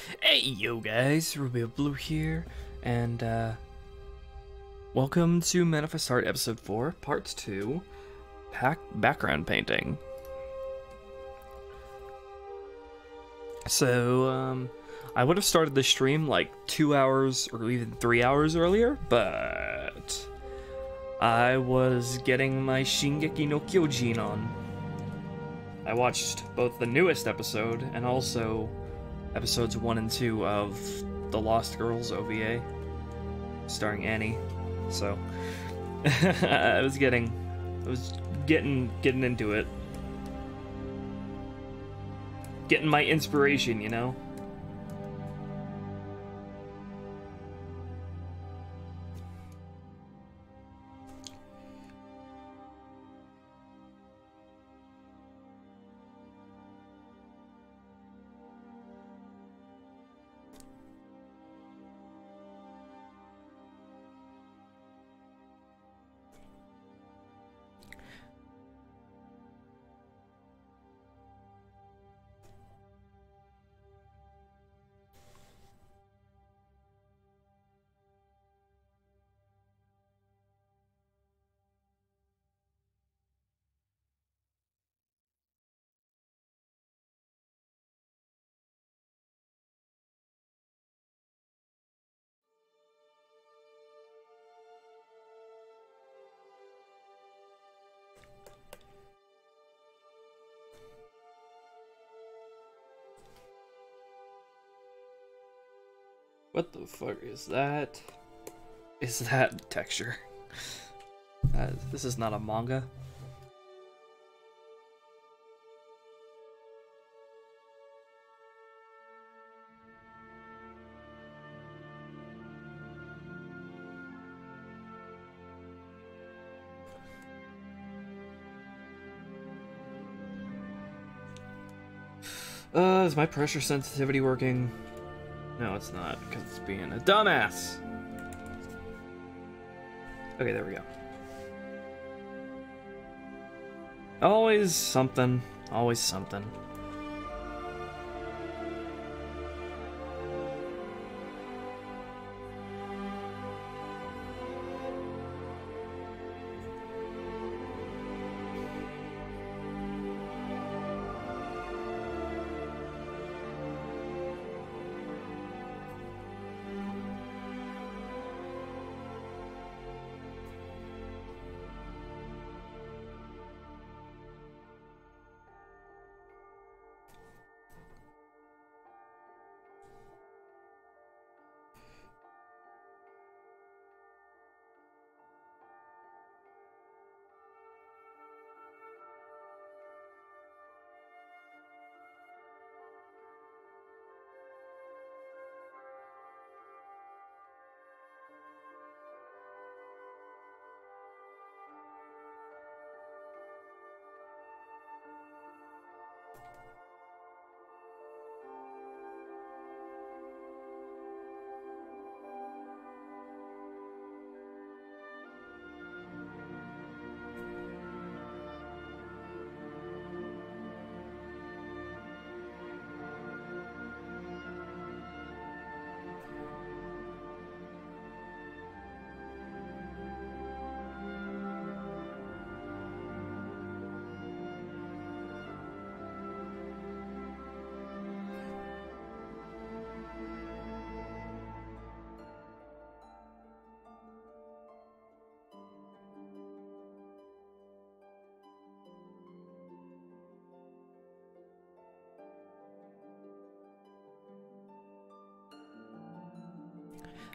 Hey yo guys, Ruby of Blue here, and welcome to Manifest Art Episode 4, Part 2, Background Painting. So, I would have started the stream like 2 hours or even 3 hours earlier, but I was getting my Shingeki no Kyojin on. I watched both the newest episode and also episodes 1 and 2 of The Lost Girls OVA, starring Annie. So I was getting into it, getting my inspiration, you know. What the fuck is that? Is that texture? This is not a manga. Is my pressure sensitivity working? No, it's not, because it's being a dumbass. Okay, there we go. Always something. Always something.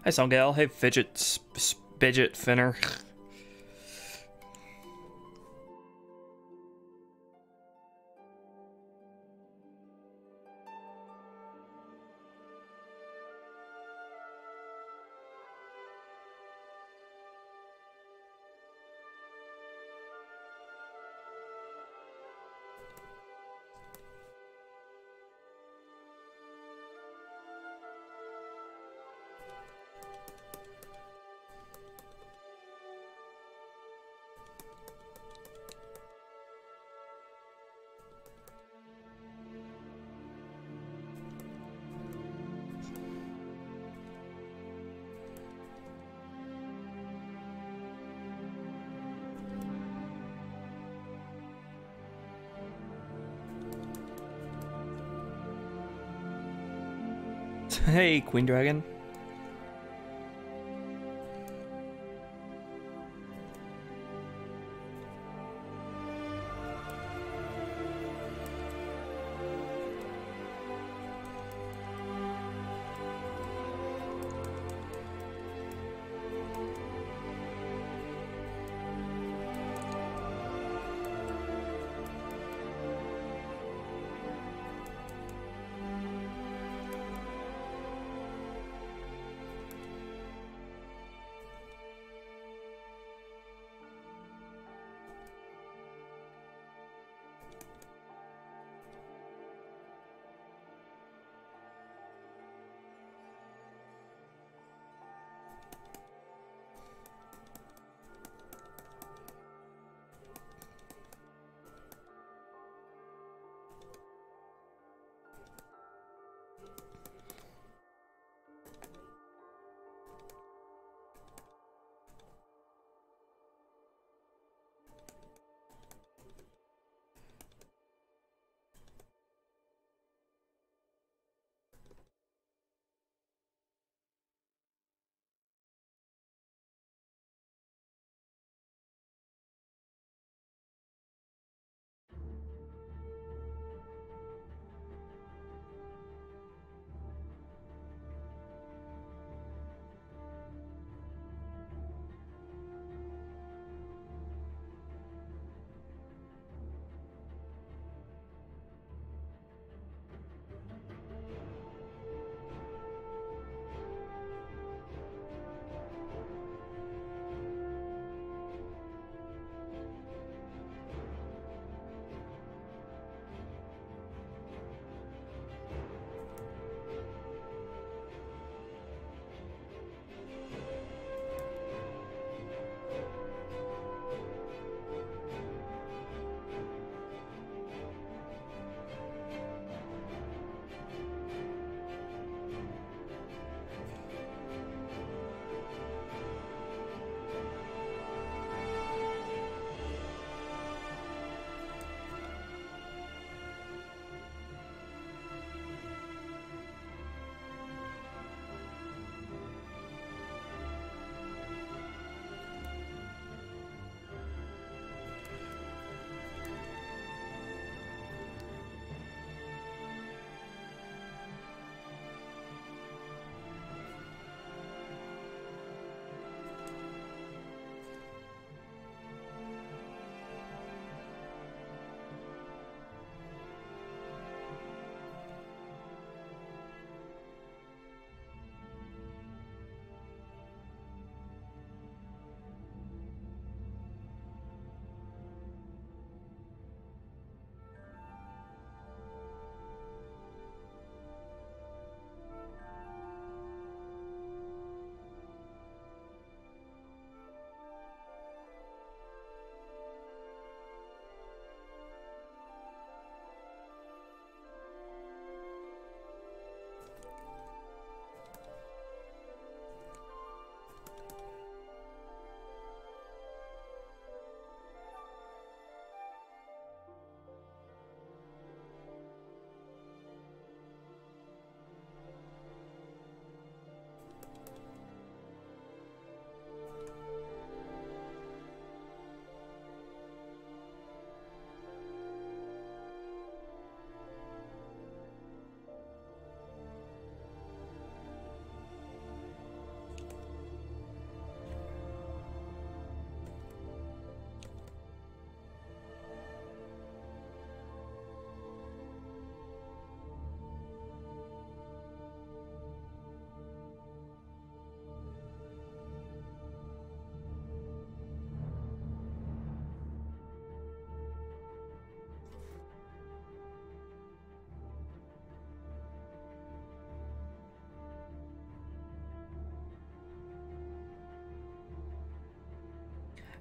Hi, Songale. Hey, Fidget Finner. Hey, Queen Dragon.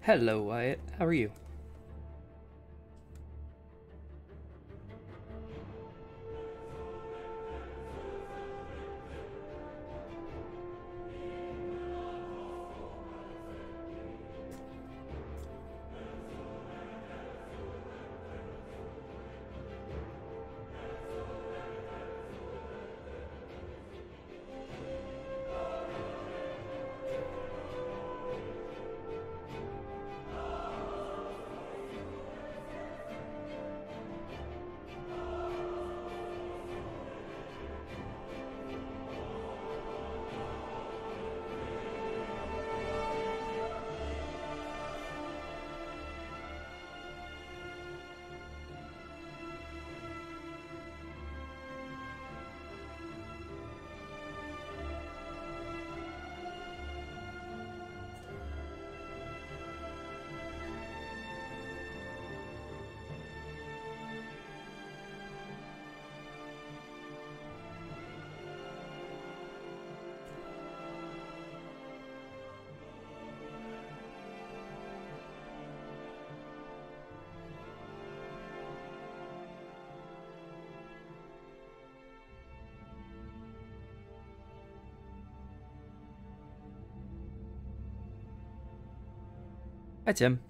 Hello, Wyatt. How are you? Hi, Tim.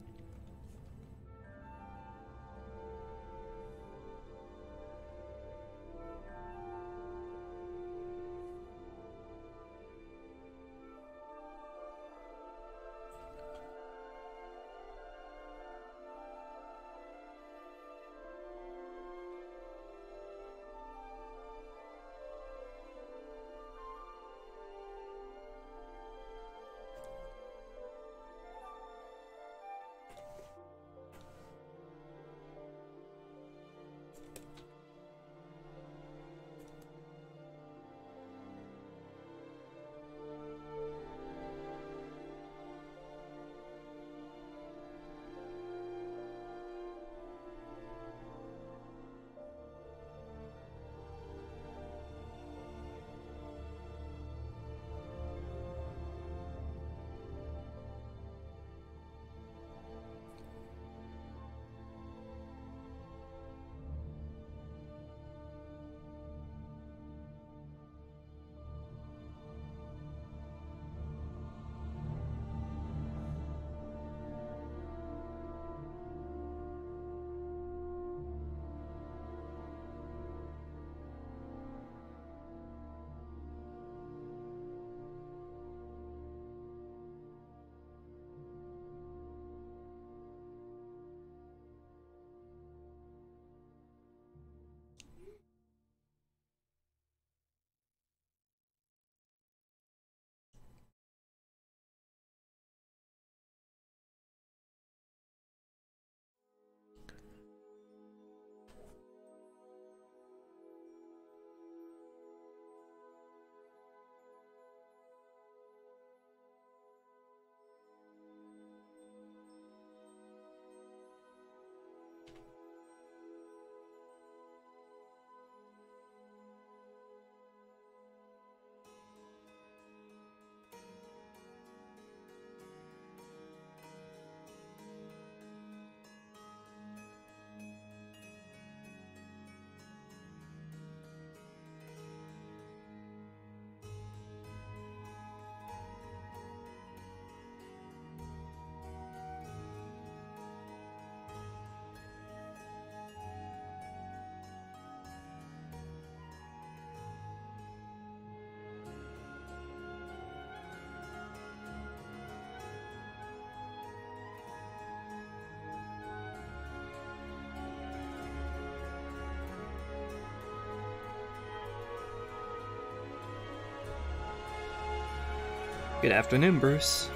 Good afternoon, Bruce.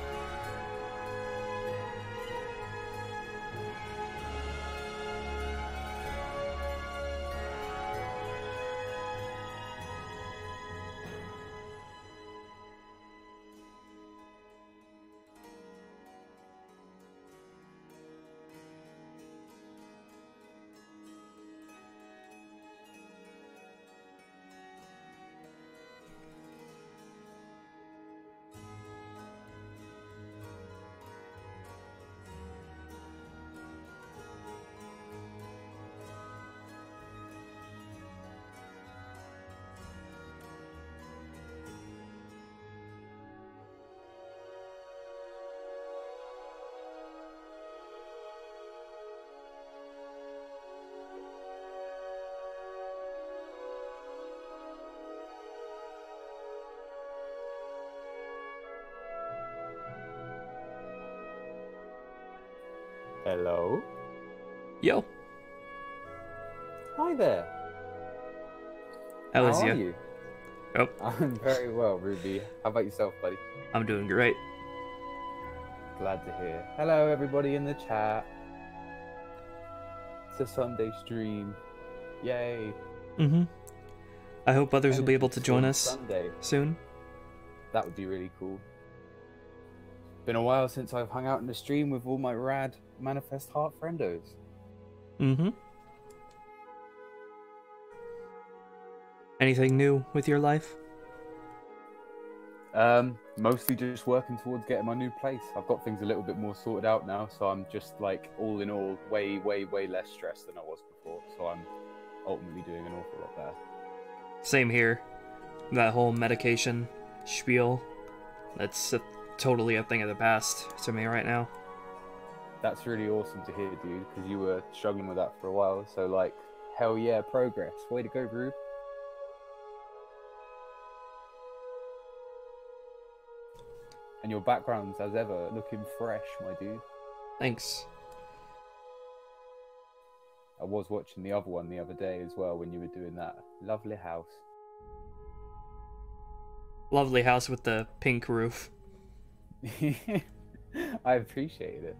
Hello. Yo. Hi there. How How is are you? you? Oh, I'm very well, Ruby. How about yourself, buddy? I'm doing great. Glad to hear. Hello, everybody in the chat. It's a Sunday stream. Yay. Mm-hmm. I hope others will be able to join Storm us Sunday. soon. That would be really cool. Been a while since I've hung out in the stream with all my rad Manifest Heart friendos. Mm-hmm. Anything new with your life? Mostly just working towards getting my new place. I've got things a little bit more sorted out now, so I'm just like, all in all, way less stressed than I was before. So I'm ultimately doing an awful lot better. Same here. That whole medication spiel, that's totally a thing of the past to me right now. That's really awesome to hear, dude, because you were struggling with that for a while. So, like, hell yeah, progress. Way to go, Rube. And your background's, as ever, looking fresh, my dude. Thanks. I was watching the other one the other day as well when you were doing that. Lovely house. Lovely house with the pink roof. I appreciate it.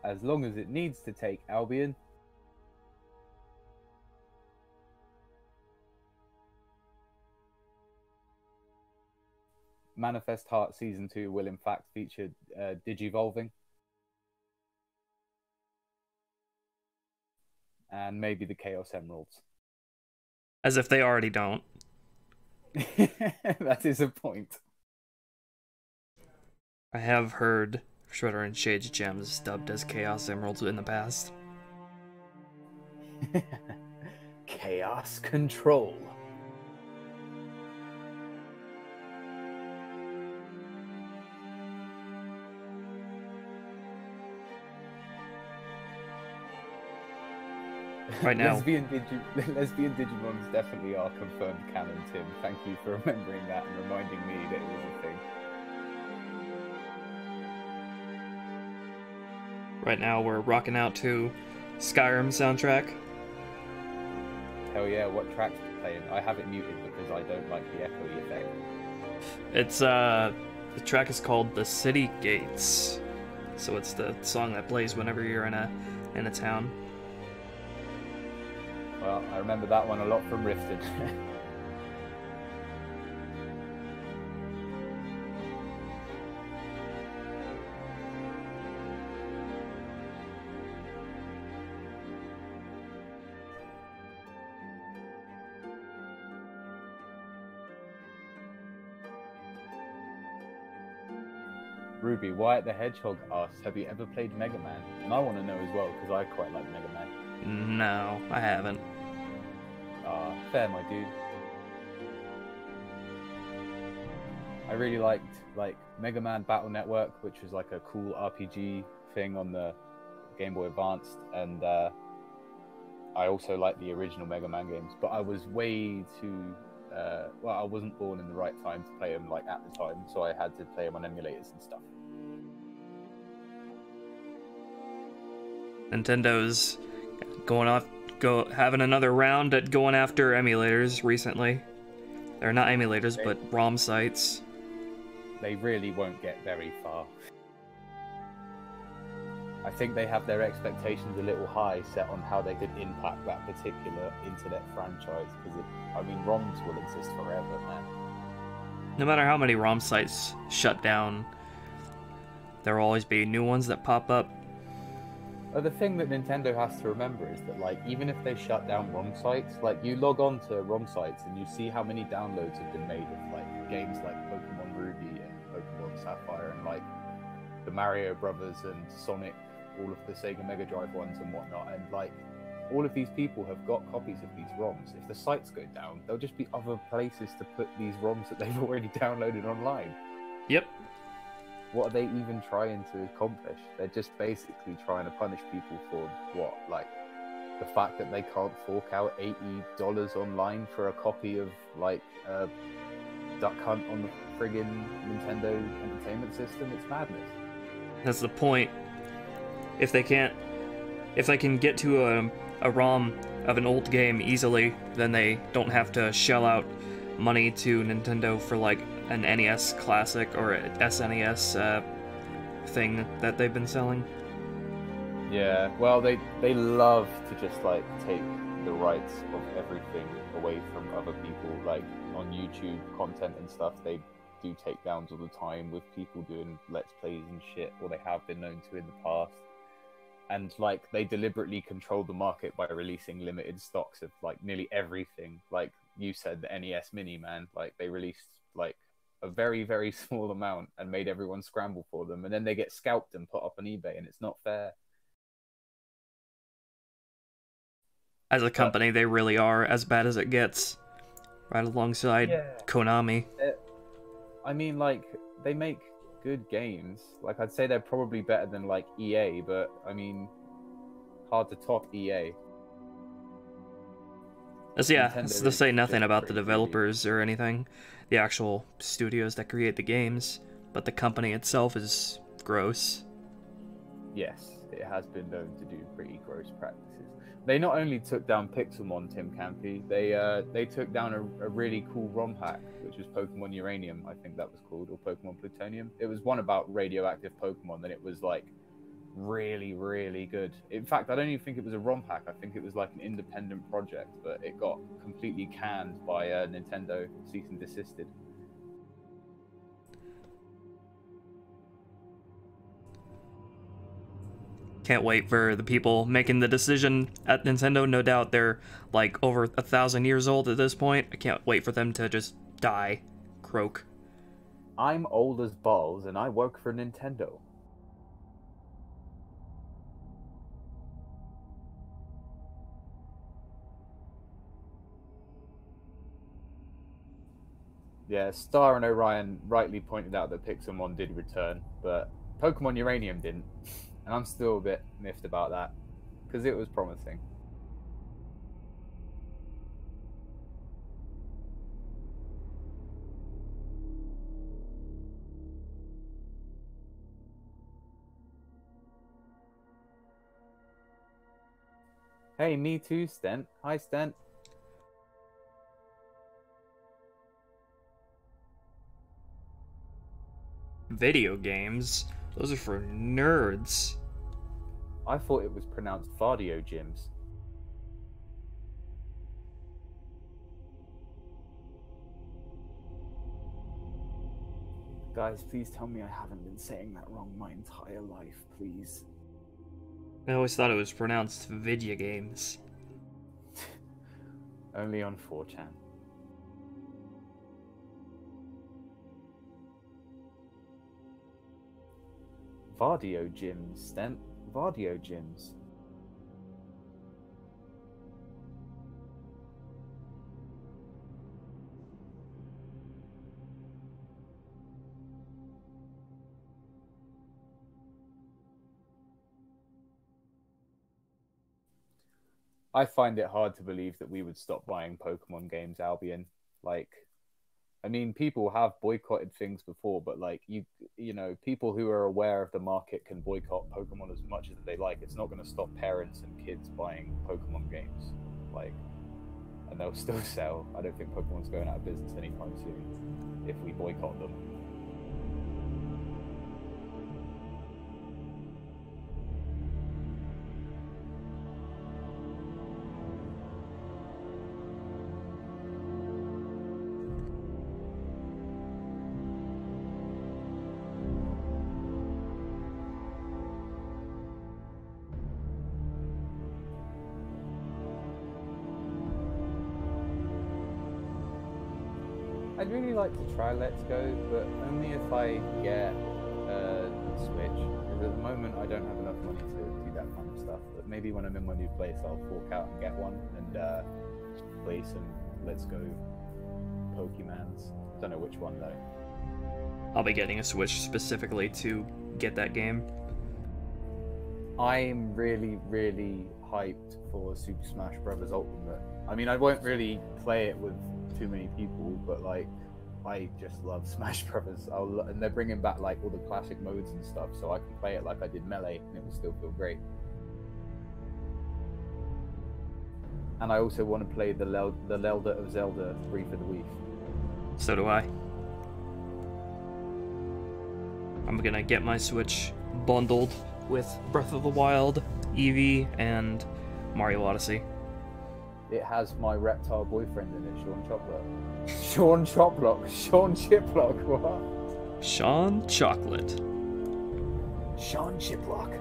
As long as it needs to take, Albion. Manifest Heart Season 2 will in fact feature Digivolving. And maybe the Chaos Emeralds. As if they already don't. That is a point. I have heard Shredder and Shade's gems dubbed as Chaos Emeralds in the past. Chaos Control. Right now. Lesbian Digimons definitely are confirmed canon, Tim. Thank you for remembering that and reminding me that it was a thing. Right now we're rocking out to Skyrim soundtrack. Hell yeah, what track's playing? I have it muted because I don't like the echoey effect. It's the track is called The City Gates. So it's the song that plays whenever you're in a town. Well, I remember that one a lot from Rifted. Ruby, Wyatt the Hedgehog asks, have you ever played Mega Man? And I want to know as well, because I quite like Mega Man. No, I haven't. Ah, fair, my dude. I really liked, like, Mega Man Battle Network, which was like a cool RPG thing on the Game Boy Advanced, and I also liked the original Mega Man games, but I was way too... well, I wasn't born in the right time to play them, like, at the time, so I had to play them on emulators and stuff. Nintendo's having another round at going after emulators recently. They're not emulators, but ROM sites. They really won't get very far. I think they have their expectations a little high set on how they could impact that particular internet franchise, because I mean, ROMs will exist forever, man. No matter how many ROM sites shut down, there will always be new ones that pop up. The thing that Nintendo has to remember is that, like, even if they shut down ROM sites, like, you log on to ROM sites and you see how many downloads have been made of, like, games like Pokemon Ruby and Pokemon Sapphire and, like, the Mario Brothers and Sonic, all of the Sega Mega Drive ones and whatnot, and, like, all of these people have got copies of these ROMs. If the sites go down, there'll just be other places to put these ROMs that they've already downloaded online. Yep. What are they even trying to accomplish? They're just basically trying to punish people for what? Like, the fact that they can't fork out $80 online for a copy of, like, Duck Hunt on the friggin' Nintendo Entertainment System? It's madness. That's the point. If they can get to a ROM of an old game easily, then they don't have to shell out money to Nintendo for, like, an NES Classic or a SNES thing that they've been selling. Yeah, well, they love to just, like, take the rights of everything away from other people. Like on YouTube content and stuff, they do takedowns all the time with people doing let's plays and shit, or they have been known to in the past. And like they deliberately control the market by releasing limited stocks of like nearly everything. Like you said, the NES Mini, man, like they released like a very, very small amount and made everyone scramble for them, and then they get scalped and put up on eBay, and it's not fair. As a company, they really are as bad as it gets, right alongside Konami. I mean, like, they make good games. Like, I'd say they're probably better than, like, EA, but, I mean, hard to top EA. It's to say nothing about the developers or anything, the actual studios that create the games, but the company itself is gross. Yes, it has been known to do pretty gross practices. They not only took down Pixelmon, Tim Campy, they took down a really cool ROM hack, which was Pokemon Uranium, I think that was called, or Pokemon Plutonium. It was one about radioactive Pokemon, and it was like really, really good. In fact, I don't even think it was a ROM hack. I think it was like an independent project, but it got completely canned by Nintendo, cease and desisted. Can't wait for the people making the decision at Nintendo. No doubt they're like over 1,000 years old at this point. I can't wait for them to just die. Croak. I'm old as balls and I work for Nintendo. Yeah, Star and Orion rightly pointed out that Pixelmon did return, but Pokemon Uranium didn't. And I'm still a bit miffed about that, because it was promising. Hey, me too, Stent. Hi, Stent. Video games? Those are for nerds. I thought it was pronounced Vardio-Gyms. Guys, please tell me I haven't been saying that wrong my entire life, please. I always thought it was pronounced video games. Only on 4chan. Vardio-Gyms, Stent. Vardio-Gyms. I find it hard to believe that we would stop buying Pokemon games, Albion. Like, I mean, people have boycotted things before, but like you know, people who are aware of the market can boycott Pokemon as much as they like. It's not going to stop parents and kids buying Pokemon games, like, and they'll still sell. I don't think Pokemon's going out of business anytime soon if we boycott them. I'd really like to try Let's Go, but only if I get a Switch. Because at the moment I don't have enough money to do that kind of stuff. But maybe when I'm in my new place, I'll fork out and get one and play some Let's Go Pokemans. Don't know which one though. I'll be getting a Switch specifically to get that game. I'm really, really hyped for Super Smash Bros. Ultimate. I mean, I won't really play it with too many people, but like, I just love Smash Brothers. And they're bringing back like all the classic modes and stuff, so I can play it like I did Melee, and it will still feel great. And I also want to play the Zelda of Zelda Breath of the Week. So do I. I'm gonna get my Switch bundled with Breath of the Wild, Eevee, and Mario Odyssey. It has my reptile boyfriend in it, Sean Choplock. Sean Choplock? Sean Chiplock, what? Sean Chocolate. Sean Chiplock.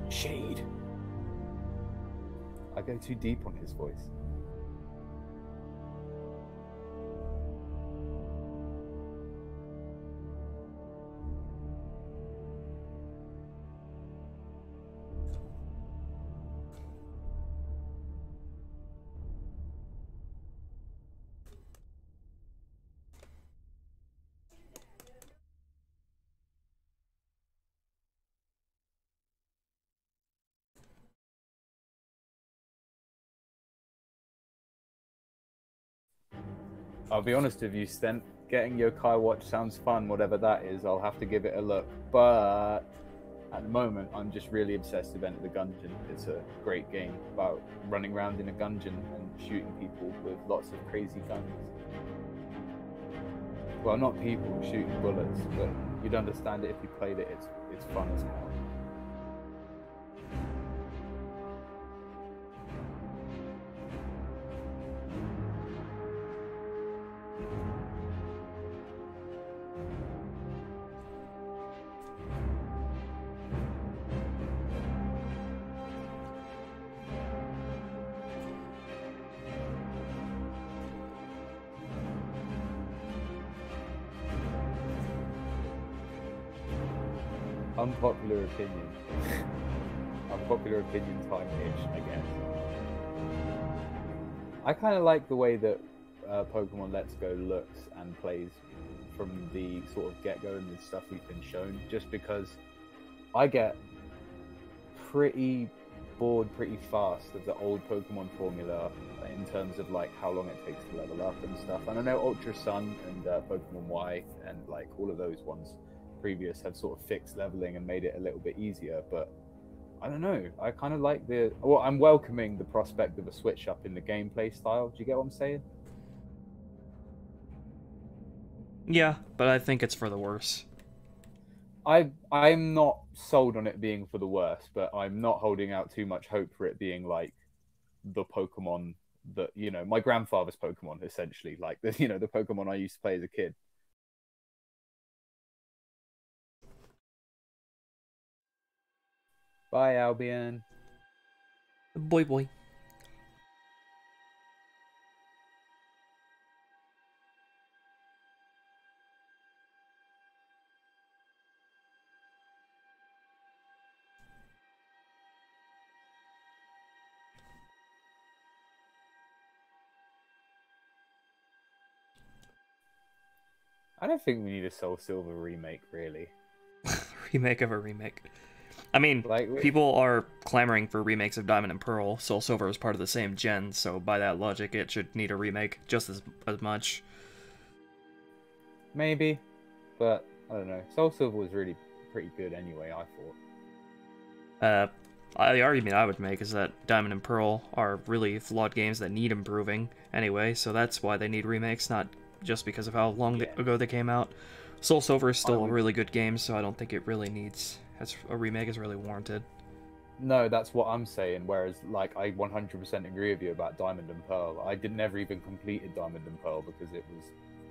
Shade. I go too deep on his voice. I'll be honest with you, Stent. Getting Yokai Watch sounds fun, whatever that is. I'll have to give it a look. But at the moment, I'm just really obsessed with Enter the Gungeon. It's a great game about running around in a gungeon and shooting people with lots of crazy guns. Well, not people, shooting bullets, but you'd understand it if you played it. It's fun as hell. Unpopular opinion. Unpopular opinion time-ish, I guess. I kind of like the way that Pokemon Let's Go looks and plays from the sort of get-go and the stuff we've been shown, just because I get pretty bored pretty fast of the old Pokemon formula in terms of like how long it takes to level up and stuff. And I know Ultra Sun and Pokemon Y and like all of those ones previous have sort of fixed leveling and made it a little bit easier, but I don't know, I kind of like I'm welcoming the prospect of a switch up in the gameplay style. Do you get what I'm saying? Yeah, but I think it's for the worse. I'm not sold on it being for the worse, but I'm not holding out too much hope for it being like the Pokemon that, you know, my grandfather's Pokemon, essentially, like the, you know, the Pokemon I used to play as a kid. Bye, Albion. Boy, boy. I don't think we need a Soul Silver remake, really. Remake of a remake. I mean, Like, people are clamoring for remakes of Diamond and Pearl. Soul Silver is part of the same gen, so by that logic, it should need a remake just as much. maybe, but I don't know. Soul Silver was really pretty good anyway, I thought. The argument I would make is that Diamond and Pearl are really flawed games that need improving anyway, so that's why they need remakes, not just because of how long ago they came out. Soul Silver is still a really good game, so I don't think it really needs... a remake is really warranted. No, that's what I'm saying, whereas, like, I 100% agree with you about Diamond and Pearl. I never even completed Diamond and Pearl because it was,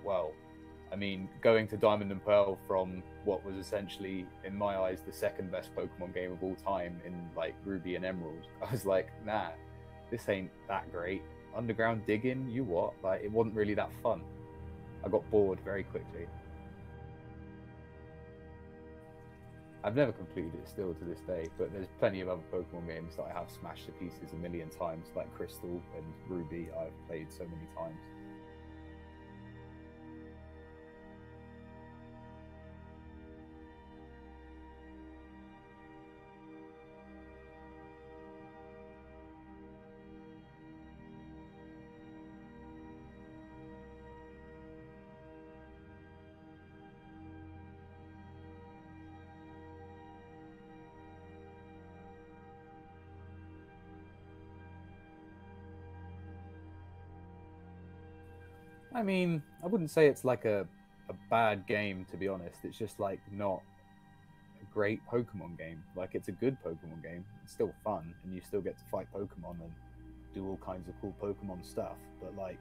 well, I mean, going to Diamond and Pearl from what was essentially, in my eyes, the second best Pokemon game of all time in, like, Ruby and Emerald, I was like, nah, this ain't that great. Underground digging, you what? Like, it wasn't really that fun. I got bored very quickly. I've never completed it still to this day, but there's plenty of other Pokemon games that I have smashed to pieces a million times, like Crystal and Ruby I've played so many times. I mean, I wouldn't say it's like a bad game, to be honest. It's just like not a great Pokemon game. Like, it's a good Pokemon game. It's still fun, and you still get to fight Pokemon and do all kinds of cool Pokemon stuff. But like,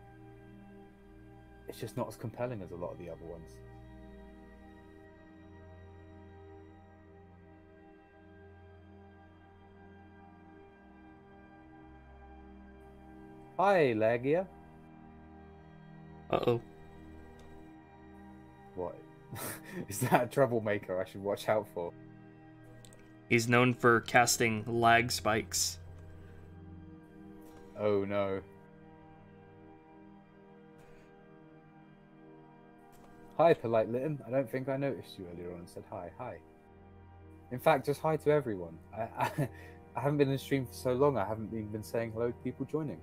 it's just not as compelling as a lot of the other ones. Hi, Legia. Uh-oh. What? Is that a troublemaker I should watch out for? He's known for casting lag spikes. Oh no. Hi, Polite Litten. I don't think I noticed you earlier on and said hi. Hi. In fact, just hi to everyone. I haven't been in stream for so long, I haven't even been saying hello to people joining.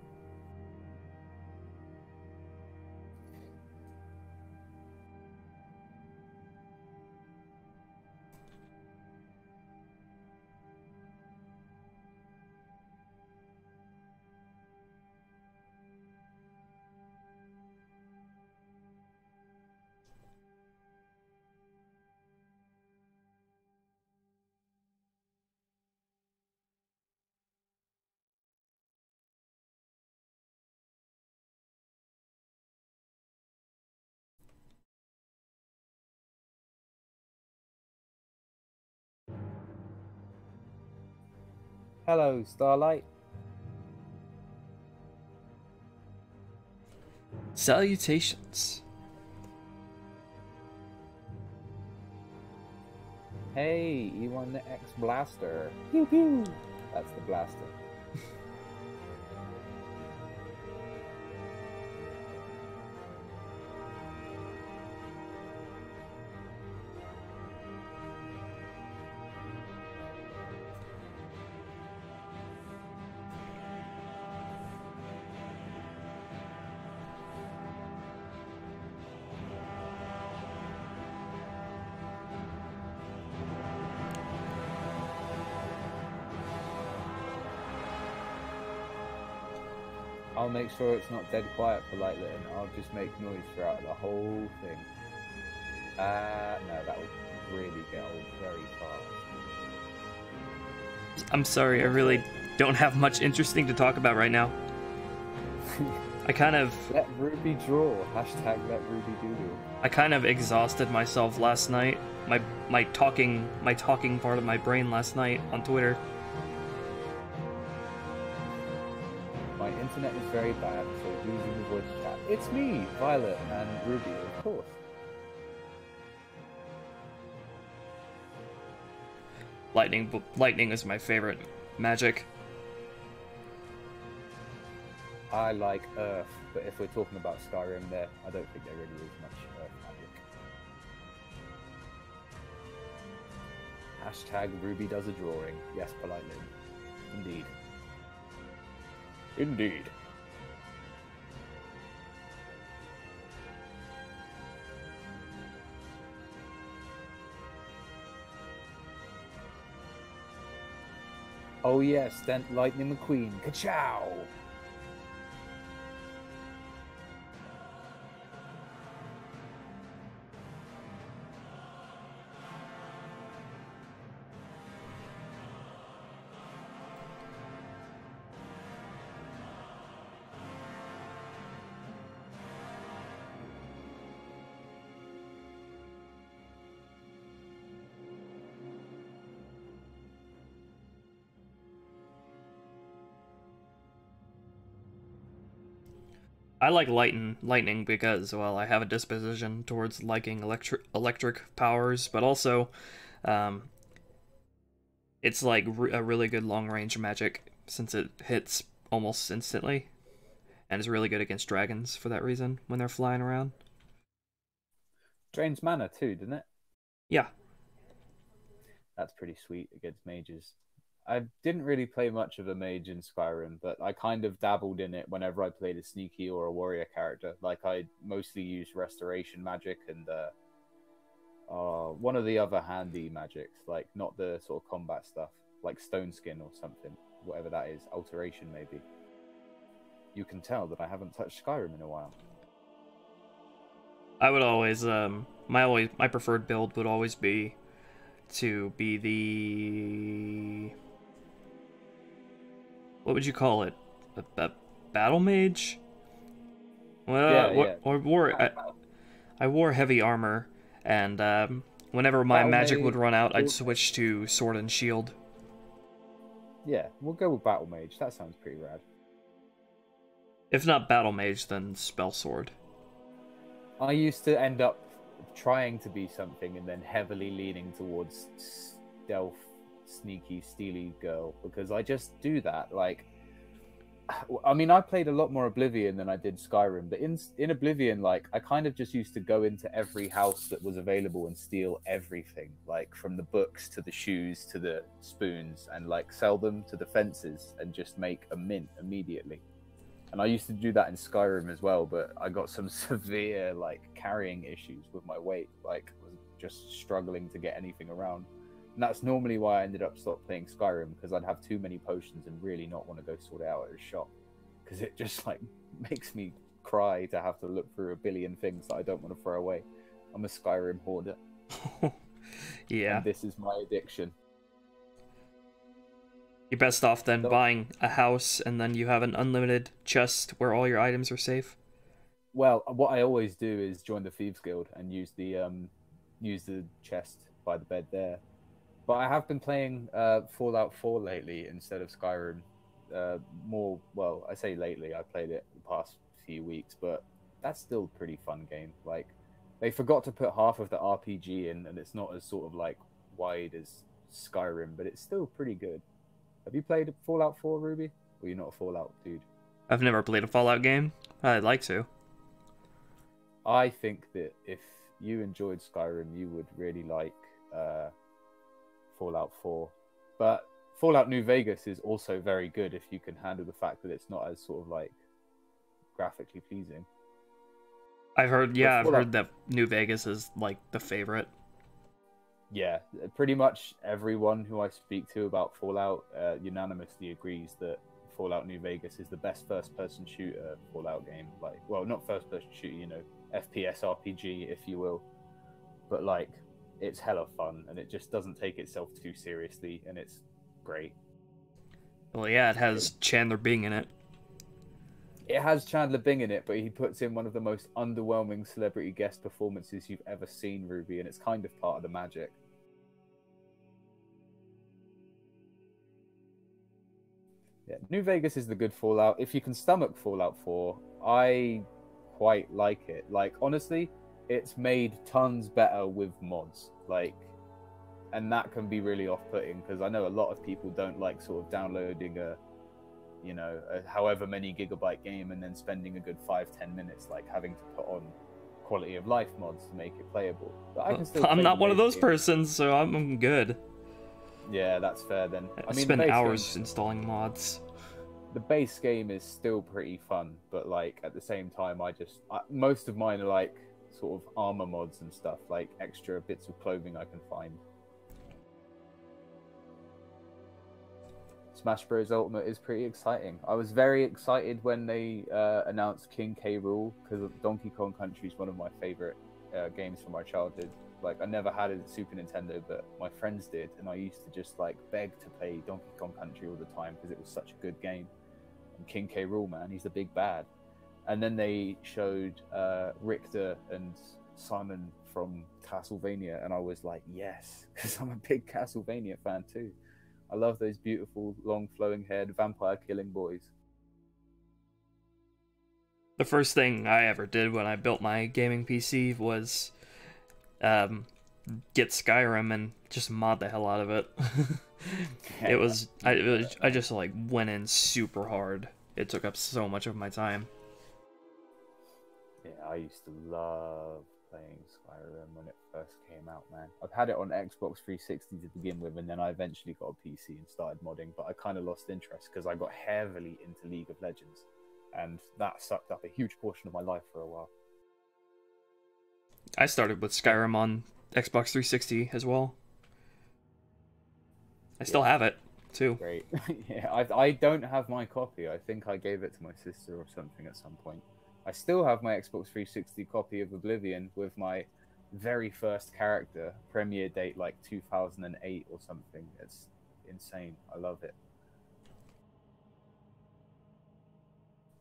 Hello, Starlight. Salutations. Hey, E1 the X Blaster. Pew pew. That's the blaster. I'll make sure it's not dead quiet for Polite Litten. I'll just make noise throughout the whole thing. No, that would really get old very fast. I'm sorry, I really don't have much interesting to talk about right now. I kind of... Let Ruby draw. Hashtag let Ruby doodle. I kind of exhausted myself last night. My talking part of my brain last night on Twitter. My internet is very bad, so using the voice chat. It's me, Violet, and Ruby, of course. Lightning is my favorite magic. I like Earth, but if we're talking about Skyrim there, I don't think there really is much Earth magic. Hashtag Ruby does a drawing. Yes, politely. Indeed. Indeed. Oh yes, then Lightning McQueen. Ka-chow! I like lightning because, well, I have a disposition towards liking electric powers, but also, it's like a really good long-range magic since it hits almost instantly, and is really good against dragons for that reason when they're flying around. Drains mana too, didn't it? Yeah. That's pretty sweet against mages. I didn't really play much of a mage in Skyrim, but I kind of dabbled in it whenever I played a sneaky or a warrior character. Like, I mostly used restoration magic and one of the other handy magics, like not the sort of combat stuff, like stone skin or something, whatever that is, alteration maybe. You can tell that I haven't touched Skyrim in a while. I would always, my preferred build would always be to be the... What would you call it? A battle mage? Well, I wore heavy armor, and whenever my magic would run out, I'd switch to sword and shield. Yeah, we'll go with battle mage. That sounds pretty rad. If not battle mage, then spell sword. I used to end up trying to be something and then heavily leaning towards stealth, sneaky, steely girl, because I just do that. Like, I mean, I played a lot more Oblivion than I did Skyrim, but in Oblivion, like, I kind of just used to go into every house that was available and steal everything, like from the books to the shoes to the spoons, and like sell them to the fences and just make a mint immediately. And I used to do that in Skyrim as well, but I got some severe like carrying issues with my weight, like I was just struggling to get anything around. And that's normally why I ended up stopped playing Skyrim, because I'd have too many potions and really not want to go sort it out at a shop, because it just like makes me cry to have to look through a billion things that I don't want to throw away. I'm a Skyrim hoarder. Yeah. And this is my addiction. You're best off then buying a house, and then you have an unlimited chest where all your items are safe. Well, what I always do is join the Thieves Guild and use the chest by the bed there. But I have been playing Fallout 4 lately instead of Skyrim. More, well, I say lately, I played it the past few weeks, but that's still a pretty fun game. Like, they forgot to put half of the RPG in, and it's not as sort of like wide as Skyrim, but it's still pretty good. Have you played Fallout 4, Ruby? Or you're not a Fallout dude? I've never played a Fallout game. I'd like to. I think that if you enjoyed Skyrim, you would really like Fallout 4. But Fallout New Vegas is also very good if you can handle the fact that it's not as sort of like graphically pleasing. I've heard that New Vegas is like the favorite. Yeah, pretty much everyone who I speak to about Fallout unanimously agrees that Fallout New Vegas is the best first-person shooter Fallout game. Like, well, not first-person shooter, you know, FPS RPG, if you will. But like, it's hella fun, and it just doesn't take itself too seriously, and it's great. Well, yeah, it has Chandler Bing in it. It has Chandler Bing in it, but he puts in one of the most underwhelming celebrity guest performances you've ever seen, Ruby, and it's kind of part of the magic. Yeah, New Vegas is the good Fallout. If you can stomach Fallout 4, I quite like it. Like, honestly, it's made tons better with mods. Like, and that can be really off-putting, because I know a lot of people don't like sort of downloading a however many gigabyte game and then spending a good 5-10 minutes like having to put on quality of life mods to make it playable. But I can still I'm not one of those persons, so I'm good. Yeah, that's fair then. I mean, spend hours installing mods. The base game is still pretty fun, but like at the same time, most of mine are like sort of armor mods and stuff, like extra bits of clothing I can find. Smash Bros. Ultimate is pretty exciting. I was very excited when they announced King K. Rool, because Donkey Kong Country is one of my favorite games from my childhood. Like, I never had it at Super Nintendo, but my friends did, and I used to just like beg to play Donkey Kong Country all the time because it was such a good game. And King K. Rool, man, he's the big bad. And then they showed Richter and Simon from Castlevania, and I was like, yes, because I'm a big Castlevania fan too. I love those beautiful, long, flowing-haired, vampire-killing boys. The first thing I ever did when I built my gaming PC was get Skyrim and just mod the hell out of it. I just like went in super hard. It took up so much of my time. Yeah, I used to love playing Skyrim when it first came out, man. I've had it on Xbox 360 to begin with, and then I eventually got a PC and started modding, but I kind of lost interest because I got heavily into League of Legends, and that sucked up a huge portion of my life for a while. I started with Skyrim on Xbox 360 as well. I still have it, too. Great. Yeah, I don't have my copy. I think I gave it to my sister or something at some point. I still have my Xbox 360 copy of Oblivion with my very first character, premiere date like 2008 or something. It's insane. I love it.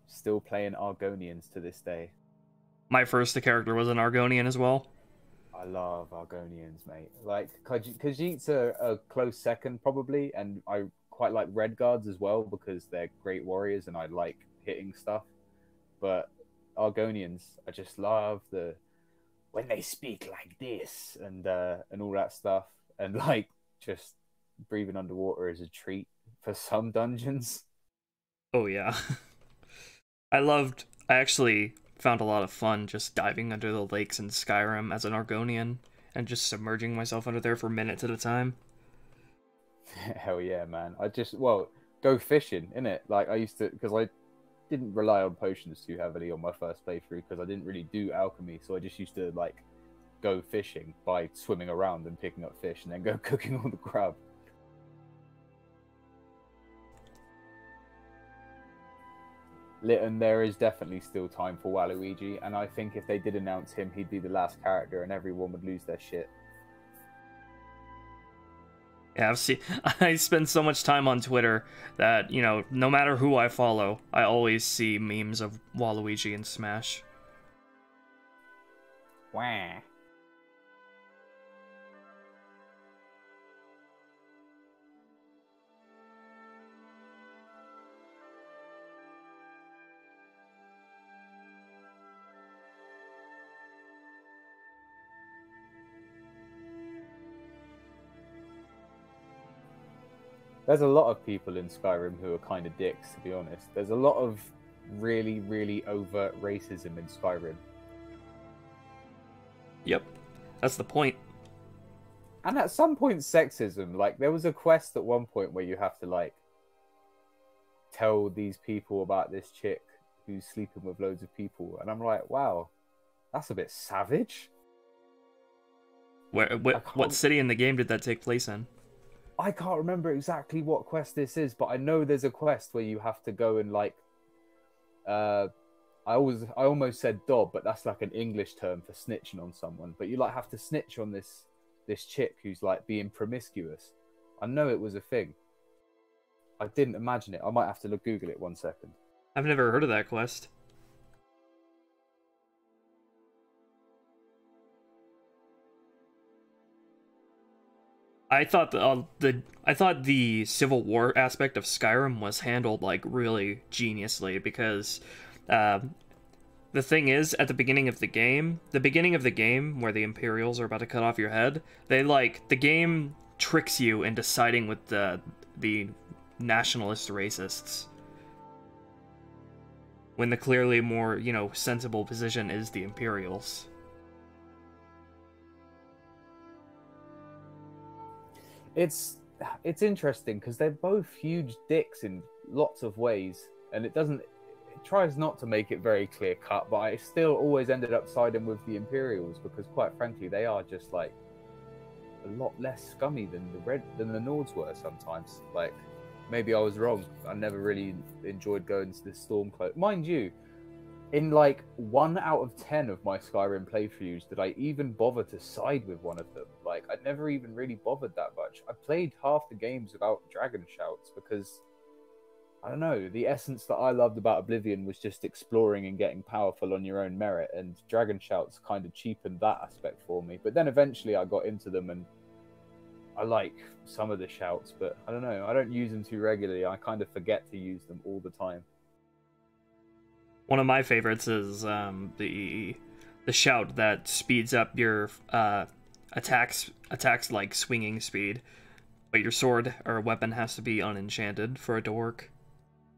Still playing Argonians to this day. My first character was an Argonian as well. I love Argonians, mate. Like, Khajiits are a close second, probably, and I quite like Red Guards as well because they're great warriors and I like hitting stuff. But Argonians, I just love the when they speak like this and all that stuff, and like just breathing underwater is a treat for some dungeons. Oh yeah. I actually found a lot of fun just diving under the lakes in Skyrim as an Argonian and just submerging myself under there for minutes at a time. Hell yeah, man. Well, go fishing, innit? Like, I used to, because I didn't rely on potions too heavily on my first playthrough because I didn't really do alchemy, so I just used to, like, go fishing by swimming around and picking up fish and then go cooking all the crab. Lytton, there is definitely still time for Waluigi, and I think if they did announce him, he'd be the last character and everyone would lose their shit. Yeah, I spend so much time on Twitter that, you know, no matter who I follow, I always see memes of Waluigi in Smash. Wah. There's a lot of people in Skyrim who are kind of dicks, to be honest. There's a lot of really, really overt racism in Skyrim. Yep, that's the point. And at some point, sexism. Like, there was a quest at one point where you have to, like, tell these people about this chick who's sleeping with loads of people. And I'm like, wow, that's a bit savage. What city in the game did that take place in? I can't remember exactly what quest this is, but I know there's a quest where you have to go and, like, I almost said dob, but that's like an English term for snitching on someone. But you, like, have to snitch on this chick who's, like, being promiscuous. I know it was a thing. I didn't imagine it. I might have to Google it 1 second. I've never heard of that quest. I thought the Civil War aspect of Skyrim was handled, like, really geniusly because the thing is, at the beginning of the game where the Imperials are about to cut off your head, the game tricks you into siding with the nationalist racists when the clearly more, you know, sensible position is the Imperials. It's interesting because they're both huge dicks in lots of ways, and it tries not to make it very clear cut, but I still always ended up siding with the Imperials because, quite frankly, they are just, like, a lot less scummy than the Nords were sometimes. Like, maybe I was wrong. I never really enjoyed going to the Stormcloak. Mind you, in, like, 1 out of 10 of my Skyrim playthroughs did I even bother to side with one of them. Like, I never even really bothered that much. I played half the games without dragon shouts because, I don't know, the essence that I loved about Oblivion was just exploring and getting powerful on your own merit, and dragon shouts kind of cheapened that aspect for me. But then eventually I got into them and I like some of the shouts, but I don't know, I don't use them too regularly. I kind of forget to use them all the time. One of my favorites is the shout that speeds up your attacks like swinging speed, but your sword or weapon has to be unenchanted for it to work.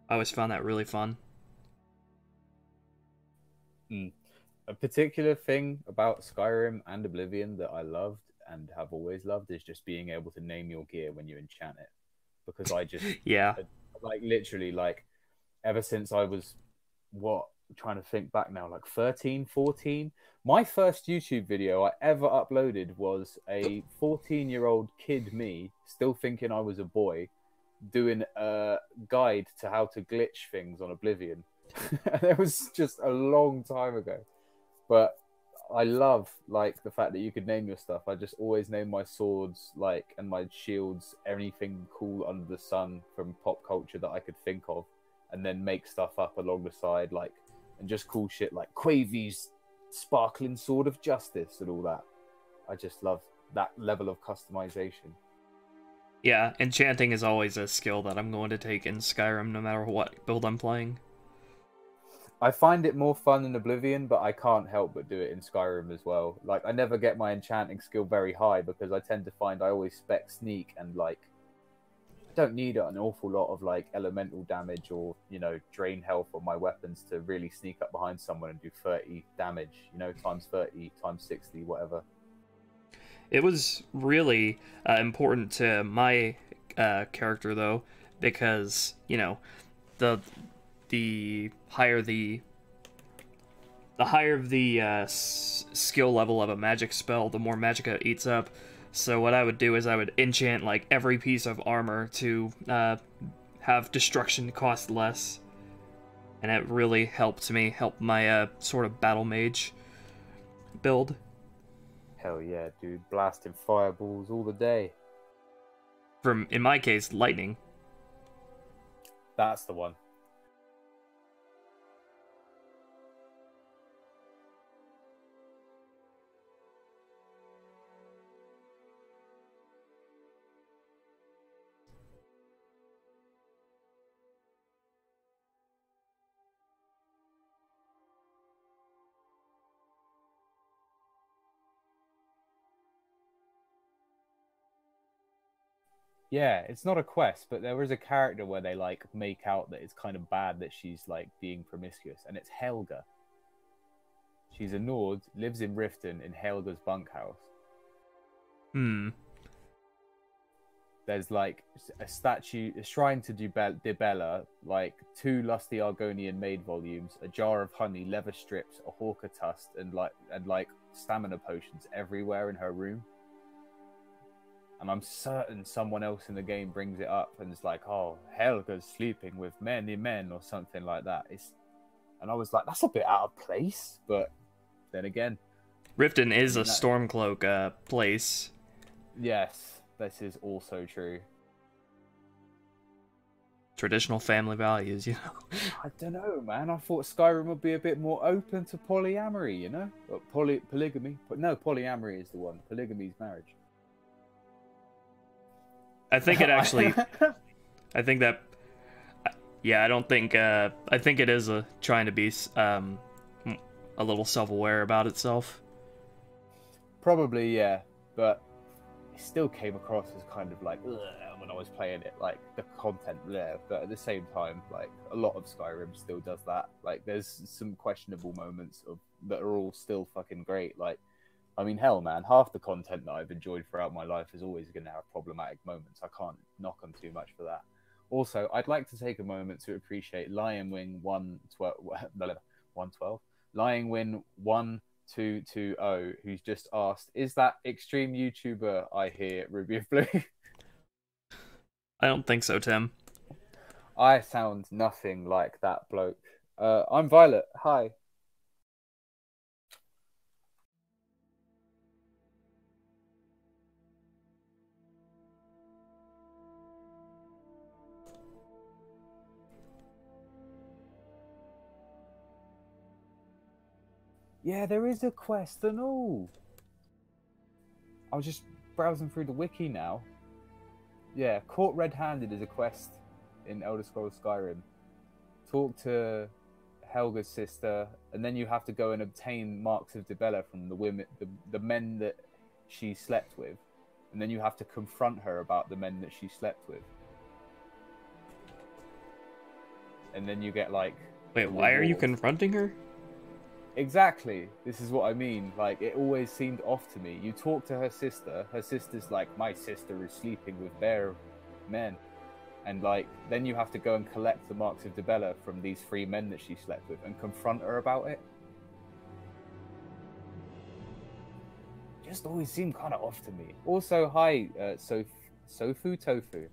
I always found that really fun. A particular thing about Skyrim and Oblivion that I loved and have always loved is just being able to name your gear when you enchant it, because I just yeah, like, literally, like, ever since I was trying to think back now, like 13, 14, my first YouTube video I ever uploaded was a 14-year-old kid, me, still thinking I was a boy, doing a guide to how to glitch things on Oblivion. And it was just a long time ago, but I love like the fact that you could name your stuff. I just always name my swords like and my shields anything cool under the sun from pop culture that I could think of, and then make stuff up along the side like and just cool shit like Quavy's sparkling sword of justice and all that. I just love that level of customization. Yeah, enchanting is always a skill that I'm going to take in Skyrim no matter what build I'm playing. I find it more fun in Oblivion, but I can't help but do it in Skyrim as well. Like, I never get my enchanting skill very high because I tend to find I always spec sneak and, like, I don't need an awful lot of, like, elemental damage or, you know, drain health on my weapons to really sneak up behind someone and do 30 damage, you know, times 30, times 60, whatever. It was really important to my character, though, because, you know, the higher the skill level of a magic spell, the more magic it eats up. So what I would do is I would enchant like every piece of armor to have destruction cost less, and it really helped me help my sort of battle mage build. Hell yeah, dude. Blasting fireballs all the day. From, in my case, lightning. That's the one. Yeah, it's not a quest, but there is a character where they like make out that it's kind of bad that she's like being promiscuous, and it's Helga. She's a Nord, lives in Riften in Helga's bunkhouse. There's like a statue, a shrine to Dibella, like 2 lusty Argonian maid volumes, a jar of honey, leather strips, a hawker tusk, and like stamina potions everywhere in her room. And I'm certain someone else in the game brings it up and it's like, oh, Helga's sleeping with many men or something like that. And I was like, that's a bit out of place. But then again, Riften is a Stormcloak place. Yes, this is also true. Traditional family values, you know. I don't know, man. I thought Skyrim would be a bit more open to polyamory, you know? Polygamy. But no, polyamory is the one. Polygamy is marriage. I think it actually... I think that... Yeah, I don't think... I think it is trying to be a little self-aware about itself. Probably, yeah. But it still came across as kind of like... Ugh, when I was playing it. Like, the content there. But at the same time, like, a lot of Skyrim still does that. Like, there's some questionable moments that are all still fucking great. Like, I mean, hell, man, half the content that I've enjoyed throughout my life is always going to have problematic moments. I can't knock on too much for that. Also, I'd like to take a moment to appreciate Lionwing 112, Lionwing 1220, who's just asked, "Is that extreme YouTuber I hear Ruby of Blue?" I don't think so, Tim. I sound nothing like that bloke. I'm Violet. Hi. Yeah, there is a quest and all. I was just browsing through the wiki now. Yeah, Caught Red-Handed is a quest in Elder Scrolls Skyrim. Talk to Helga's sister, and then you have to go and obtain marks of Dibella from the women, the men that she slept with, and then you have to confront her about the men that she slept with. And then you get like... Wait, why are you confronting her? Exactly. This is what I mean. Like, it always seemed off to me. You talk to her sister. Her sister's like, my sister is sleeping with their men. And, like, then you have to go and collect the marks of Dibella from these 3 men that she slept with and confront her about it. Just always seemed kind of off to me. Also, hi, Sofu Tofu.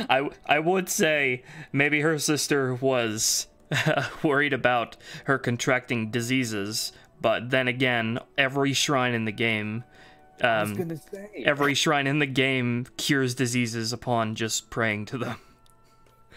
I would say maybe her sister was worried about her contracting diseases, but then again, every shrine in the game, I was gonna say, every shrine in the game cures diseases upon just praying to them.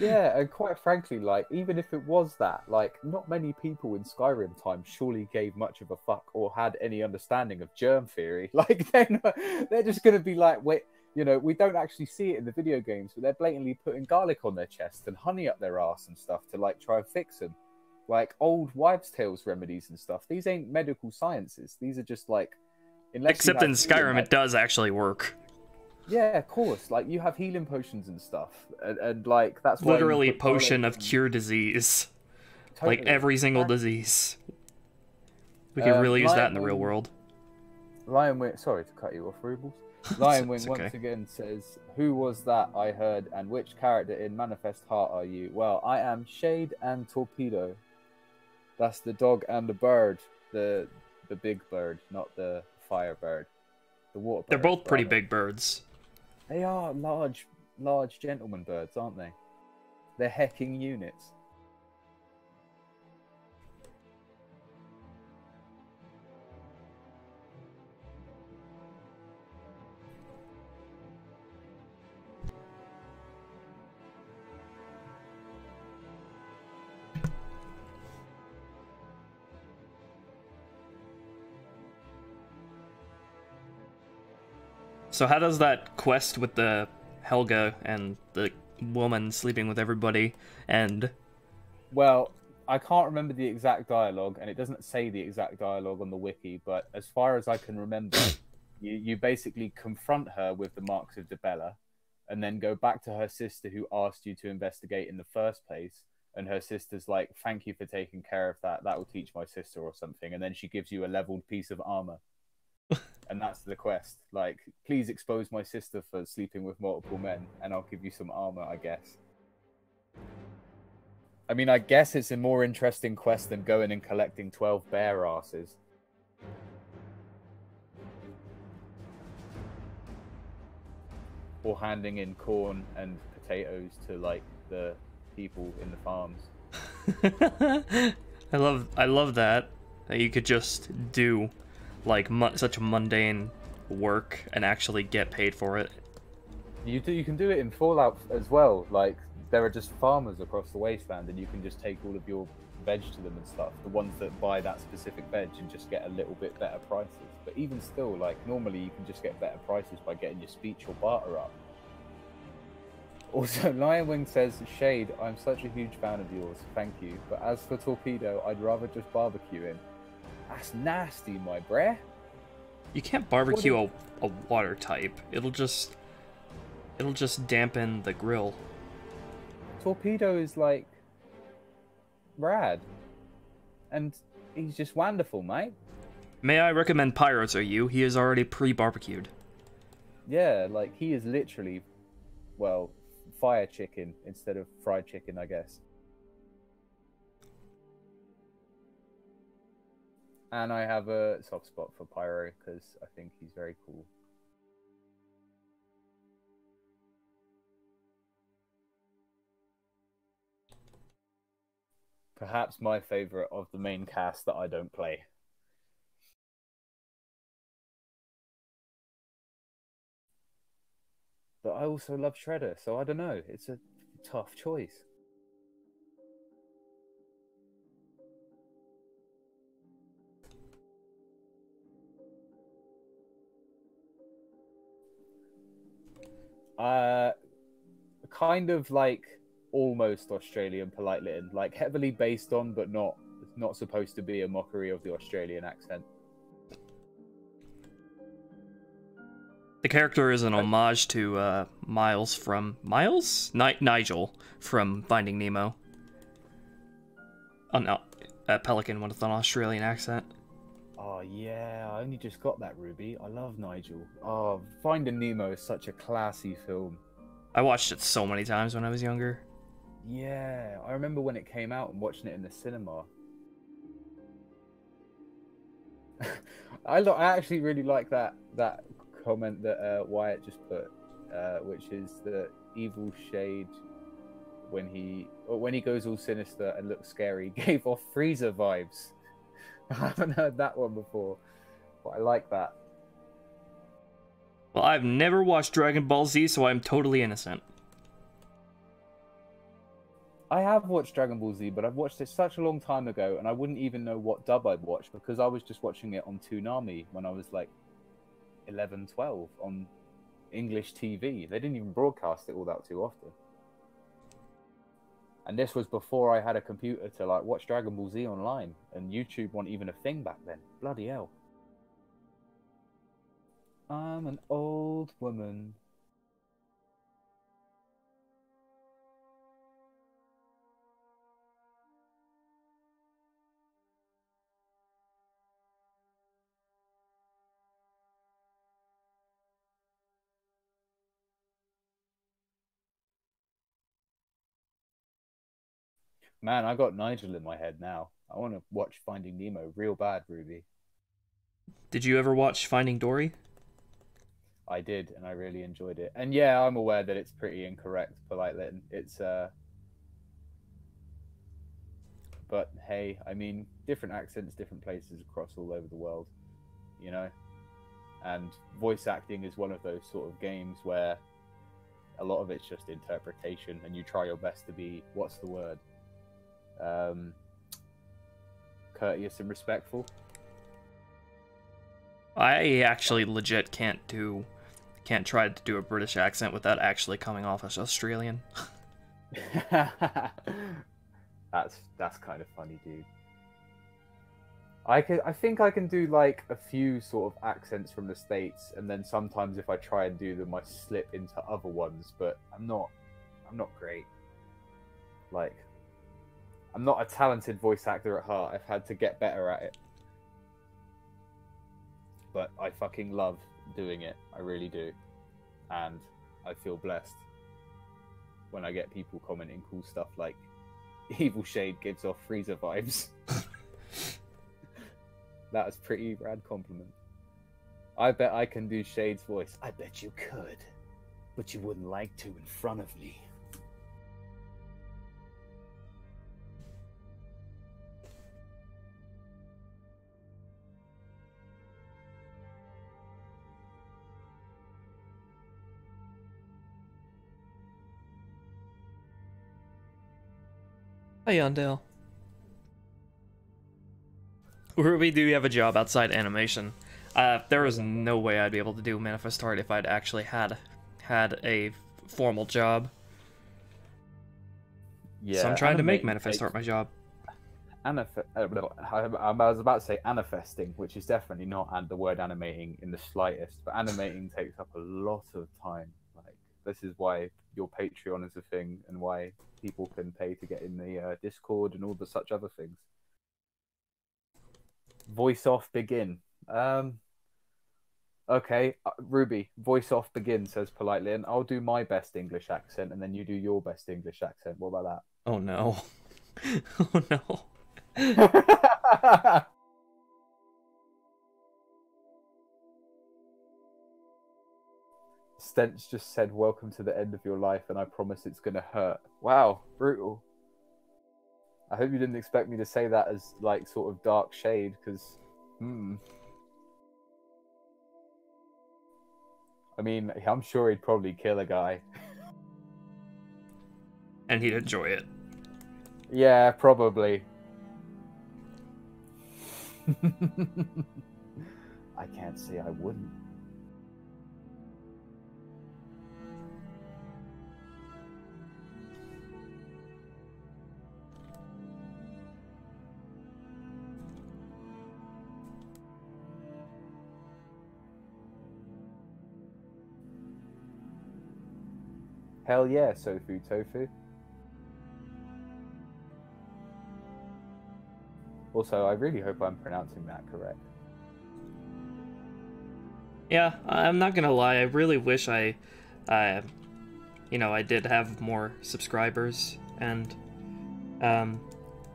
yeah, and quite frankly, like, even if it was that, like, not many people in Skyrim time surely gave much of a fuck or had any understanding of germ theory. Like, they're just gonna be like, wait, you know, we don't actually see it in the video games, but they're blatantly putting garlic on their chest and honey up their ass and stuff to, like, try and fix them. Like, old wives' tales remedies and stuff. These ain't medical sciences. These are just, like... Except in Skyrim, it does actually work. Yeah, of course. Like, you have healing potions and stuff, and like that's why literally potion of cure disease. Totally. Like every single disease. We could really use that in the real world. Lion Wing, sorry to cut you off, Rubles. Lion Wing once again says, "Who was that I heard, and which character in Manifest Heart are you?" Well, I am Shade and Torpedo. That's the dog and the bird, the big bird, not the fire bird. The water bird. They're both pretty big birds. They are large gentleman birds, aren't they? They're hecking units. So how does that quest with the Helga and the woman sleeping with everybody end? Well, I can't remember the exact dialogue, and it doesn't say the exact dialogue on the wiki, but as far as I can remember, you basically confront her with the marks of Dibella, and then go back to her sister who asked you to investigate in the first place, and her sister's like, "Thank you for taking care of that. That will teach my sister," or something, and then she gives you a leveled piece of armor. And that's the quest. Like, please expose my sister for sleeping with multiple men, and I'll give you some armor, I guess. I mean, I guess it's a more interesting quest than going and collecting 12 bear asses. Or handing in corn and potatoes to, like, the people in the farms. I love that you could just do like such a mundane work and actually get paid for it. You can do it in Fallout as well. Like, there are just farmers across the wasteland, and you can just take all of your veg to them and stuff. The ones that buy that specific veg and just get a little bit better prices. But even still, like, normally you can just get better prices by getting your speech or barter up. Also, Lionwing says, "Shade, I'm such a huge fan of yours. Thank you. But as for Torpedo, I'd rather just barbecue him." That's nasty, my bruh. You can't barbecue a water type. It'll just dampen the grill. Torpedo is like rad, and he's just wonderful, mate. May I recommend Pirates Are You? He is already pre-barbecued. Yeah, like, he is literally, well, fire chicken instead of fried chicken, I guess. And I have a soft spot for Pyro because I think he's very cool. Perhaps my favorite of the main cast that I don't play. But I also love Shredder, so I don't know. It's a tough choice. Kind of like almost Australian polite Lytton, like heavily based on, but not supposed to be a mockery of the Australian accent. The character is an homage to Nigel from Finding Nemo. Oh no, a pelican with an Australian accent. Oh yeah, I only just got that, Ruby. I love Nigel. Oh, Finding Nemo is such a classy film. I watched it so many times when I was younger. Yeah, I remember when it came out and watching it in the cinema. I actually really like that comment that Wyatt just put, which is the evil Shade when he, when he goes all sinister and looks scary, gave off Frieza vibes. I haven't heard that one before, but I like that. Well, I've never watched Dragon Ball Z, so I'm totally innocent. I have watched Dragon Ball Z, but I've watched it such a long time ago, and I wouldn't even know what dub I'd watch because I was just watching it on Toonami when I was like 11, 12 on English TV. They didn't even broadcast it all that too often. And this was before I had a computer to like watch Dragon Ball Z online, and YouTube wasn't even a thing back then. Bloody hell. I'm an old woman. Man, I got Nigel in my head now. I want to watch Finding Nemo real bad, Ruby. Did you ever watch Finding Dory? I did, and I really enjoyed it. And yeah, I'm aware that it's pretty incorrect, politely. It's but hey, I mean, different accents, different places across all over the world, you know? And voice acting is one of those sort of games where a lot of it's just interpretation, and you try your best to be, what's the word? Courteous and respectful. I actually legit can't try to do a British accent without actually coming off as Australian. That's kind of funny, dude. I think I can do like a few sort of accents from the States, and then sometimes if I try and do them I slip into other ones, but I'm not great. Like, I'm not a talented voice actor at heart. I've had to get better at it. But I fucking love doing it. I really do. And I feel blessed when I get people commenting cool stuff like Evil Shade gives off Frieza vibes. That was a pretty rad compliment. I bet I can do Shade's voice. I bet you could, but you wouldn't like to in front of me. Hi, Yandale. Ruby, do you have a job outside animation? There was no way I'd be able to do Manifest Art if I'd actually had a formal job. Yeah, so I'm trying to make Manifest Art my job. I was about to say manifesting, which is definitely not the word animating in the slightest, but animating takes up a lot of time. Like, this is why your Patreon is a thing, and why people can pay to get in the Discord and all the such other things. Voice off, begin. Okay, Ruby, voice off, begin, says politely, and I'll do my best English accent, and then you do your best English accent. What about that? Oh no. Oh no. Stench just said, welcome to the end of your life, and I promise it's gonna hurt. Wow, brutal. I hope you didn't expect me to say that as, like, sort of dark shade, because, I mean, I'm sure he'd probably kill a guy. And he'd enjoy it. Yeah, probably. I can't say I wouldn't. Hell yeah, Sofu Tofu. Also, I really hope I'm pronouncing that correct. Yeah, I'm not gonna lie, I really wish I did have more subscribers, and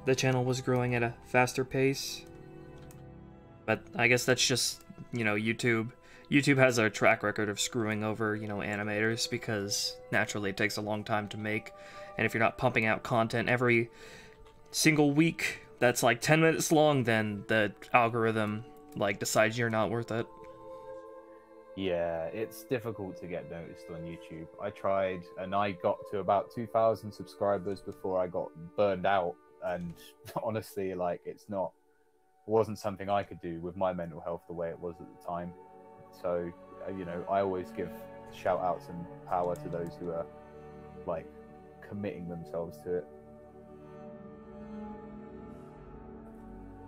the channel was growing at a faster pace. But I guess that's just, YouTube. YouTube has a track record of screwing over, animators, because naturally it takes a long time to make And if you're not pumping out content every single week that's like 10 minutes long, then the algorithm like decides you're not worth it. Yeah, it's difficult to get noticed on YouTube. I tried, and I got to about 2,000 subscribers before I got burned out. And honestly, like, it wasn't something I could do with my mental health the way it was at the time. So, you know, I always give shout outs and power to those who are, like, committing themselves to it.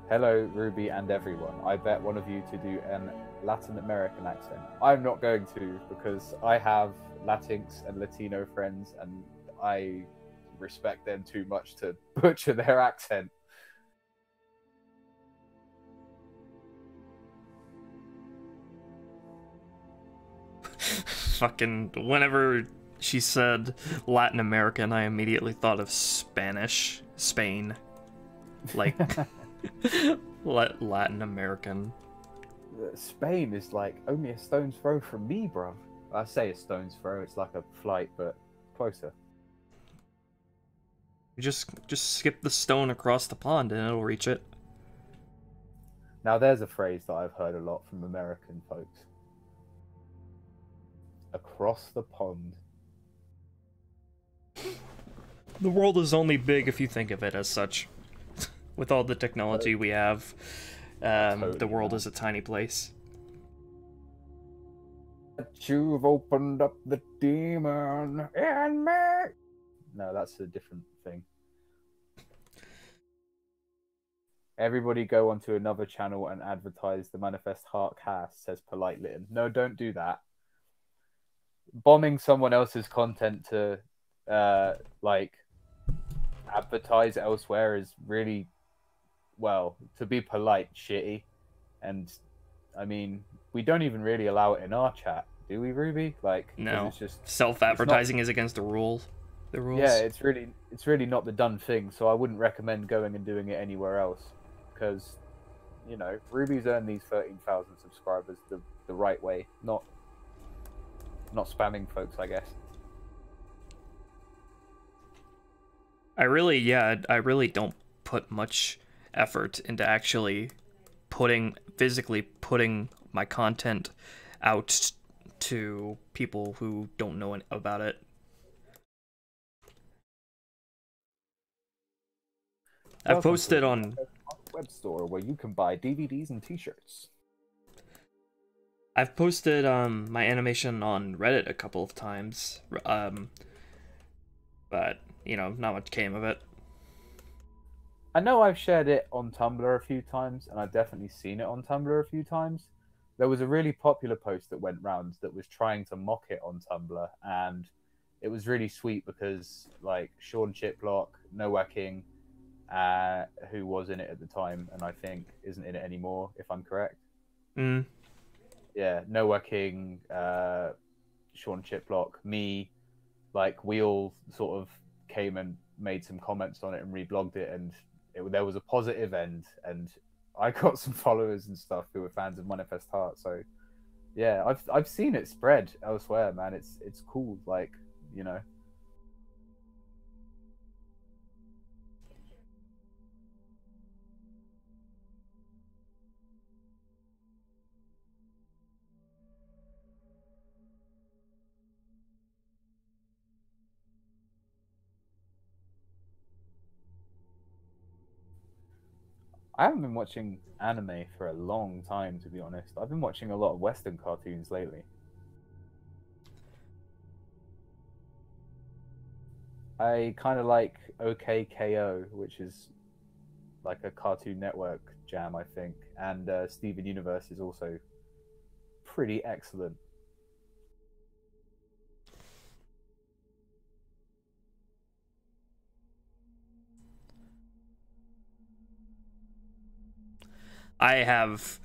Hello, Ruby and everyone. I bet one of you to do an Latin American accent. I'm not going to, because I have Latinx and Latino friends, and I respect them too much to butcher their accent. Fucking whenever she said Latin American, I immediately thought of Spanish. Spain. Like, Latin American. Spain is like only a stone's throw from me, bro. I say a stone's throw, it's like a flight, but closer. You just skip the stone across the pond and it'll reach it. Now there's a phrase that I've heard a lot from American folks. Across the pond. The world is only big if you think of it as such. With all the technology we have, Totally, the world is a tiny place. You've opened up the demon in me. No, that's a different thing. Everybody go onto another channel and advertise the Manifest Heart cast, says Polite Litten. No, don't do that. Bombing someone else's content to, like, advertise elsewhere is really, well, to be polite, shitty. And, I mean, we don't even really allow it in our chat, do we, Ruby? Like, no, it's just self-advertising is against the rules. Yeah, it's really not the done thing, so I wouldn't recommend going and doing it anywhere else. Because, you know, Ruby's earned these 13,000 subscribers the right way, not spamming folks, I guess. I really don't put much effort into actually physically putting my content out to people who don't know about it. I've posted on web store where you can buy DVDs and T-shirts. I've posted my animation on Reddit a couple of times, but you know, not much came of it. I know I've shared it on Tumblr a few times, and I've definitely seen it on Tumblr a few times. There was a really popular post that went round that was trying to mock it on Tumblr, and it was really sweet because, like, Sean Chiplock, Noah King, who was in it at the time, and I think isn't in it anymore, if I'm correct. Yeah, Noah King, Sean Chiplock, me, like, we all sort of came and made some comments on it and reblogged it, and there was a positive end, and I got some followers and stuff who were fans of Manifest Heart. So yeah, I've seen it spread elsewhere, man. It's cool, like, you know. I haven't been watching anime for a long time, to be honest. I've been watching a lot of Western cartoons lately. I kind of like OKKO, which is like a Cartoon Network jam, I think. And Steven Universe is also pretty excellent. I have,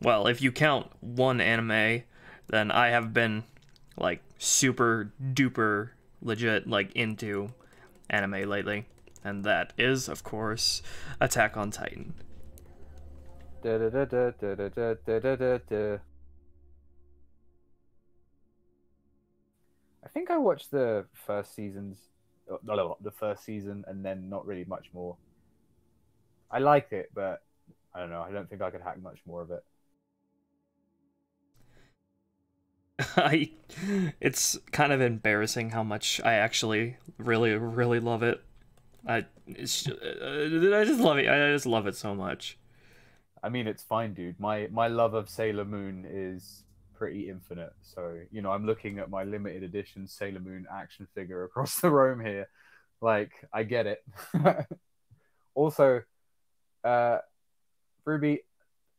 well, if you count one anime, then I have been, like, super duper legit, like, into anime lately. And that is, of course, Attack on Titan. I think I watched the first seasons the first season, and then not really much more. I liked it, but I don't know. I don't think I could hack much more of it. It's kind of embarrassing how much I actually really love it. I just love it. I just love it so much. I mean, it's fine, dude. My love of Sailor Moon is pretty infinite. So, you know, I'm looking at my limited edition Sailor Moon action figure across the room here. Like, I get it. Also, Ruby,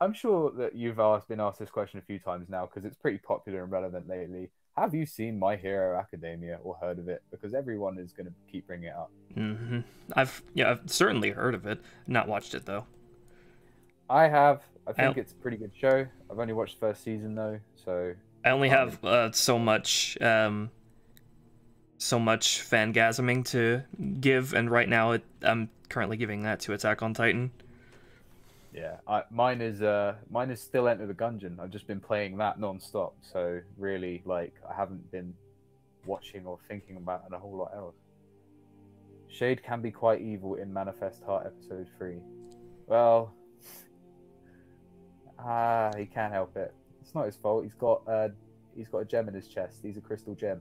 I'm sure that you've been asked this question a few times now because it's pretty popular and relevant lately. Have you seen My Hero Academia or heard of it? Because everyone is going to keep bringing it up. Mm-hmm. I've certainly heard of it. Not watched it though. I have. I think it's a pretty good show. I've only watched the first season though, so I only have so much fangasming to give, and right now I'm currently giving that to Attack on Titan. Yeah, mine is still Enter the Gungeon. I've just been playing that non-stop, so really, like, I haven't been watching or thinking about a whole lot else. Shade can be quite evil in Manifest Heart episode 3. Well, he can't help it. It's not his fault. He's got a gem in his chest. He's a crystal gem.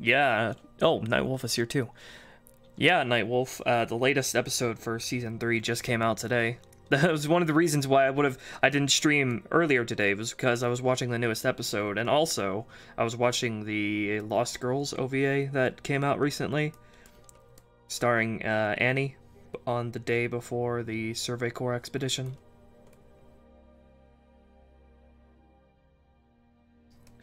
Yeah. Oh, Nightwolf is here too. Yeah, Nightwolf. The latest episode for season 3 just came out today. That was one of the reasons why I didn't stream earlier today, was because I was watching the newest episode, and also I was watching the Lost Girls OVA that came out recently, starring Annie on the day before the Survey Corps expedition.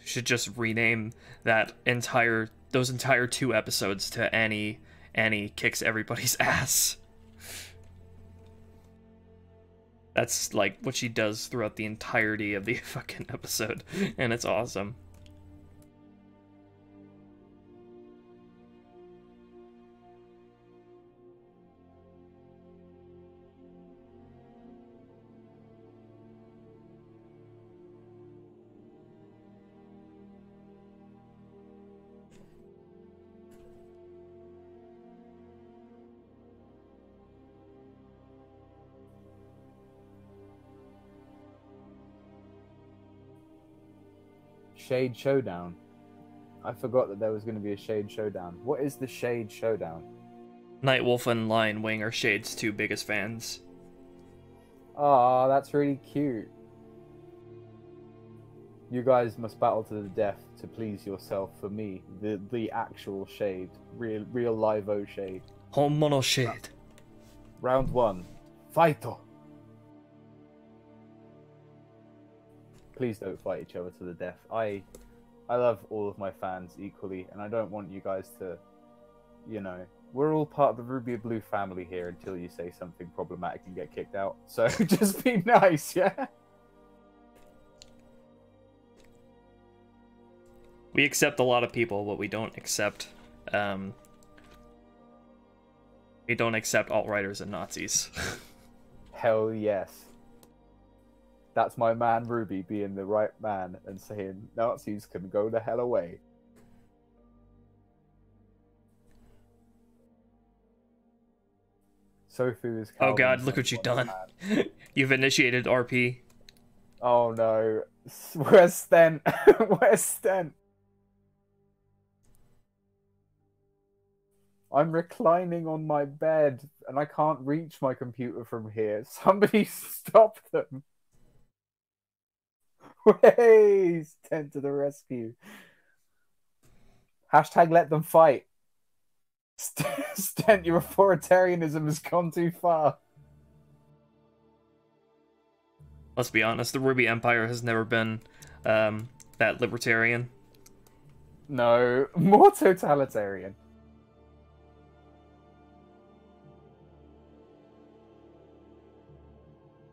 Should just rename those entire 2 episodes to Annie kicks everybody's ass. That's like what she does throughout the entirety of the fucking episode, and it's awesome. Shade Showdown. I forgot that there was going to be a Shade Showdown. What is the Shade Showdown? Nightwolf and Lion Wing are Shade's 2 biggest fans. Ah, that's really cute. You guys must battle to the death to please yourself for me, the actual Shade, real live-o Shade. Homono Shade. Round 1, fighto. Please don't fight each other to the death. I love all of my fans equally, and I don't want you guys to, you know, we're all part of the Ruby and Blue family here until you say something problematic and get kicked out. So just be nice, yeah? We accept a lot of people, but we don't accept alt-righters and Nazis. Hell yes. That's my man Ruby being the right man and saying Nazis can go the hell away. Sofu is. Oh god, look what you've done. You've initiated RP. Oh no. Where's Sten? Where's Sten? I'm reclining on my bed and I can't reach my computer from here. Somebody stop them. Hey, Sten to the rescue. Hashtag let them fight. Sten, your authoritarianism has gone too far. Let's be honest, the Ruby Empire has never been that libertarian. No, more totalitarian.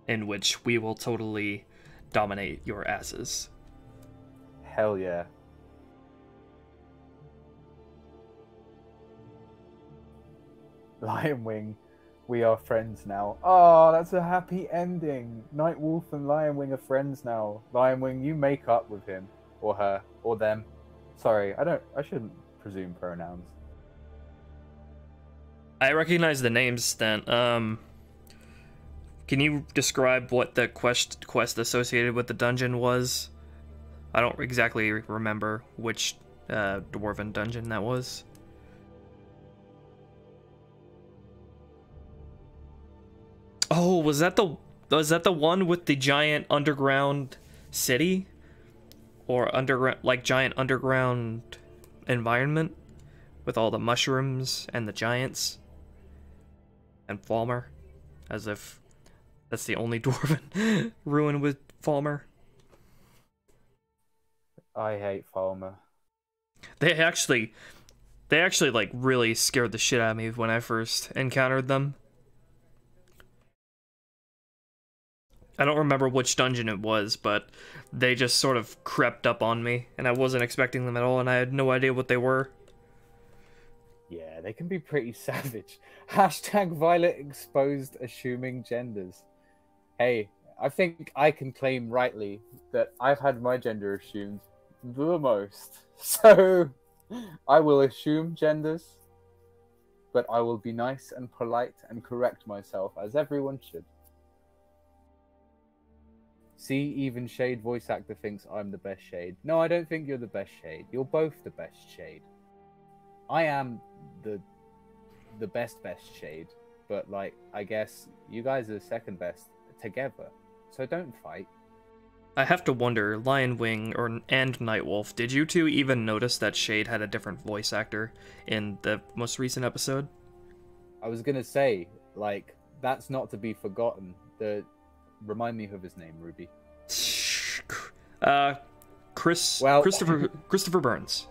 In which we will totally dominate your asses. Hell yeah. Lion Wing, we are friends now. Oh, that's a happy ending. Night Wolf and Lion Wing are friends now. Lion Wing, you make up with him or her or them. Sorry, I shouldn't presume pronouns. I recognize the names then. Can you describe what the quest associated with the dungeon was? I don't exactly remember which dwarven dungeon that was. Oh, was that the one with the giant underground city? Or underground, like giant underground environment with all the mushrooms and the giants and Falmer, as if that's the only dwarven ruin with Falmer. I hate Falmer. They actually like really scared the shit out of me when I first encountered them. I don't remember which dungeon it was, but they just sort of crept up on me, and I wasn't expecting them at all, and I had no idea what they were. Yeah, they can be pretty savage. Hashtag Violet exposed assuming genders. Hey, I think I can claim rightly that I've had my gender assumed the most. So, I will assume genders, but I will be nice and polite and correct myself, as everyone should. See, even Shade voice actor thinks I'm the best Shade. No, I don't think you're the best Shade. You're both the best Shade. I am the best Shade, but like, I guess you guys are second best together. So don't fight. I have to wonder, Lion Wing and Nightwolf, did you two even notice that Shade had a different voice actor in the most recent episode? I was gonna say, like, that's not to be forgotten. Remind me of his name, Ruby. Christopher Burns.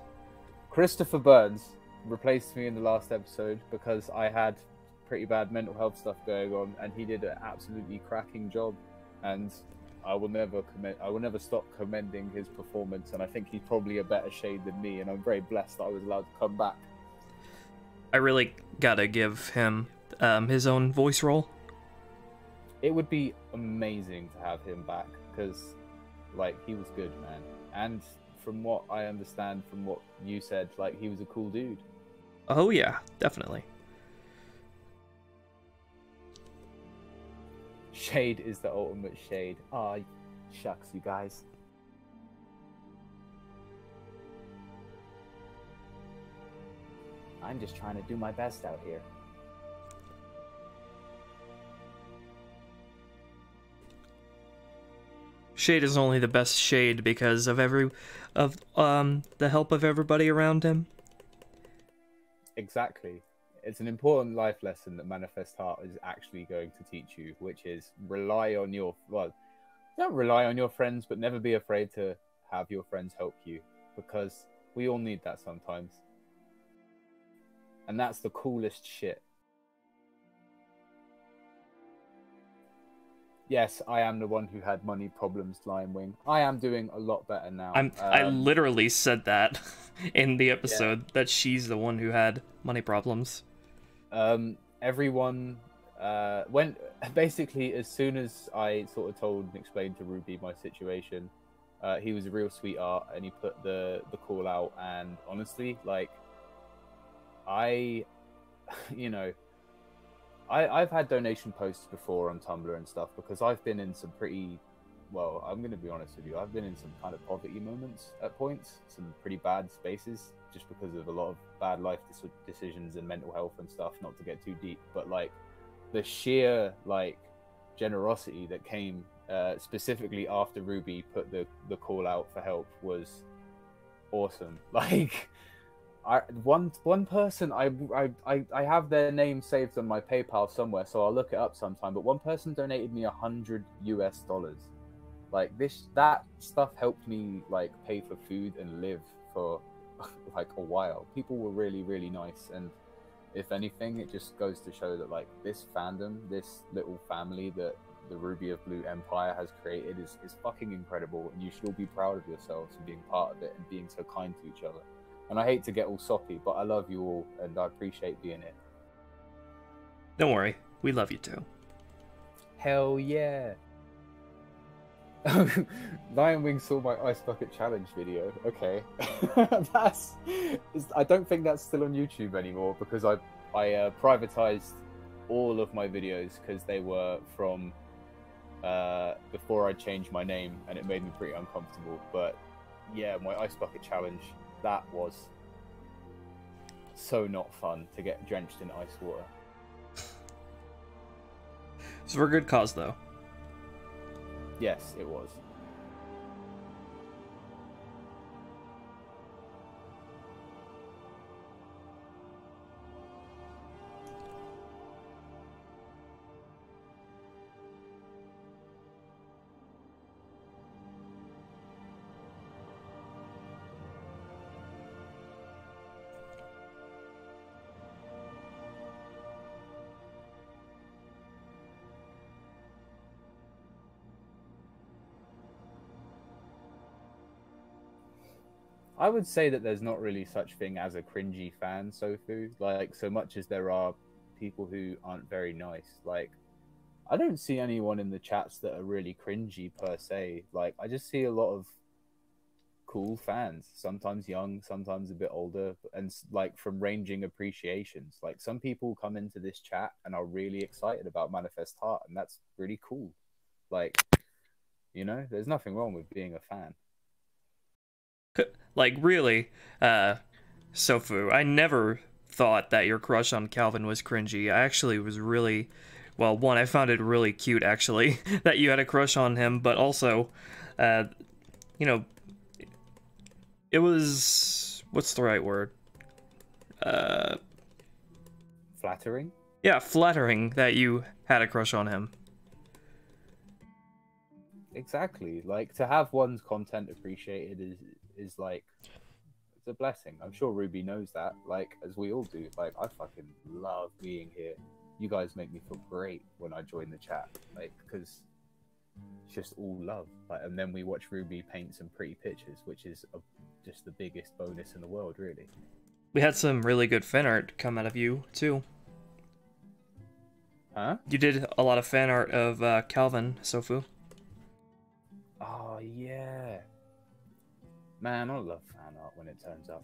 Christopher Burns replaced me in the last episode because I had pretty bad mental health stuff going on, and he did an absolutely cracking job. And I will never stop commending his performance. And I think he's probably a better Shade than me. And I'm very blessed that I was allowed to come back. I really gotta give him his own voice role. It would be amazing to have him back because, like, he was good, man. And from what I understand, from what you said, like, he was a cool dude. Oh yeah, definitely. Shade is the ultimate Shade. Ah, oh, shucks, you guys. I'm just trying to do my best out here. Shade is only the best Shade because of the help of everybody around him. Exactly. It's an important life lesson that Manifest Heart is actually going to teach you, which is don't rely on your friends, but never be afraid to have your friends help you, because we all need that sometimes. And that's the coolest shit. Yes, I am the one who had money problems, Lion Wing. I am doing a lot better now. I literally said that in the episode, that she's the one who had money problems. Everyone, when basically as soon as I sort of told and explained to Ruby my situation, he was a real sweetheart and he put the call out. And honestly, like, I've had donation posts before on Tumblr and stuff because I've been in some pretty, well, I'm going to be honest with you, I've been in some kind of poverty moments at points, some pretty bad spaces, just because of a lot of bad life decisions and mental health and stuff, not to get too deep, but like the sheer like generosity that came specifically after Ruby put the call out for help was awesome. Like, one person, I have their name saved on my PayPal somewhere, so I'll look it up sometime, but one person donated me $100 US. Like, that stuff helped me like pay for food and live for like a while. People were really, really nice, and if anything, it just goes to show that like this fandom, this little family that the Ruby of Blue Empire has created is fucking incredible, and you should all be proud of yourselves and being part of it and being so kind to each other. And I hate to get all soppy, but I love you all, and I appreciate being here. Don't worry, we love you too. Hell yeah. Lion Wing saw my ice bucket challenge video. Okay. I don't think that's still on YouTube anymore because I privatized all of my videos because they were from before I changed my name, and it made me pretty uncomfortable. But yeah, my ice bucket challenge, that was so not fun to get drenched in ice water. It's for a good cause, though. Yes, it was. I would say that there's not really such thing as a cringy fan, Sofu. Like, so much as there are people who aren't very nice. Like, I don't see anyone in the chats that are really cringy per se. Like, I just see a lot of cool fans, sometimes young, sometimes a bit older, and like from ranging appreciations. Like, some people come into this chat and are really excited about Manifest Heart, and that's really cool. Like, you know, there's nothing wrong with being a fan. Like, really, Sofu, I never thought that your crush on Calvin was cringy. I actually was really, well, one, I found it really cute, actually, that you had a crush on him, but also, you know, it was, what's the right word? Flattering? Yeah, flattering that you had a crush on him. Exactly. Like, to have one's content appreciated is like, it's a blessing. I'm sure Ruby knows that, like, as we all do. Like, I fucking love being here. You guys make me feel great when I join the chat, like, because it's just all love. Like, and then we watch Ruby paint some pretty pictures, which is just the biggest bonus in the world, really. We had some really good fan art come out of you, too. Huh? You did a lot of fan art of Calvin, Sofu. Oh, yeah. Man, I love fan art when it turns up.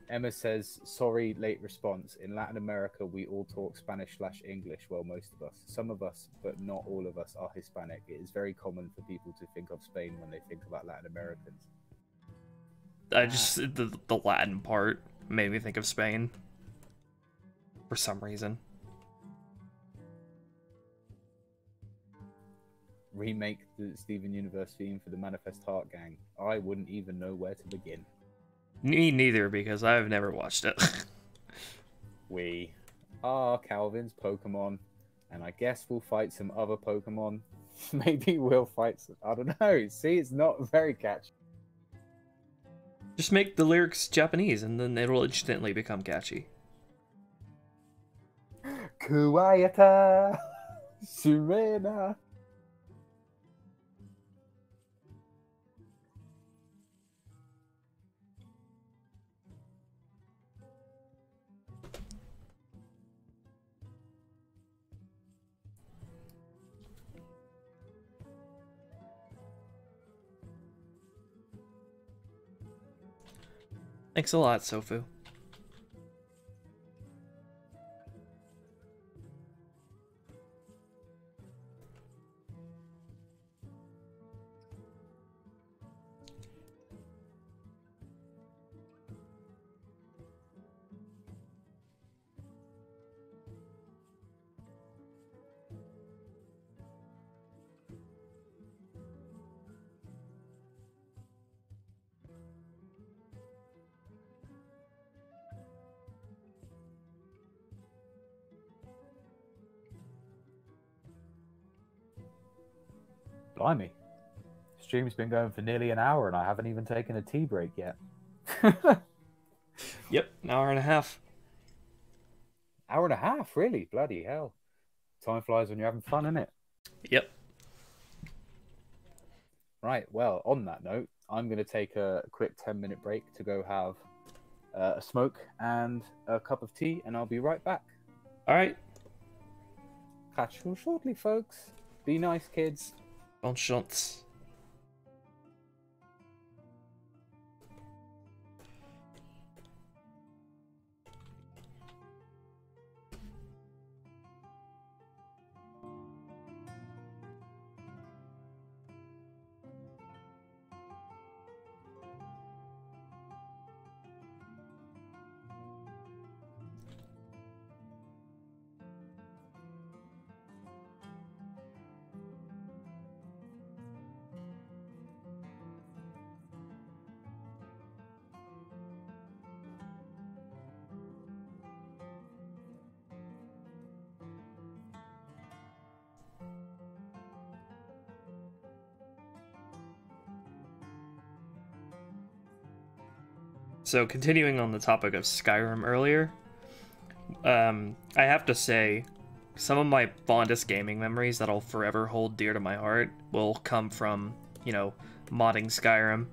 Emma says, sorry, late response. In Latin America, we all talk Spanish/English. Well, most of us. Some of us, but not all of us, are Hispanic. It is very common for people to think of Spain when they think about Latin Americans. I just, the Latin part made me think of Spain. For some reason. Remake the Steven Universe theme for the Manifest Heart gang. I wouldn't even know where to begin. Me neither, because I've never watched it. We are Calvin's Pokemon, and I guess we'll fight some other Pokemon. Maybe we'll fight some... I don't know. See, it's not very catchy. Just make the lyrics Japanese, and then it'll instantly become catchy. Kuwayata Surena. Thanks a lot, Sofu. Blimey. Stream's been going for nearly an hour and I haven't even taken a tea break yet. Yep, an hour and a half. Hour and a half, really? Bloody hell. Time flies when you're having fun, innit? Yep. Right, well, on that note, I'm going to take a quick 10-minute break to go have a smoke and a cup of tea, and I'll be right back. All right. Catch you shortly, folks. Be nice, kids. Bonne chance. So continuing on the topic of Skyrim earlier, I have to say, some of my fondest gaming memories that I'll forever hold dear to my heart will come from, you know, modding Skyrim.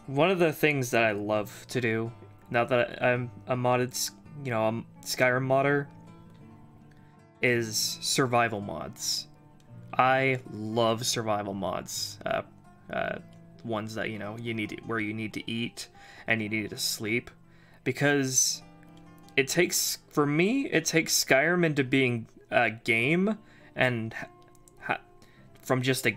One of the things that I love to do, now that I'm a modded, you know, I'm Skyrim modder, is survival mods. I love survival mods. Ones that, you know, where you need to eat and you need to sleep, because it takes Skyrim into being a game, and from just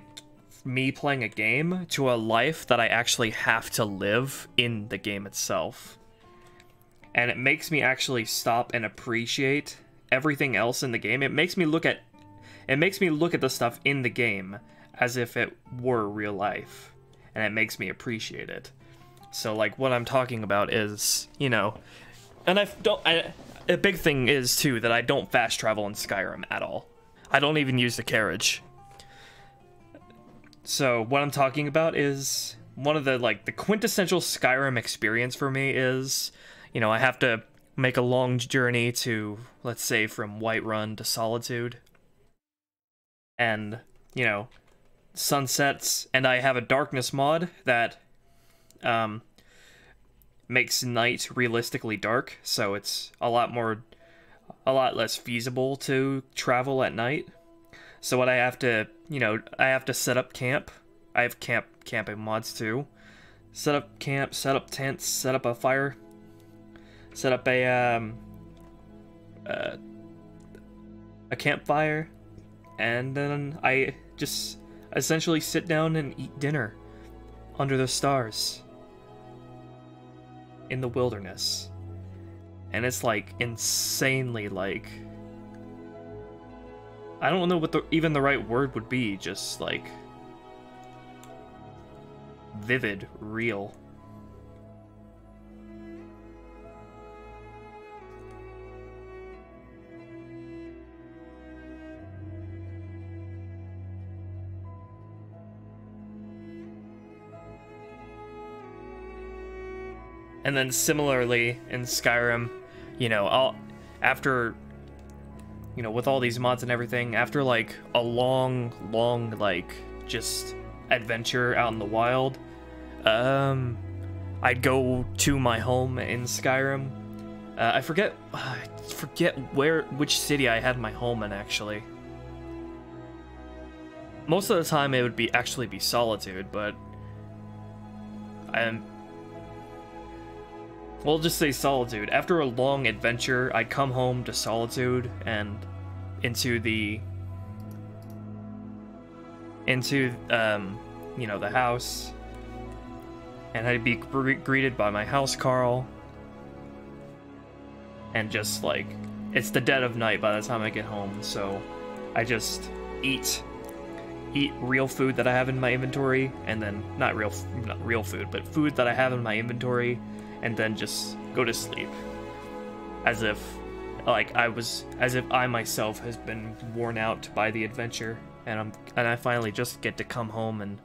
me playing a game to a life that I actually have to live in the game itself. And it makes me actually stop and appreciate everything else in the game. It makes me look at the stuff in the game as if it were real life, and it makes me appreciate it. So, like, what I'm talking about is, you know, and a big thing is, too, that I don't fast travel in Skyrim at all. I don't even use the carriage. So, what I'm talking about is, one of the, like, the quintessential Skyrim experience for me is, you know, I have to make a long journey to, let's say, from Whiterun to Solitude. And, you know, sunsets, and I have a darkness mod that makes night realistically dark, so it's a lot less feasible to travel at night. So what I have to, you know, I have to set up camp. I have camping mods too. Set up camp, set up tents, set up a fire, set up a campfire, and then I just essentially sit down and eat dinner under the stars in the wilderness. And it's like insanely, like, I don't know what even the right word would be, just like vivid, real. And then similarly in Skyrim, you know, after, you know, with all these mods and everything, after like a long, like, just adventure out in the wild, I'd go to my home in Skyrim. I forget which city I had my home in, actually. Most of the time it would actually be Solitude, but we'll just say Solitude. After a long adventure, I'd come home to Solitude and into you know, the house, and I'd be greeted by my housecarl, and just like, it's the dead of night by the time I get home, so I just eat real food that I have in my inventory, and then not real food, but food that I have in my inventory, and then just go to sleep, as if I myself has been worn out by the adventure, and I finally just get to come home and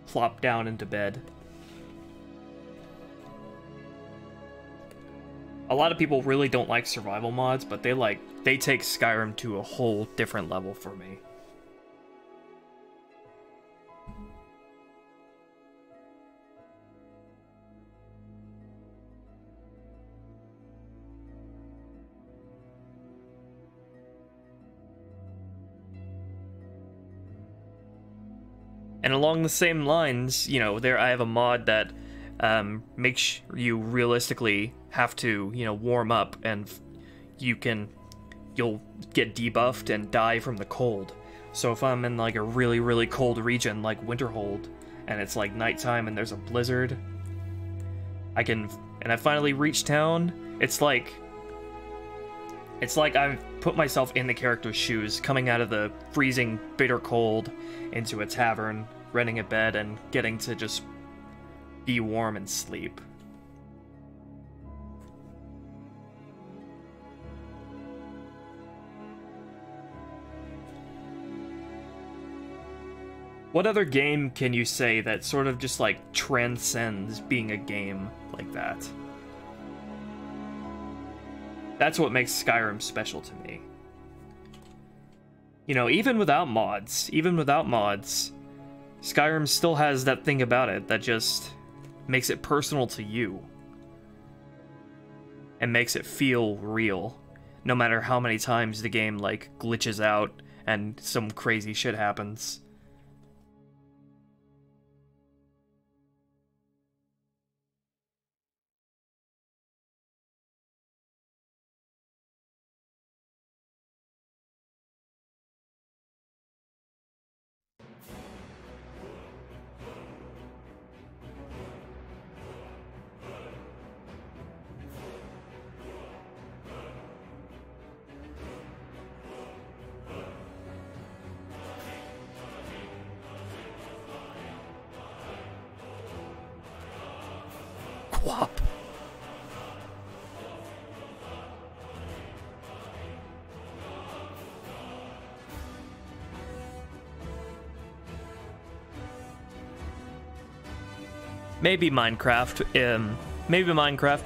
plop down into bed. A lot of people really don't like survival mods, but they take Skyrim to a whole different level for me. And along the same lines, you know, I have a mod that makes you realistically have to, you know, warm up, and you'll get debuffed and die from the cold. So if I'm in like a really, really cold region like Winterhold, and it's like nighttime and there's a blizzard, and I finally reach town, it's like I've put myself in the character's shoes, coming out of the freezing, bitter cold into a tavern, renting a bed, and getting to just be warm and sleep. What other game can you say that sort of just like transcends being a game like that? That's what makes Skyrim special to me. You know, even without mods, Skyrim still has that thing about it that just makes it personal to you. And makes it feel real. No matter how many times the game, like, glitches out and some crazy shit happens. Quap. Maybe Minecraft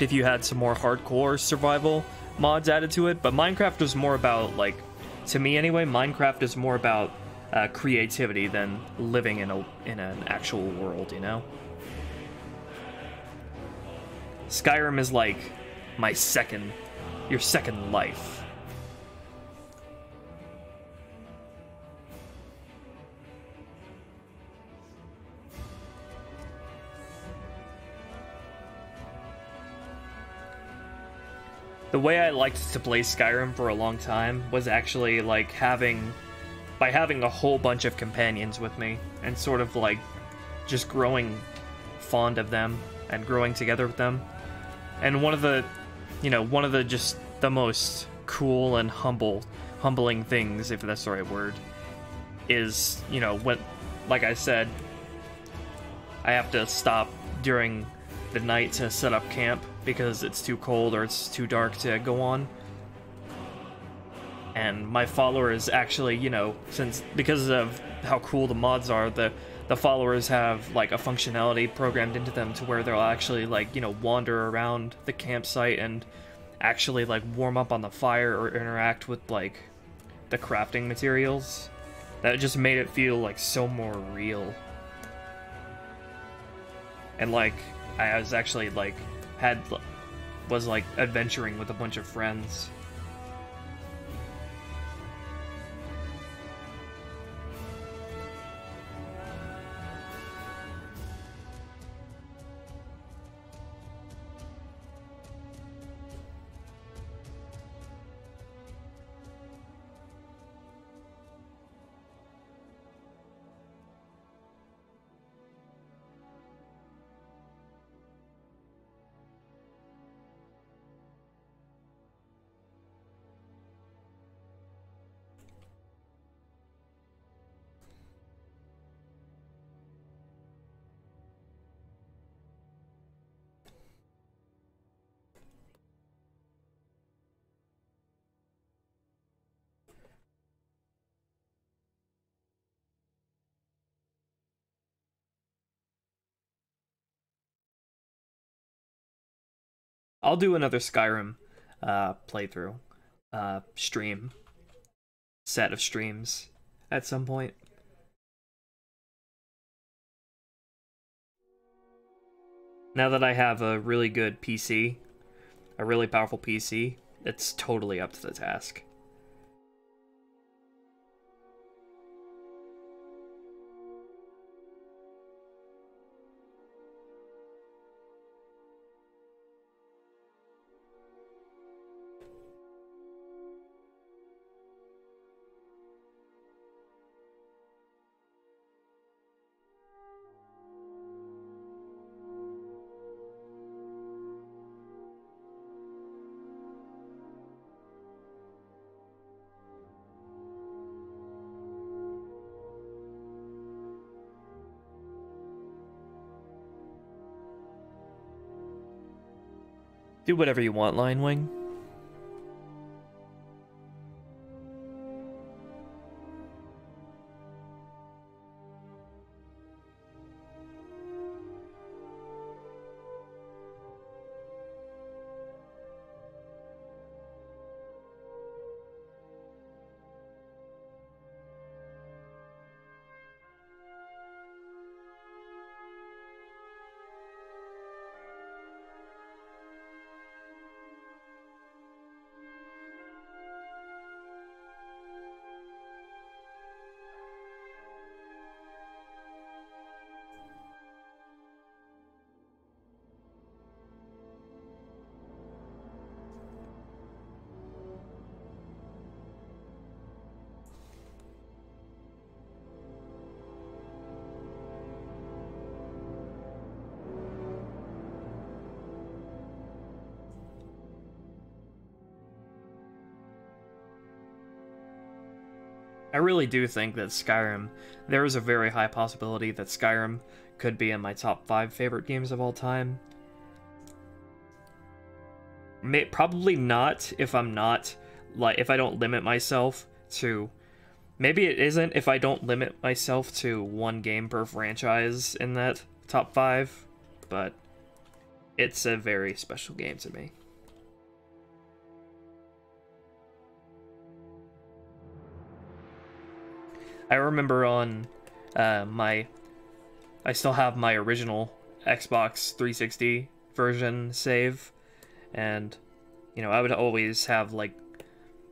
if you had some more hardcore survival mods added to it, but Minecraft is more about, like, to me anyway, Minecraft is more about creativity than living in an actual world, you know? Skyrim is like your second life. The way I liked to play Skyrim for a long time was actually like having a whole bunch of companions with me, and sort of like just growing fond of them and growing together with them. And one of the just the most cool and humbling things, if that's the right word, is, you know, when, like I said, I have to stop during the night to set up camp because it's too cold or it's too dark to go on. And my followers actually, you know, because of how cool the mods are, the followers have like a functionality programmed into them to where they'll actually, like, you know, wander around the campsite and actually like warm up on the fire or interact with like the crafting materials. That just made it feel like so more real. And like I was actually like was like adventuring with a bunch of friends. I'll do another Skyrim playthrough, set of streams at some point. Now that I have a really good PC, a really powerful PC, it's totally up to the task. Do whatever you want, Lion Wing. I really do think that Skyrim, there is a very high possibility that Skyrim could be in my top 5 favorite games of all time. Probably not if I'm not, like, if I don't limit myself to, maybe it isn't if I don't limit myself to one game per franchise in that top 5, but it's a very special game to me. I remember on I still have my original Xbox 360 version save, and, you know, I would always have, like,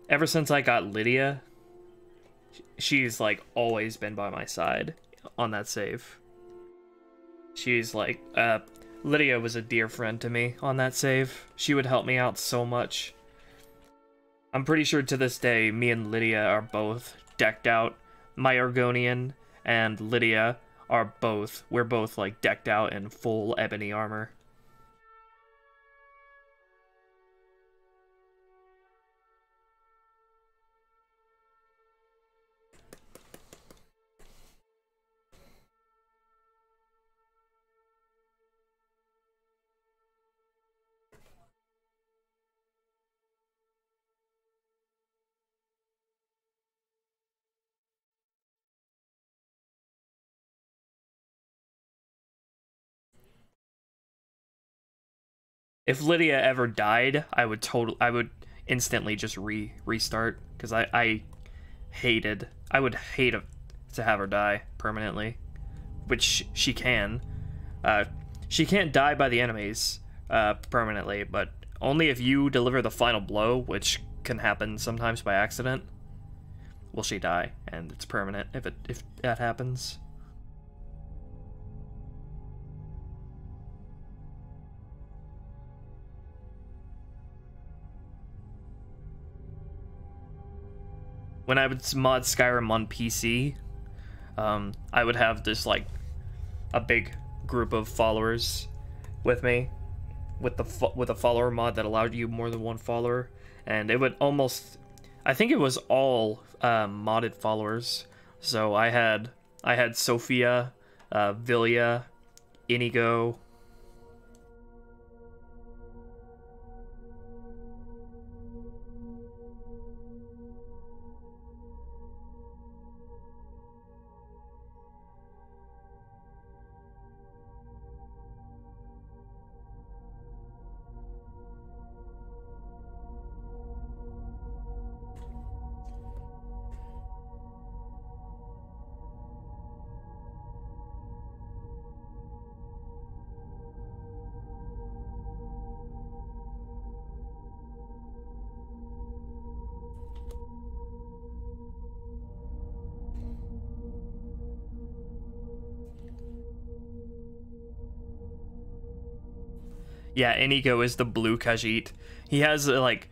ever since I got Lydia, she's, like, always been by my side on that save. She's, like, Lydia was a dear friend to me on that save. She would help me out so much. I'm pretty sure to this day, me and Lydia are both decked out. My Argonian and Lydia are both, we're both, like, decked out in full ebony armor. If Lydia ever died, I would instantly just restart, because I would hate to have her die permanently, which she can. She can't die by the enemies permanently, but only if you deliver the final blow, which can happen sometimes by accident, will she die, and it's permanent if that happens. When I would mod Skyrim on PC, I would have this, like, a big group of followers with me, with a follower mod that allowed you more than one follower, and it would almost, I think it was all modded followers. So I had Sophia, Vilya, Inigo. Yeah, Inigo is the blue Khajiit. He has like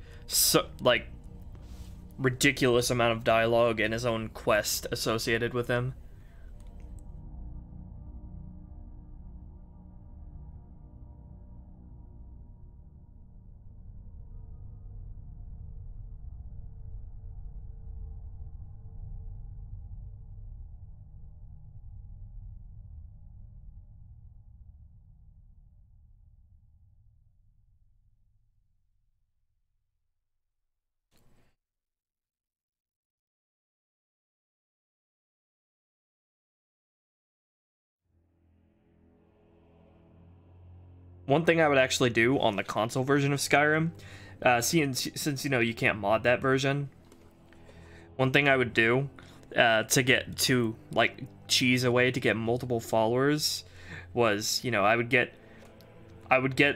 ridiculous amount of dialogue and his own quest associated with him. One thing I would actually do on the console version of Skyrim, since you know you can't mod that version, one thing I would do to get to like cheese away to get multiple followers was, you know, I would get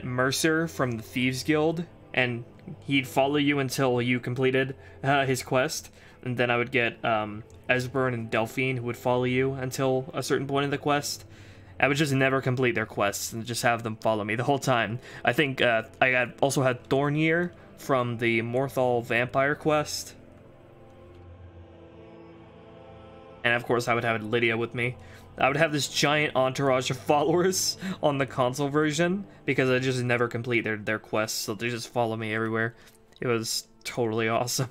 Mercer from the Thieves Guild, and he'd follow you until you completed his quest, and then I would get Esbern and Delphine, who would follow you until a certain point in the quest. I would just never complete their quests and just have them follow me the whole time. I think also had Thornyear from the Morthal Vampire quest. And of course I would have Lydia with me. I would have this giant entourage of followers on the console version because I just never complete their quests, so they just follow me everywhere. It was totally awesome.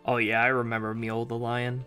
Oh yeah, I remember Mule the Lion.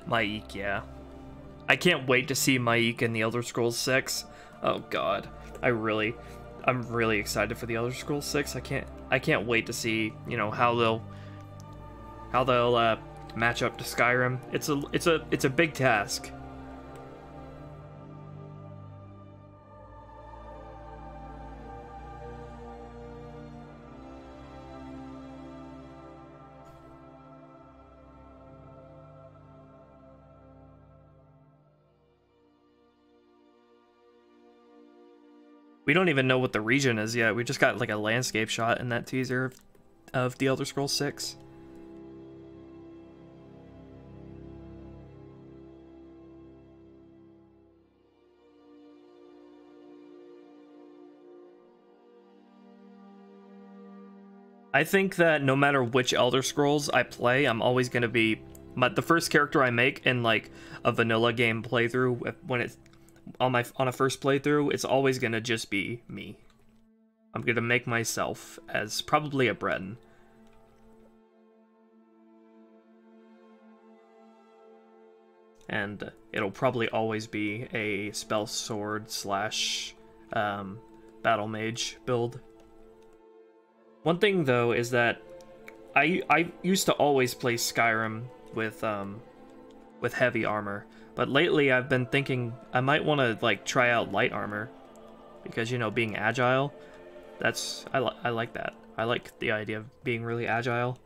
Maik, yeah. I can't wait to see Maik in the Elder Scrolls 6. Oh god. I'm really excited for the Elder Scrolls 6. I can't wait to see, you know, how they'll match up to Skyrim. It's a big task. We don't even know what the region is yet. We just got like a landscape shot in that teaser of the Elder Scrolls 6. I think that no matter which Elder Scrolls I play, I'm always going to be the first character I make in like a vanilla game playthrough. When it's on a first playthrough, it's always going to just be me. I'm going to make myself as probably a Breton. And it'll probably always be a spell sword slash battle mage build. One thing though is that I used to always play Skyrim with heavy armor, but lately I've been thinking I might want to like try out light armor, because, you know, being agile, I like that. I like the idea of being really agile.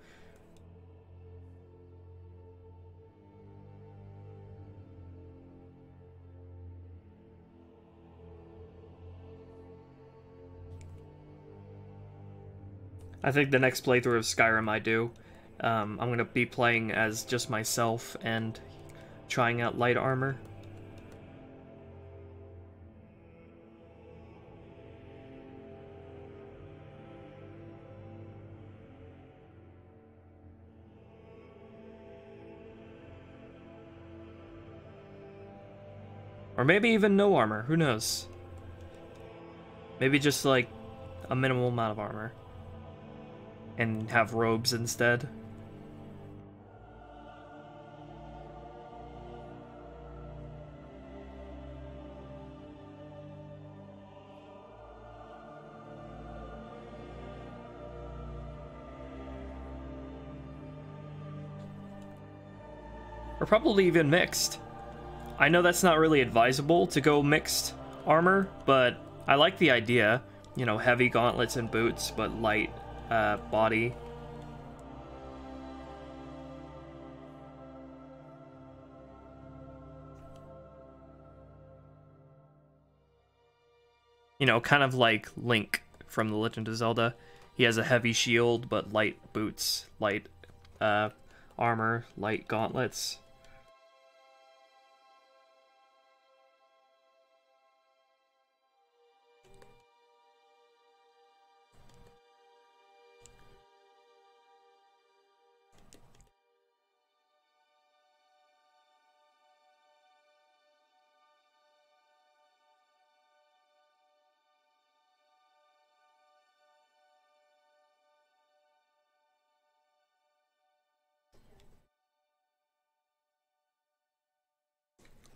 I think the next playthrough of Skyrim I do, I'm going to be playing as just myself and trying out light armor. Or Or maybe even no armor, who knows? Maybe just like a minimal amount of armor. And have robes instead. Or probably even mixed. I know that's not really advisable to go mixed armor, but I like the idea. You know, heavy gauntlets and boots, but light body. You know, kind of like Link from The Legend of Zelda. He has a heavy shield, but light boots, light armor, light gauntlets.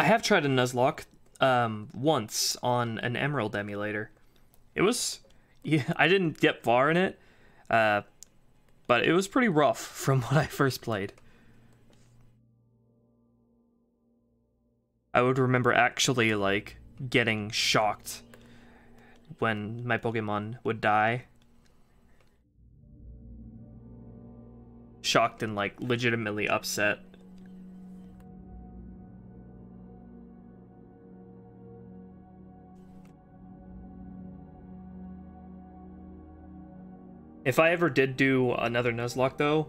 I have tried a Nuzlocke once on an Emerald emulator. It was, yeah, I didn't get far in it, but it was pretty rough from when I first played. I would remember actually like getting shocked when my Pokemon would die. Shocked and like legitimately upset. If I ever did do another Nuzlocke, though,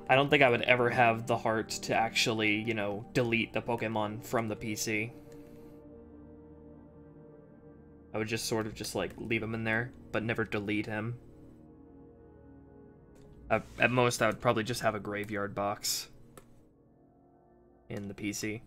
I don't think I would ever have the heart to actually, you know, delete the Pokemon from the PC. I would just sort of just, like, leave him in there, but never delete him. At most, I would probably just have a graveyard box in the PC.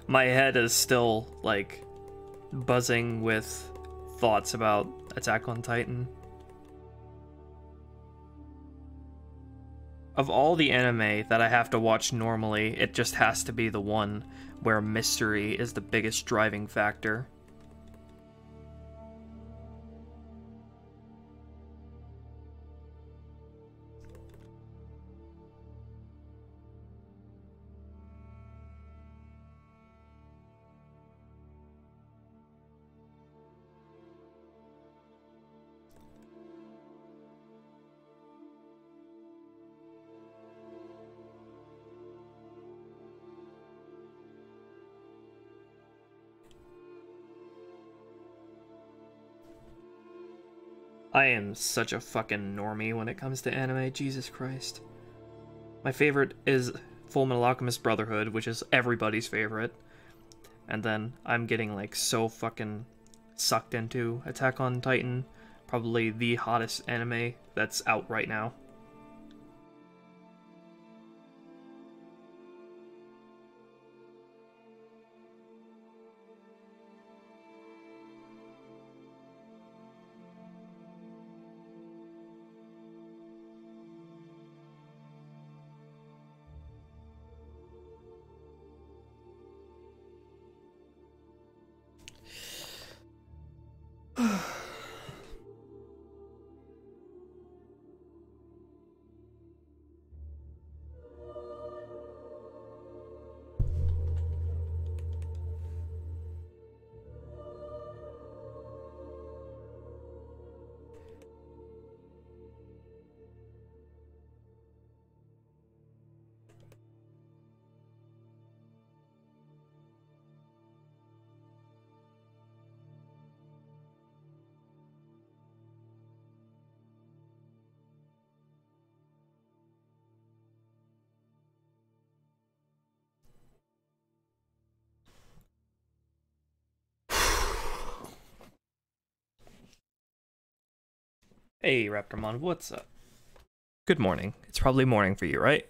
My head is still, like, buzzing with thoughts about Attack on Titan. Of all the anime that I have to watch normally, it just has to be the one where mystery is the biggest driving factor. I am such a fucking normie when it comes to anime, Jesus Christ. My favorite is Fullmetal Alchemist Brotherhood, which is everybody's favorite. And then I'm getting like so fucking sucked into Attack on Titan, probably the hottest anime that's out right now. Hey, Raptormon, what's up? Good morning. It's probably morning for you, right?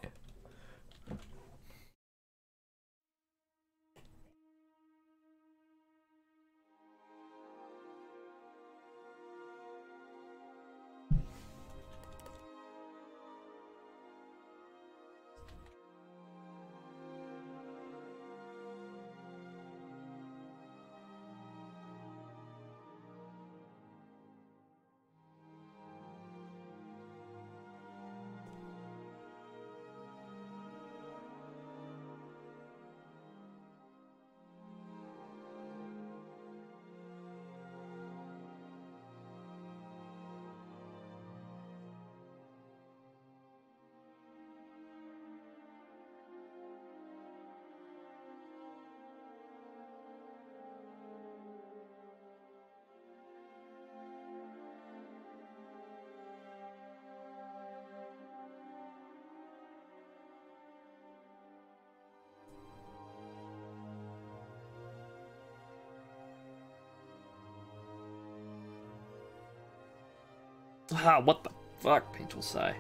Ah, what the fuck, Paige will sigh.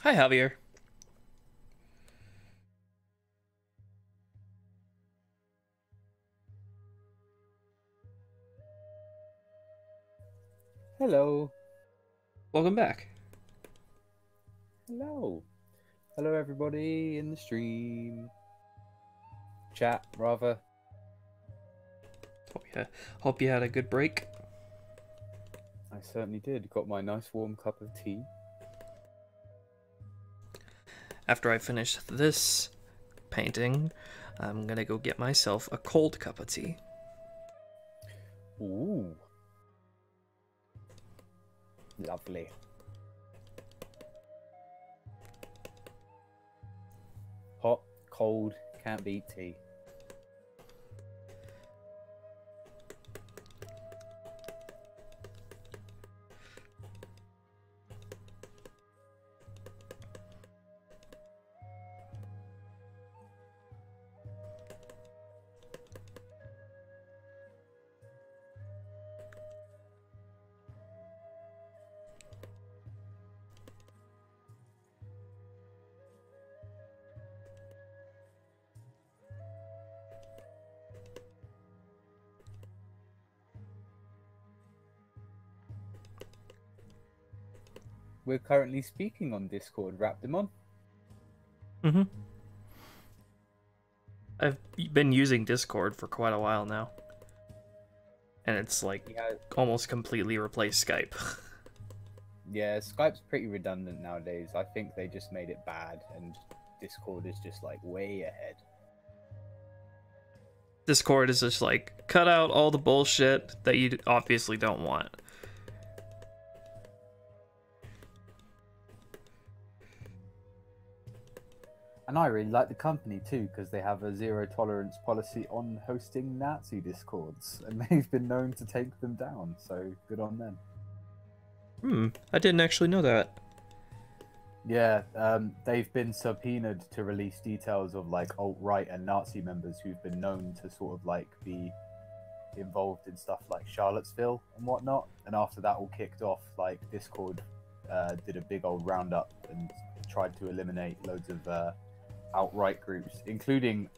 Hi, Javier. Hello. Welcome back. Hello. Hello, everybody in the stream. Chat, rather. Hope you had a good break. I certainly did. Got my nice warm cup of tea. After I finish this painting, I'm gonna go get myself a cold cup of tea. Ooh. Lovely. Hot, cold, can't beat tea. We're currently speaking on Discord, Rapdemon. Mm-hmm. I've been using Discord for quite a while now. And it's like almost completely replaced Skype. Yeah, Skype's pretty redundant nowadays. I think they just made it bad and Discord is just like way ahead. Discord is just like, cut out all the bullshit that you obviously don't want. And I really like the company too, because they have a zero tolerance policy on hosting Nazi Discords, and they've been known to take them down, so good on them. I didn't actually know that. Yeah, they've been subpoenaed to release details of like alt-right and Nazi members who've been known to sort of like be involved in stuff like Charlottesville and whatnot. And after that all kicked off, like Discord did a big old roundup and tried to eliminate loads of alt-right groups, including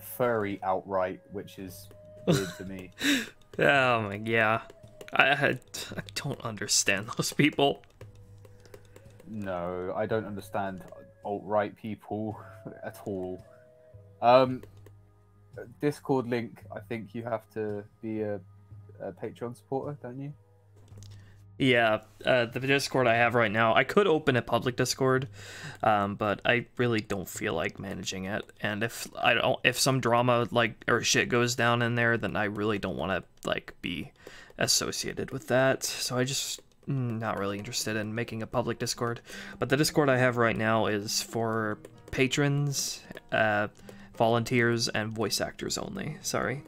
furry outright, which is weird to me. Yeah. I don't understand those people. No, I don't understand alt-right people at all. Discord link, I think you have to be a Patreon supporter, don't you? Yeah, the Discord I have right now, I could open a public Discord, but I really don't feel like managing it. And if some drama or shit goes down in there, then I really don't want to be associated with that. So I just not really interested in making a public Discord. But the Discord I have right now is for patrons, volunteers, and voice actors only. Sorry.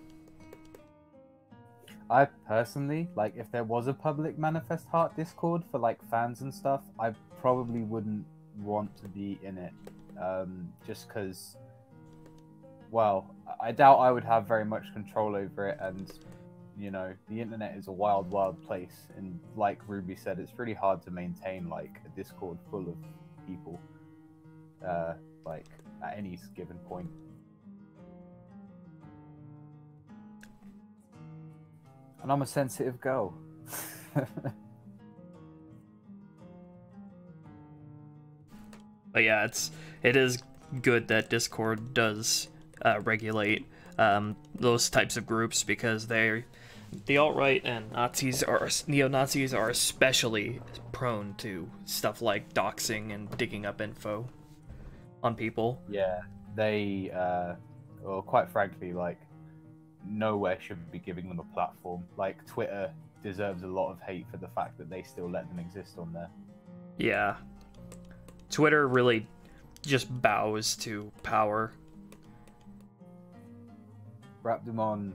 I personally, if there was a public Manifest Heart Discord for fans and stuff, I probably wouldn't want to be in it. Just because, well, I doubt I would have very much control over it, and the internet is a wild, wild place, and like Ruby said, it's really hard to maintain a Discord full of people, at any given point. And I'm a sensitive girl. But yeah, it is good that Discord does regulate those types of groups, because the alt-right and neo-Nazis are especially prone to stuff like doxing and digging up info on people. Yeah, they, well, quite frankly, nowhere should be giving them a platform. Twitter deserves a lot of hate for the fact that they still let them exist on there. Yeah. Twitter really just bows to power. Rapdemon,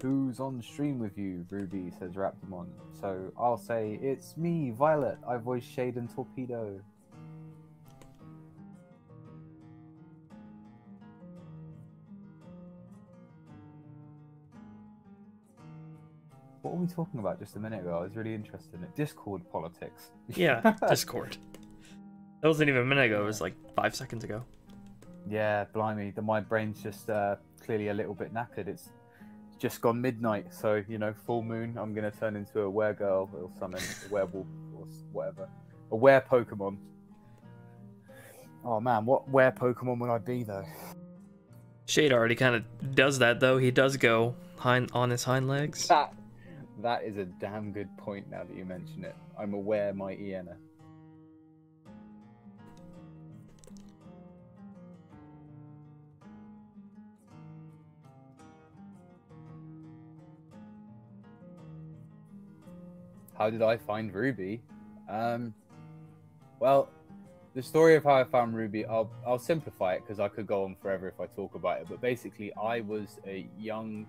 who's on stream with you? Ruby, says Rapdemon. So I'll say, it's me, Violet. I voice Shade and Torpedo. What were we talking about just a minute ago? I was really interested in it. Discord politics. Yeah, Discord. That wasn't even a minute ago. It was 5 seconds ago. Yeah, blimey. My brain's just clearly a little bit knackered. It's just gone midnight, so, full moon, I'm going to turn into a were-girl or summon a werewolf or whatever. A were-Pokemon. Oh, man, what were-Pokemon would I be, though? Shade already kind of does that, though. He does go on his hind legs. That is a damn good point now that you mention it. I'm aware my Iena. How did I find Ruby? Well, the story of how I found Ruby, I'll simplify it because I could go on forever if I talk about it. But basically, I was a young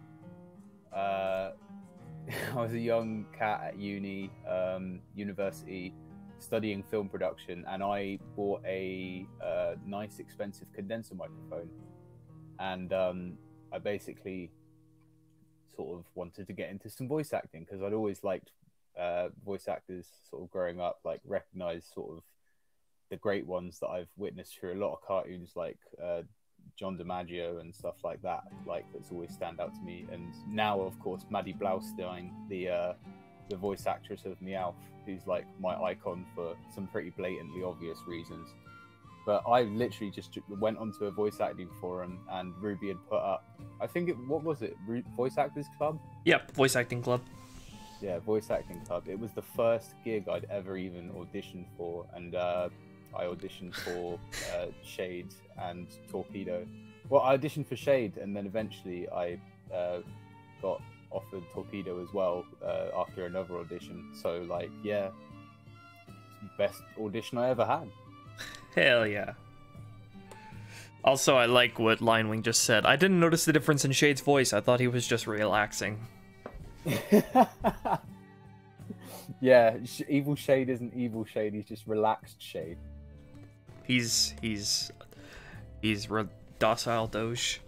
cat at university, studying film production, and I bought a nice, expensive condenser microphone, and I basically sort of wanted to get into some voice acting because I'd always liked voice actors sort of growing up, recognize sort of the great ones that I've witnessed through a lot of cartoons John DiMaggio and stuff like that, that's always stand out to me. And now, of course, Maddie Blaustein, the voice actress of Meowth, who's my icon for some pretty blatantly obvious reasons. But I literally just went onto a voice acting forum, and Ruby had put up, I think what was it, Voice Actors Club? Yep, Voice Acting Club. Yeah, Voice Acting Club. It was the first gig I'd ever even auditioned for, and I auditioned for Shade and Torpedo. Well, I auditioned for Shade, and then eventually I got offered Torpedo as well after another audition. So, yeah, best audition I ever had. Hell yeah. Also, I like what Linewing just said. I didn't notice the difference in Shade's voice. I thought he was just relaxing. Yeah, Evil Shade isn't Evil Shade. He's just relaxed Shade. He's docile Doge.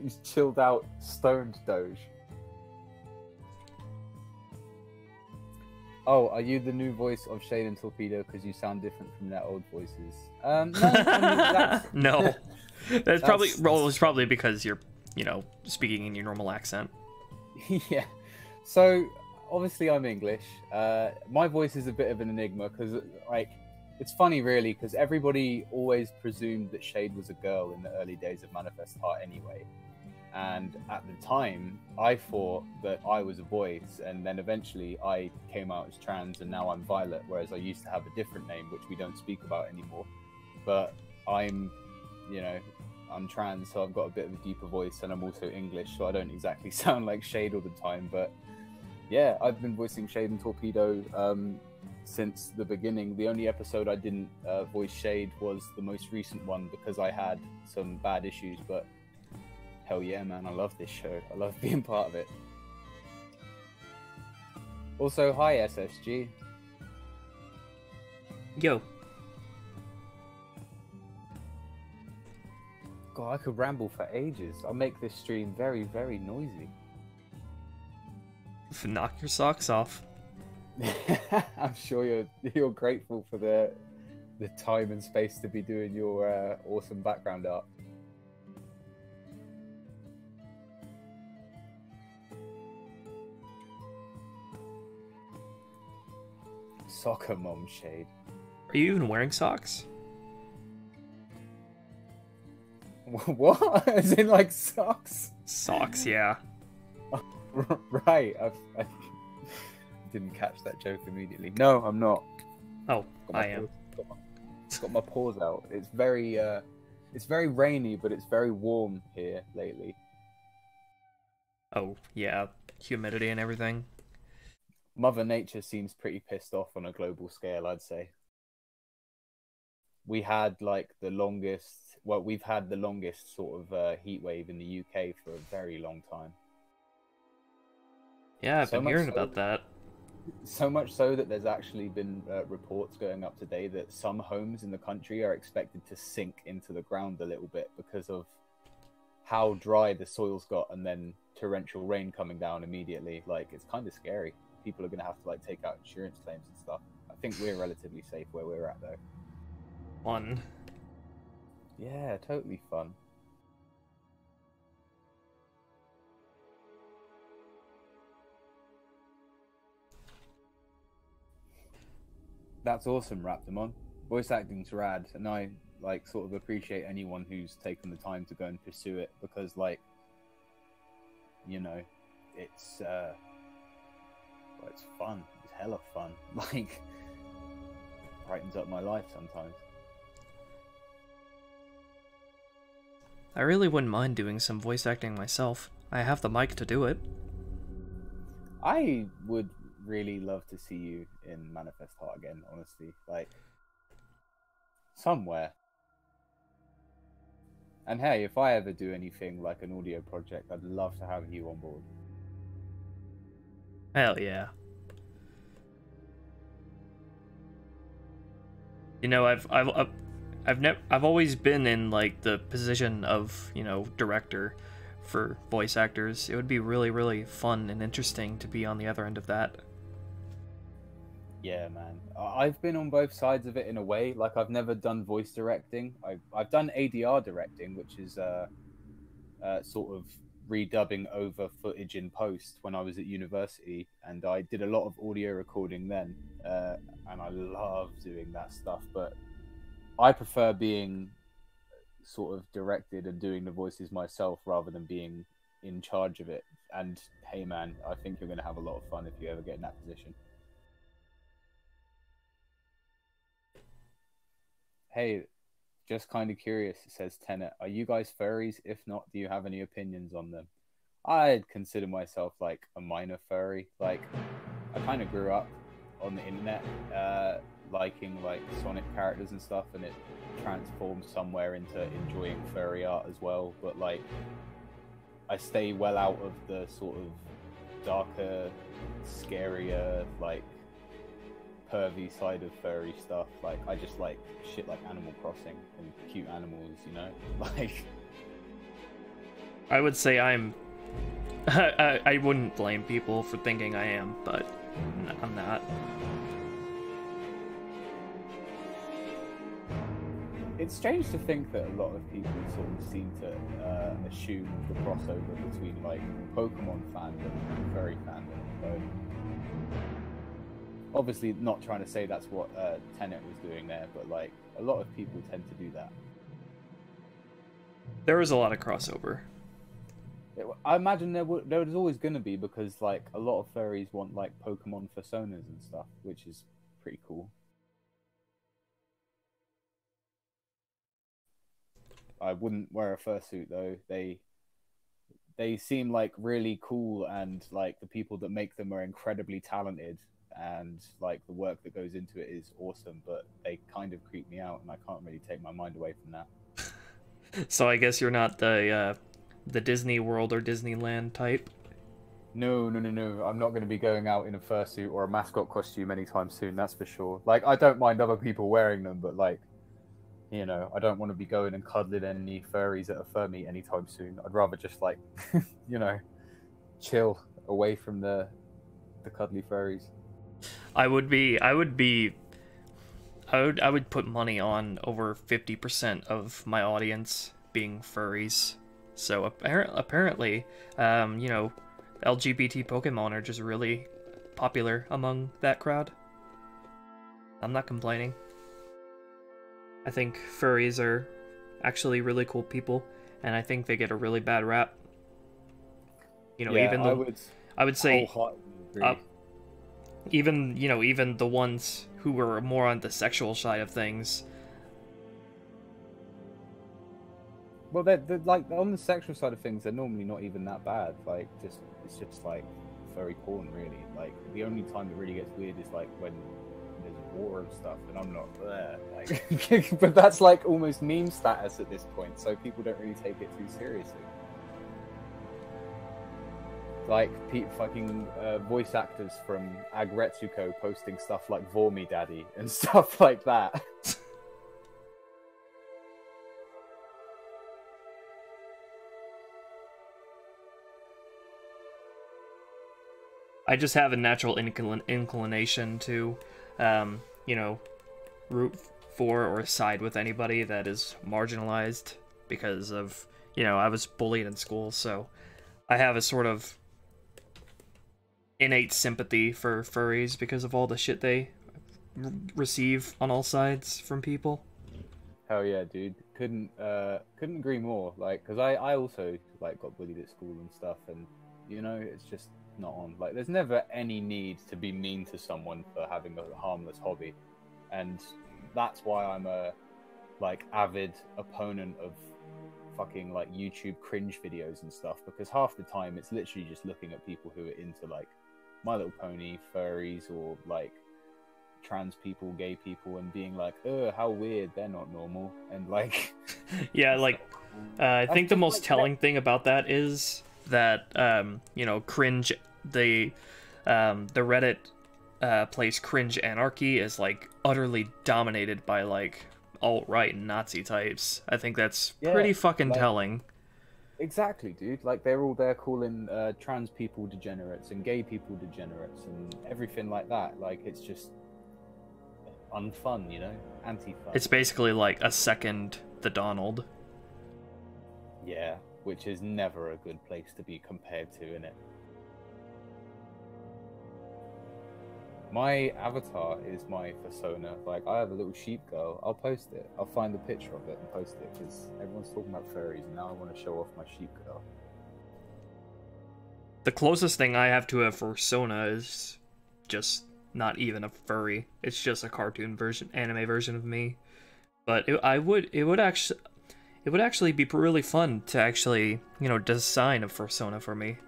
He's chilled out, stoned Doge. Oh, are you the new voice of Shade and Torpedo because you sound different from their old voices? No, I mean, No. That's probably, well, it's probably because you're, you know, speaking in your normal accent. Yeah. So obviously I'm English. My voice is a bit of an enigma because, like, it's funny really because everybody always presumed that Shade was a girl in the early days of Manifest Heart anyway. And at the time, I thought that I was a boy, and then eventually I came out as trans, and now I'm Violet, whereas I used to have a different name, which we don't speak about anymore. But I'm, you know, I'm trans, so I've got a bit of a deeper voice, and I'm also English, so I don't exactly sound like Shade all the time. But yeah, I've been voicing Shade and Torpedo since the beginning. The only episode I didn't voice Shade was the most recent one because I had some bad issues, but hell yeah, man, I love this show. I love being part of it. Also, hi, SSG. Yo. God, I could ramble for ages. I'll make this stream very, very noisy. Knock your socks off. I'm sure you're grateful for the time and space to be doing your awesome background art. Soccer mom, Shade. Are you even wearing socks? What? As in, like, socks? Socks, yeah. Right. I didn't catch that joke immediately. No, I'm not. Oh, I am. Got my paws out. It's very rainy, but it's very warm here lately. Oh, yeah. Humidity and everything. Mother Nature seems pretty pissed off on a global scale, I'd say. We had like we've had the longest sort of heat wave in the UK for a very long time. Yeah, I've been hearing about that. So much so that there's actually been reports going up today that some homes in the country are expected to sink into the ground a little bit because of how dry the soil's got, and then torrential rain coming down immediately. Like, it's kind of scary. People are going to have to like take out insurance claims and stuff. I think we're relatively safe where we're at though. Fun. Yeah, totally fun. That's awesome, Raptormon. Voice acting's rad, and I like sort of appreciate anyone who's taken the time to go and pursue it, because like, you know, it's it's fun. It's hella fun. Like, brightens up my life sometimes. I really wouldn't mind doing some voice acting myself. I have the mic to do it. I would really love to see you in Manifest Heart again, honestly. Like, somewhere. And hey, if I ever do anything like an audio project, I'd love to have you on board. Hell yeah. You know, I've always been in like the position of, you know, director for voice actors. It would be really, really fun and interesting to be on the other end of that. Yeah, man. I've been on both sides of it in a way. Like, I've never done voice directing. I've done ADR directing, which is sort of redubbing over footage in post when I was at university, and I did a lot of audio recording then, and I love doing that stuff. But I prefer being sort of directed and doing the voices myself rather than being in charge of it. And hey, man, I think you're going to have a lot of fun if you ever get in that position. Hey, just kind of curious, it says Tenet. Are you guys furries? If not, do you have any opinions on them? I'd consider myself like a minor furry. Like, I kind of grew up on the internet liking like Sonic characters and stuff, and it transformed somewhere into enjoying furry art as well. But like, I stay well out of the sort of darker, scarier, like pervy side of furry stuff. Like, I just like shit like Animal Crossing and cute animals, you know? Like, I would say I'm I wouldn't blame people for thinking I am, but I'm not. It's strange to think that a lot of people sort of seem to assume the crossover between like Pokemon fandom and furry fandom. Obviously, not trying to say that's what Tenet was doing there, but like a lot of people tend to do that. There is a lot of crossover. I imagine there's always going to be, because like a lot of furries want like Pokemon personas and stuff, which is pretty cool. I wouldn't wear a fursuit though. They seem like really cool, and like the people that make them are incredibly talented, and like the work that goes into it is awesome, but they kind of creep me out, and I can't really take my mind away from that. So I guess you're not the Disney World or Disneyland type? No. I'm not going to be going out in a fursuit or a mascot costume anytime soon, that's for sure. Like, I don't mind other people wearing them, but like, you know, I don't want to be going and cuddling any furries at a fur meet anytime soon. I'd rather just like, you know, chill away from the cuddly furries. I would put money on over 50% of my audience being furries. So apparently, you know, LGBT Pokemon are just really popular among that crowd. I'm not complaining. I think furries are actually really cool people, and I think they get a really bad rap. You know, Yeah, I would say, agree. even, you know, even the ones who were more on the sexual side of things. Well, they're like on the sexual side of things, they're normally not even that bad. Like, it's just like furry porn, really. Like, the only time it really gets weird is like when there's war and stuff, and I'm not there. Like, but that's like almost meme status at this point, so people don't really take it too seriously. Like fucking voice actors from Agretsuko posting stuff like "Vormy Daddy" and stuff like that. I just have a natural inclination to, you know, root for or side with anybody that is marginalized because of, you know, I was bullied in school, so I have a sort of innate sympathy for furries because of all the shit they receive on all sides from people. Hell yeah, dude! Couldn't agree more. Like, because I also like got bullied at school and stuff, and you know, it's just not on. Like, there's never any need to be mean to someone for having a harmless hobby, and that's why I'm a like avid opponent of fucking like YouTube cringe videos and stuff, because half the time it's literally just looking at people who are into like My Little Pony, furries, or like trans people, gay people, and being like, oh, how weird, they're not normal, and like yeah, like I think the most telling thing about that is that you know, cringe, the Reddit place Cringe Anarchy is like utterly dominated by like alt-right and Nazi types. I think that's pretty fucking like, telling. Exactly, dude. Like, they're all there calling trans people degenerates and gay people degenerates and everything like that. Like, it's just unfun, you know? Anti-fun. It's basically like a second the Donald. Yeah, which is never a good place to be compared to, innit? My avatar is my persona. Like, I have a little sheep girl. I'll post it. I'll find the picture of it and post it, because everyone's talking about furries, and now I want to show off my sheep girl. The closest thing I have to a persona is just not even a furry. It's just a cartoon version, anime version of me. But it would actually be really fun to actually, you know, design a persona for me.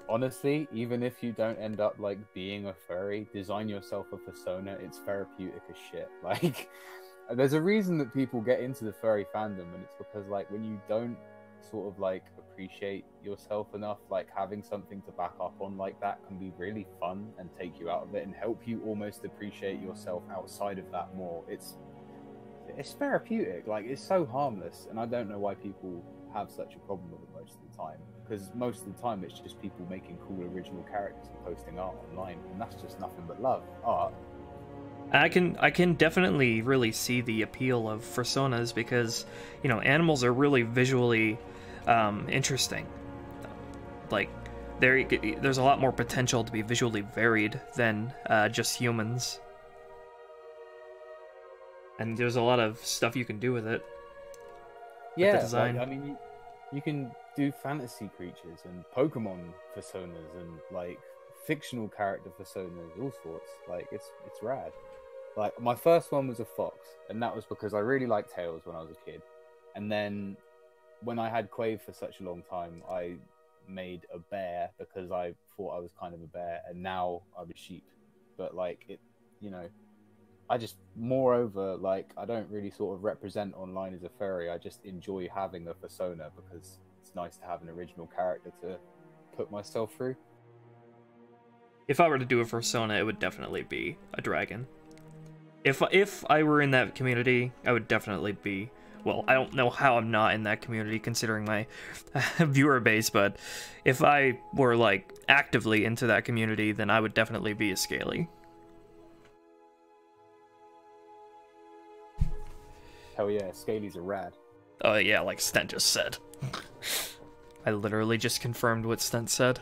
Honestly, even if you don't end up like being a furry, design yourself a persona. It's therapeutic as shit. Like, there's a reason that people get into the furry fandom, and it's because like when you don't sort of like appreciate yourself enough, like having something to back up on like that can be really fun and take you out of it and help you almost appreciate yourself outside of that more. It's therapeutic. Like, it's so harmless, and I don't know why people have such a problem with it most of the time, because most of the time it's just people making cool original characters and posting art online, and that's just nothing but love. Art. I can definitely really see the appeal of personas because, you know, animals are really visually interesting. Like, there's a lot more potential to be visually varied than just humans. And there's a lot of stuff you can do with it. Yeah, with the design. like, I mean, you can do fantasy creatures and Pokemon personas and like fictional character personas, all sorts. Like it's rad. Like my first one was a fox, and that was because I really liked Tails when I was a kid. And then when I had Quave for such a long time, I made a bear because I thought I was kind of a bear, and now I'm a sheep. But like it, you know, I just, moreover, like, I don't really sort of represent online as a furry. I just enjoy having a persona because it's nice to have an original character to put myself through. If I were to do a persona, it would definitely be a dragon. If I were in that community, I would definitely be... Well, I don't know how I'm not in that community considering my viewer base, but if I were, like, actively into that community, then I would definitely be a scaly. Hell yeah, Scalies are rad. Oh yeah, like Stent just said. I literally just confirmed what Stent said.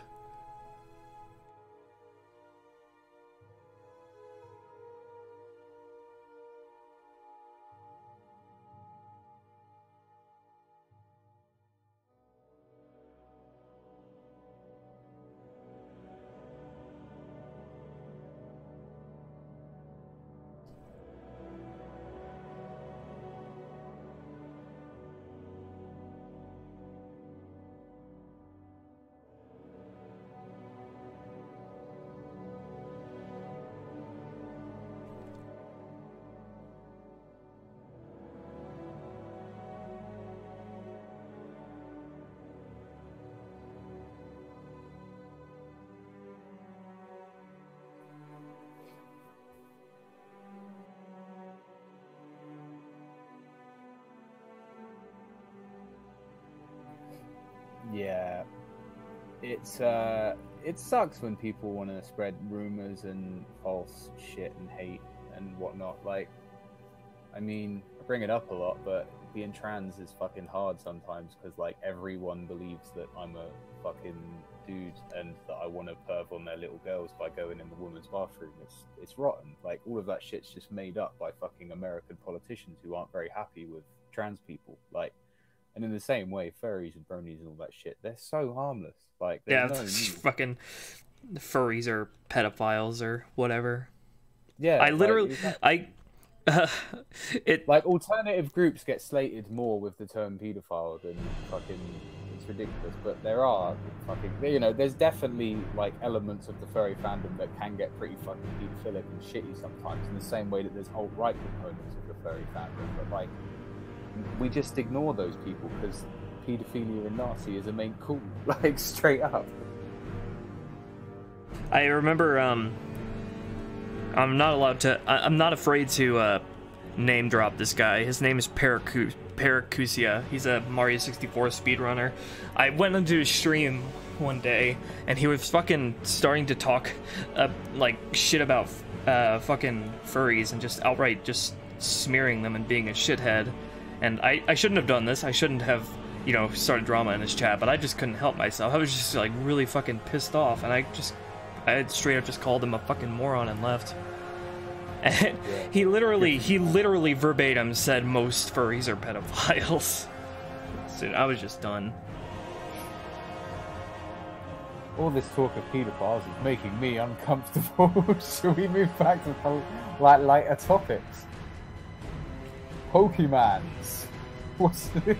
Yeah, it sucks when people want to spread rumors and false shit and hate and whatnot. Like, I mean, I bring it up a lot, but being trans is fucking hard sometimes because like everyone believes that I'm a fucking dude and that I want to perv on their little girls by going in the woman's bathroom. It's rotten. Like all of that shit's just made up by fucking American politicians who aren't very happy with trans people. Like. And in the same way, furries and bronies and all that shit, they're so harmless. Like, Yeah, no fucking furries or pedophiles or whatever. Yeah, I literally, like alternative groups get slated more with the term paedophile than fucking. It's ridiculous, but there are fucking, you know, there's definitely like elements of the furry fandom that can get pretty fucking pedophilic and shitty sometimes. In the same way that there's alt-right components of the furry fandom, but like. We just ignore those people because paedophilia and Nazi ain't cool, like straight up. I remember, I'm not allowed to. I'm not afraid to name drop this guy. His name is Paracusia. He's a Mario 64 speedrunner. I went into his stream one day and he was fucking starting to talk like shit about fucking furries and just outright just smearing them and being a shithead. And I shouldn't have done this. I shouldn't have, you know, started drama in his chat, but I just couldn't help myself. I was just, like, really fucking pissed off, and I had straight up just called him a fucking moron and left. And he literally verbatim said most furries are pedophiles. So I was just done. All this talk of pedophiles is making me uncomfortable. Shall we move back to, like, lighter topics? Pokemans. What's this?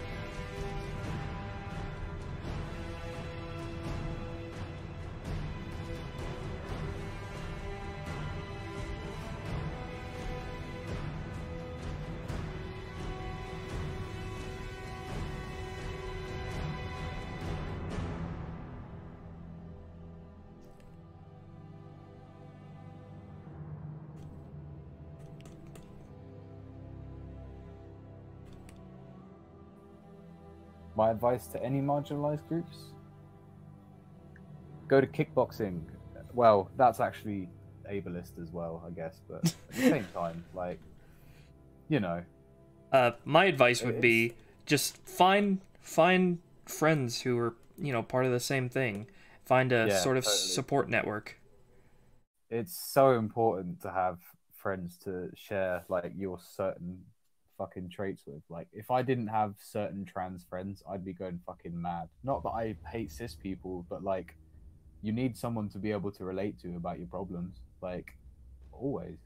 My advice to any marginalized groups? Go to kickboxing. Well, that's actually ableist as well, I guess. But at the same time, like, you know, My advice would be just find friends who are, part of the same thing. Find a sort of totally. support network. It's so important to have friends to share like your certain fucking traits with. Like, if I didn't have certain trans friends, I'd be going fucking mad. Not that I hate cis people, but like, you need someone to be able to relate to about your problems. Like, always.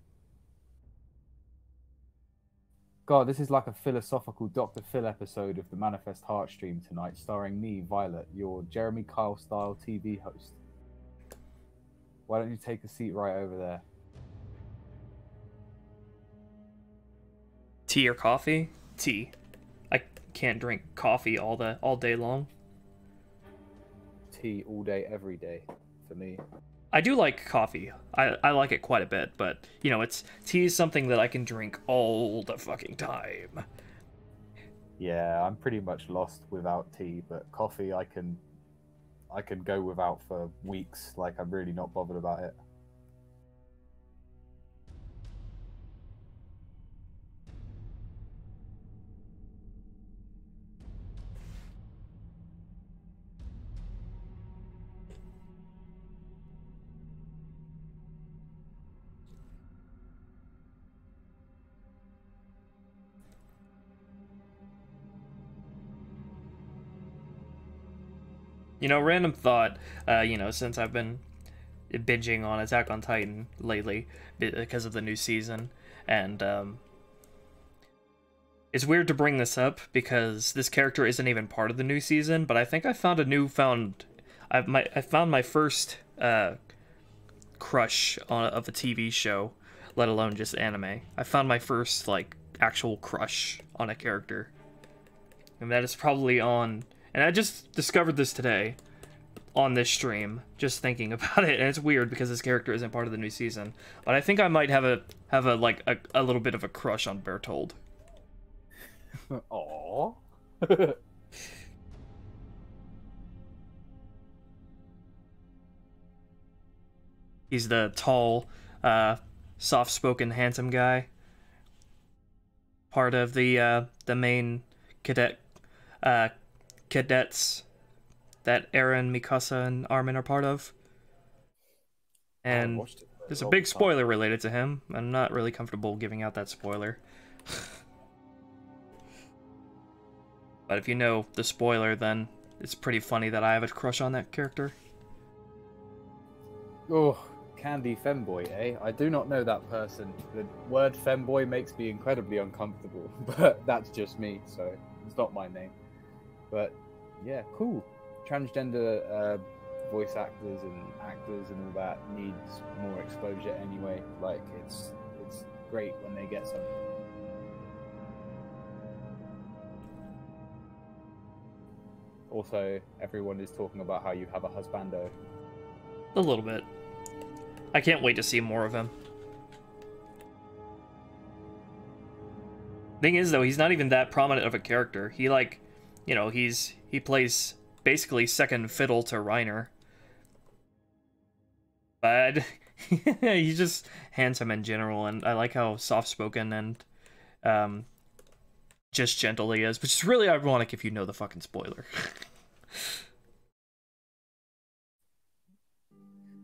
God, this is like a philosophical Dr. Phil episode of the Manifest Heart stream tonight, starring me, Violet, your Jeremy Kyle style TV host. Why don't you take a seat right over there? Tea or coffee? Tea. I can't drink coffee all day long. Tea all day, every day, for me. I do like coffee. I like it quite a bit, but tea is something that I can drink all the fucking time. Yeah, I'm pretty much lost without tea, but coffee I can go without for weeks. Like, I'm really not bothered about it. Random thought, since I've been binging on Attack on Titan lately because of the new season, and it's weird to bring this up because this character isn't even part of the new season, but I think I found I found my first crush of a TV show, let alone just anime. I found my first like actual crush on a character, and that is probably on. And I just discovered this today on this stream, just thinking about it, and it's weird because this character isn't part of the new season. But I think I might have a little bit of a crush on Bertold. Aww. He's the tall, soft-spoken, handsome guy. Part of the main cadets that Eren, Mikasa, and Armin are part of. And there's a big spoiler related to him. I'm not really comfortable giving out that spoiler. But if you know the spoiler, then it's pretty funny that I have a crush on that character. Oh, candy femboy, eh? I do not know that person. The word femboy makes me incredibly uncomfortable, but that's just me, so it's not my name. But yeah, cool. Transgender voice actors and all that needs more exposure anyway. Like, it's great when they get some. Also, everyone is talking about how you have a husbando. A little bit. I can't wait to see more of him. Thing is, though, he's not even that prominent of a character. He he plays basically second fiddle to Reiner. But he's just handsome in general, and I like how soft-spoken and just gentle he is, which is really ironic if you know the fucking spoiler.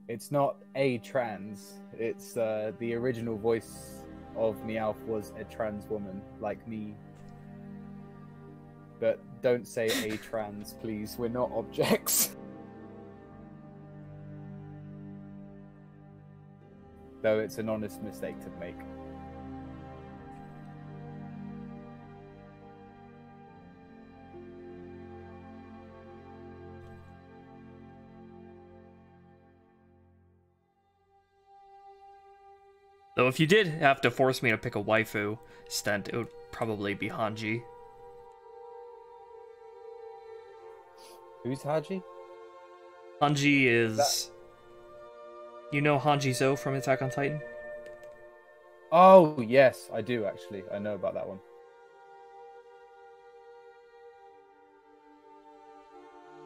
It's not a trans. It's the original voice of Meowth was a trans woman, like me. But don't say a trans, please. We're not objects. Though it's an honest mistake to make. Though if you did have to force me to pick a waifu stent, it would probably be Hanji. Who's Haji? Hanji is... You know Hanji Zo from Attack on Titan? Oh, yes, I do actually. I know about that one.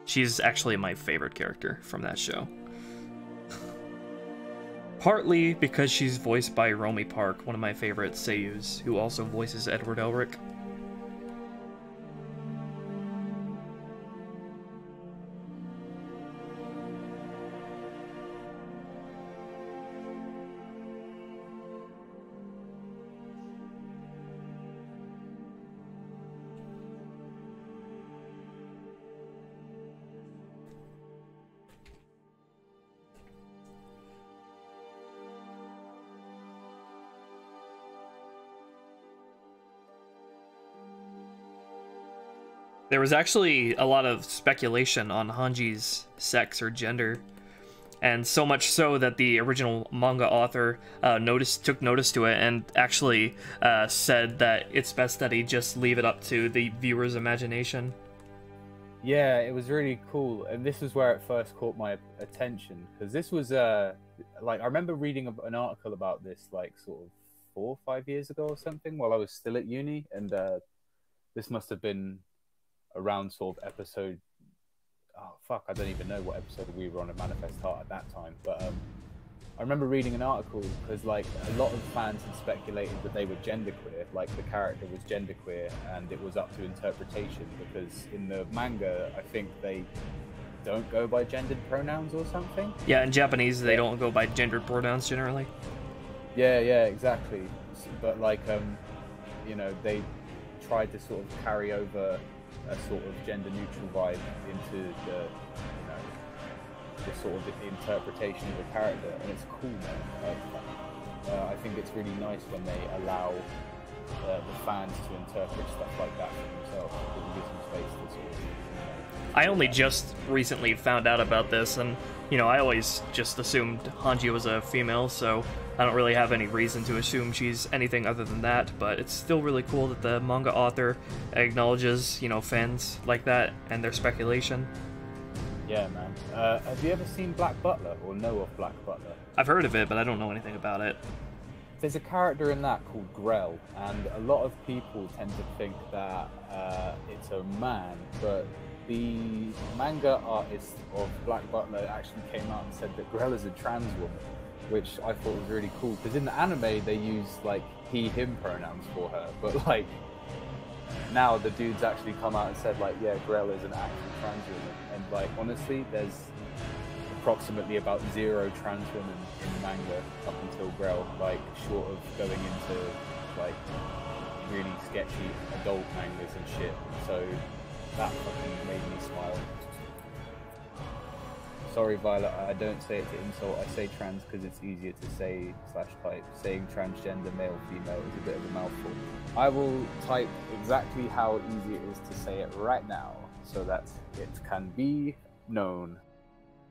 She's actually my favorite character from that show. Partly because she's voiced by Romy Park, one of my favorite seiyus, who also voices Edward Elric. There was actually a lot of speculation on Hanji's sex or gender, and so much so that the original manga author took notice to it and actually said that it's best that he just leave it up to the viewer's imagination. Yeah, it was really cool, and this is where it first caught my attention, because this was like, I remember reading an article about this like sort of 4 or 5 years ago or something while I was still at uni, and this must have been around sort of episode, oh fuck, I don't even know what episode we were on at Manifest Heart at that time, but I remember reading an article because like a lot of fans had speculated that they were genderqueer, like the character was genderqueer, and it was up to interpretation, because in the manga I think they don't go by gendered pronouns or something. Yeah, in Japanese they don't go by gendered pronouns generally. Yeah, exactly. But like you know, they tried to sort of carry over a sort of gender neutral vibe into the, you know, the sort of interpretation of the character, and it's cool, man. I think it's really nice when they allow the fans to interpret stuff like that for themselves, because it gives them space to sort of, you know, I only just recently found out about this, and you know, I always just assumed Hanji was a female, so I don't really have any reason to assume she's anything other than that, but it's still really cool that the manga author acknowledges, you know, fans like that and their speculation. Yeah, man. Have you ever seen Black Butler, or know of Black Butler? I've heard of it, but I don't know anything about it. There's a character in that called Grell, and a lot of people tend to think that it's a man, but the manga artist of Black Butler actually came out and said that Grell is a trans woman, which I thought was really cool, because in the anime they use like he, him pronouns for her, but like now the dude's actually come out and said like, yeah, Grell is an actual trans woman, and like honestly there's approximately about 0 trans women in manga up until Grell, like short of going into like really sketchy adult mangas and shit, so that fucking made me smile. Sorry, Violet, I don't say it to insult, I say trans because it's easier to say /type. Saying transgender, male, female is a bit of a mouthful. I will type exactly how easy it is to say it right now, so that it can be known.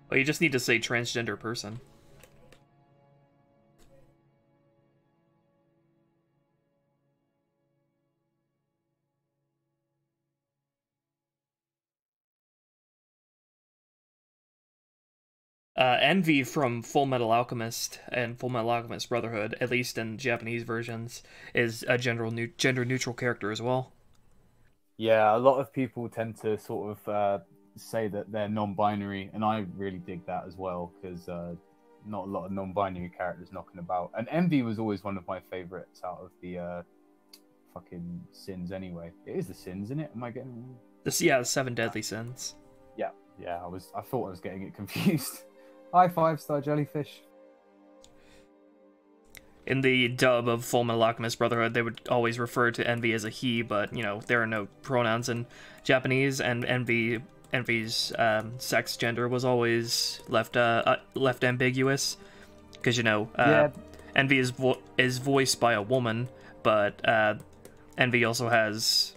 Well, you just need to say transgender person. Envy from Full Metal Alchemist and Full Metal Alchemist Brotherhood, at least in Japanese versions, is a gender-neutral character as well. Yeah, a lot of people tend to sort of say that they're non-binary, and I really dig that as well, because not a lot of non-binary characters knocking about. And Envy was always one of my favorites out of the fucking sins anyway. It is the sins, isn't it? Am I getting This? Yeah, the 7 Deadly Sins. Yeah, I thought I was getting it confused. High 5-star jellyfish. In the dub of Full Metal Alchemist Brotherhood, they would always refer to Envy as a he, but, you know, there are no pronouns in Japanese, and Envy's sex gender was always left ambiguous, because, you know, Envy is voiced by a woman, but Envy also has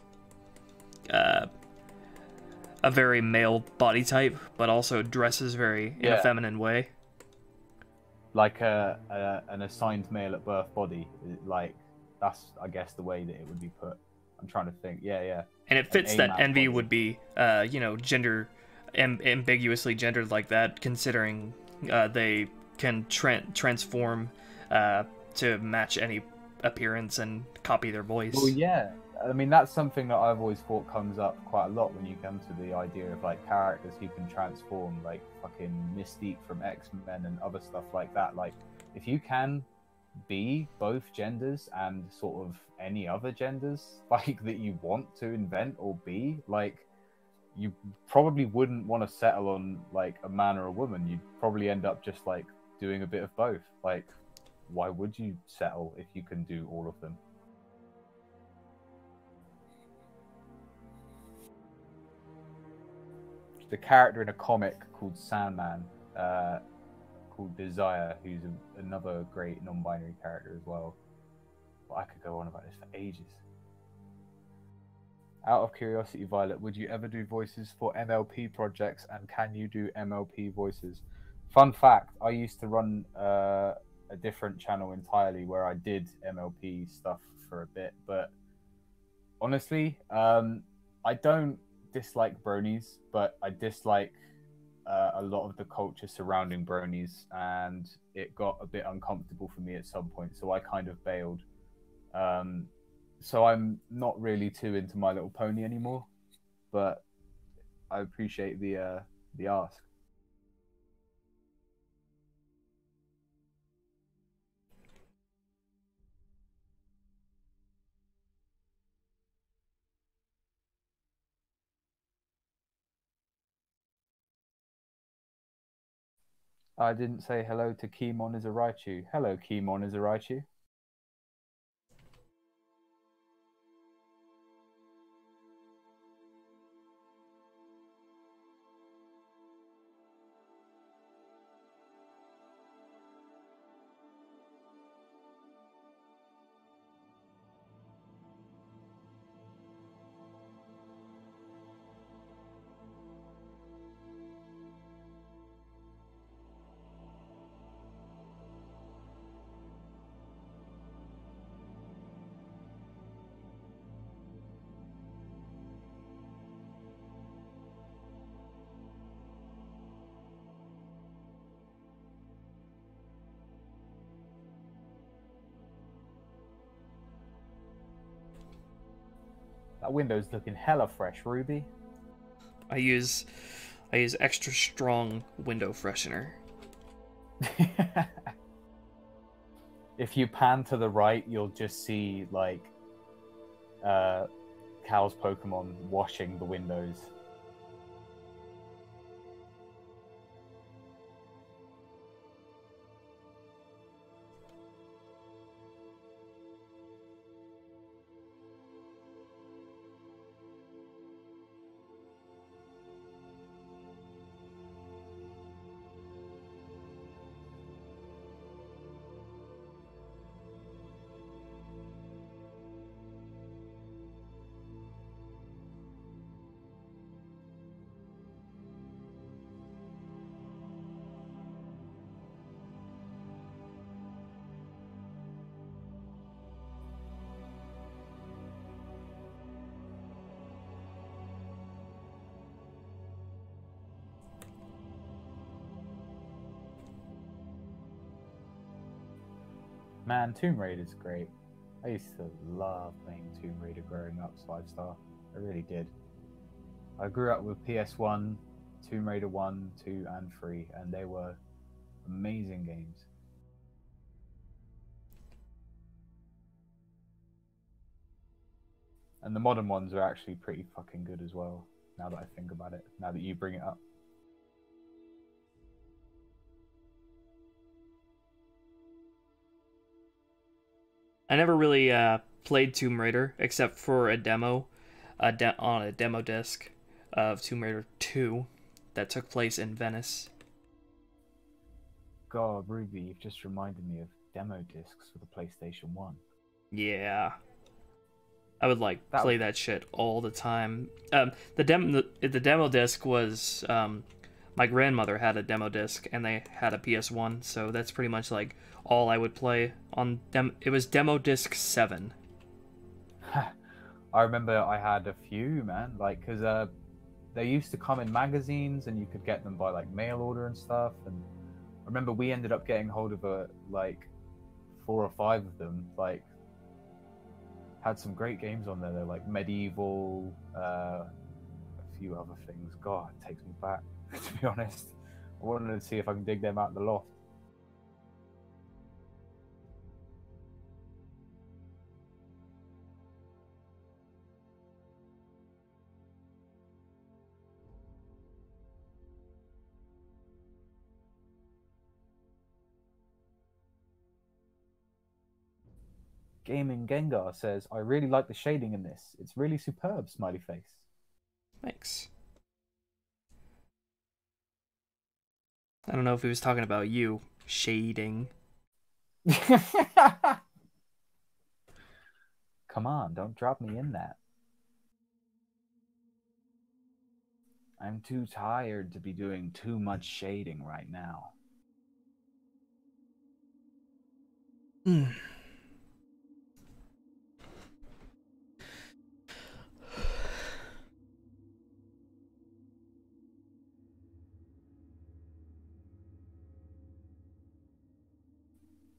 a very male body type, but also dresses very in a feminine way. Like an assigned male at birth body, like that's, I guess, the way that it would be put. I'm trying to think. Yeah. And it fits that Envy would be, you know, ambiguously gendered like that, considering they can transform to match any appearance and copy their voice. Well, yeah, I mean, that's something that I've always thought comes up quite a lot when you come to the idea of like characters who can transform, like fucking Mystique from X-Men and other stuff like that. Like, if you can be both genders and sort of any other genders like that you want to invent or be, like, you probably wouldn't want to settle on like a man or a woman. You'd probably end up just like doing a bit of both. Like, why would you settle if you can do all of them? The character in a comic called Sandman, called Desire, who's another great non-binary character as well. But I could go on about this for ages. Out of curiosity, Violet, would you ever do voices for MLP projects, and can you do MLP voices? Fun fact, I used to run a different channel entirely where I did MLP stuff for a bit, but honestly, I don't dislike bronies, but I dislike a lot of the culture surrounding bronies, and it got a bit uncomfortable for me at some point, so I kind of bailed. So I'm not really too into My Little Pony anymore, but I appreciate the ask. I didn't say hello to Kimon Izaraichu. Hello, Kimon Izaraichu. That window's looking hella fresh, Ruby. I use extra strong window freshener. If you pan to the right, you'll just see like Cal's Pokemon washing the windows. Man, Tomb Raider's great. I used to love playing Tomb Raider growing up, 5-star. I really did. I grew up with PS1, Tomb Raider 1, 2, and 3, and they were amazing games. And the modern ones are actually pretty fucking good as well, now that I think about it, now that you bring it up. I never really played Tomb Raider except for a demo, on a demo disc of Tomb Raider 2 that took place in Venice. God, Ruby, you've just reminded me of demo discs for the PlayStation 1. Yeah. I would play that shit all the time. The demo disc was my grandmother had a demo disc and they had a PS1, so that's pretty much like all I would play on it was demo disc 7. I remember I had a few, man, like because they used to come in magazines and you could get them by like mail order and stuff. And I remember we ended up getting hold of like 4 or 5 of them, like Had some great games on there. They're like Medieval, a few other things. God, it takes me back, to be honest. I wanted to see if I can dig them out of the loft. Gaming Gengar says, I really like the shading in this. It's really superb, smiley face. Thanks. I don't know if he was talking about you. Shading. Come on, don't drop me in that. I'm too tired to be doing too much shading right now.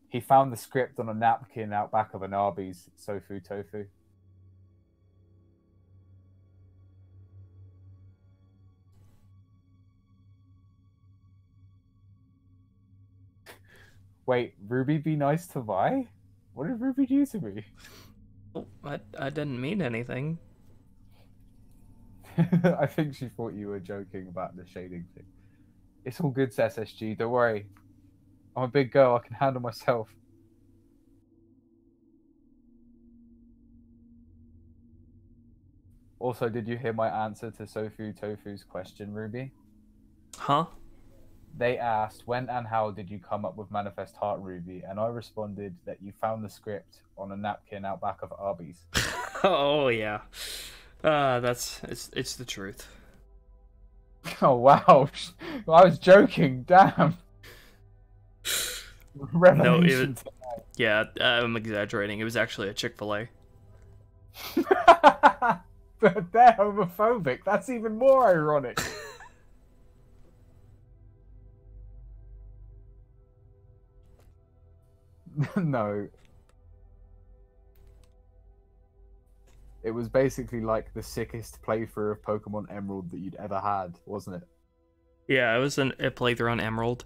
He found the script on a napkin out back of an Arby's. Sofu tofu. Wait, Ruby be nice to Vi? What did Ruby do to me? Oh, I didn't mean anything. I think she thought you were joking about the shading thing. It's all good, SSG. Don't worry. I'm a big girl. I can handle myself. Also, did you hear my answer to Sofu Tofu's question, Ruby? Huh? They asked, when and how did you come up with Manifest Heart, Ruby? And I responded that you found the script on a napkin out back of Arby's. Oh, yeah. It's the truth. Oh, wow. I was joking. Damn. Revelation. No, yeah, I'm exaggerating. It was actually a Chick-fil-A. But they're homophobic. That's even more ironic. No. It was basically like the sickest playthrough of Pokemon Emerald that you'd ever had, wasn't it? Yeah, it was a playthrough on Emerald,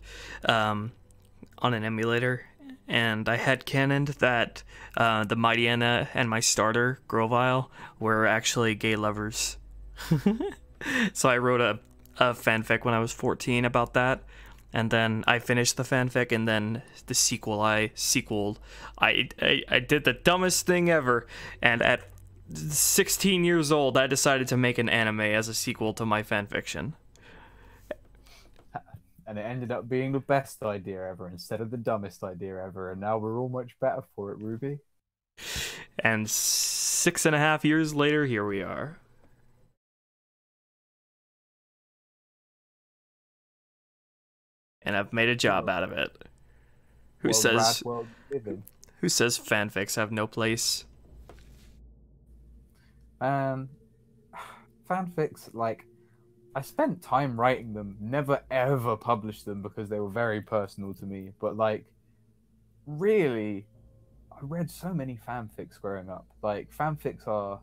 on an emulator, and I had cannoned that the Mightyena and my starter, Grovyle, were actually gay lovers. So I wrote a fanfic when I was 14 about that, and then I finished the fanfic, and then the sequel I did the dumbest thing ever, and at 16 years old I decided to make an anime as a sequel to my fanfiction. And it ended up being the best idea ever instead of the dumbest idea ever, and now we're all much better for it, Ruby. And 6.5 years later, here we are. And I've made a job out of it. Who says fanfics have no place? Fanfics, like, I spent time writing them, never ever published them because they were very personal to me. But, like, really, I read so many fanfics growing up. Like, fanfics are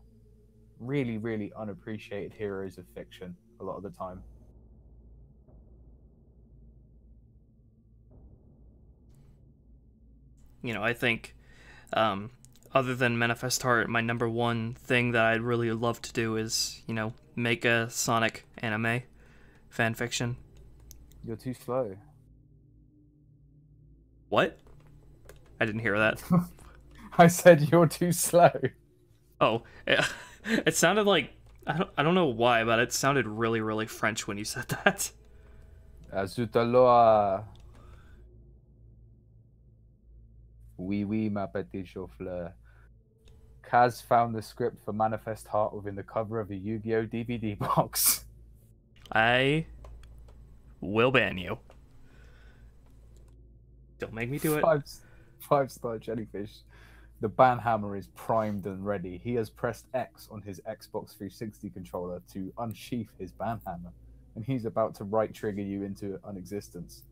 really, really unappreciated heroes of fiction a lot of the time. You know, I think, other than Manifest Heart, my number one thing that I'd really love to do is, you know, make a Sonic anime fanfiction. You're too slow. What? I didn't hear that. I said you're too slow. Oh, it sounded like, I don't know why, but it sounded really, really French when you said that. Azutaloa. Oui, oui, ma petite chauffeur. Kaz found the script for Manifest Heart within the cover of a Yu-Gi-Oh! DVD box. I will ban you. Don't make me do it. Five-star jellyfish. The ban hammer is primed and ready. He has pressed X on his Xbox 360 controller to unsheath his ban hammer, and he's about to right trigger you into unexistence.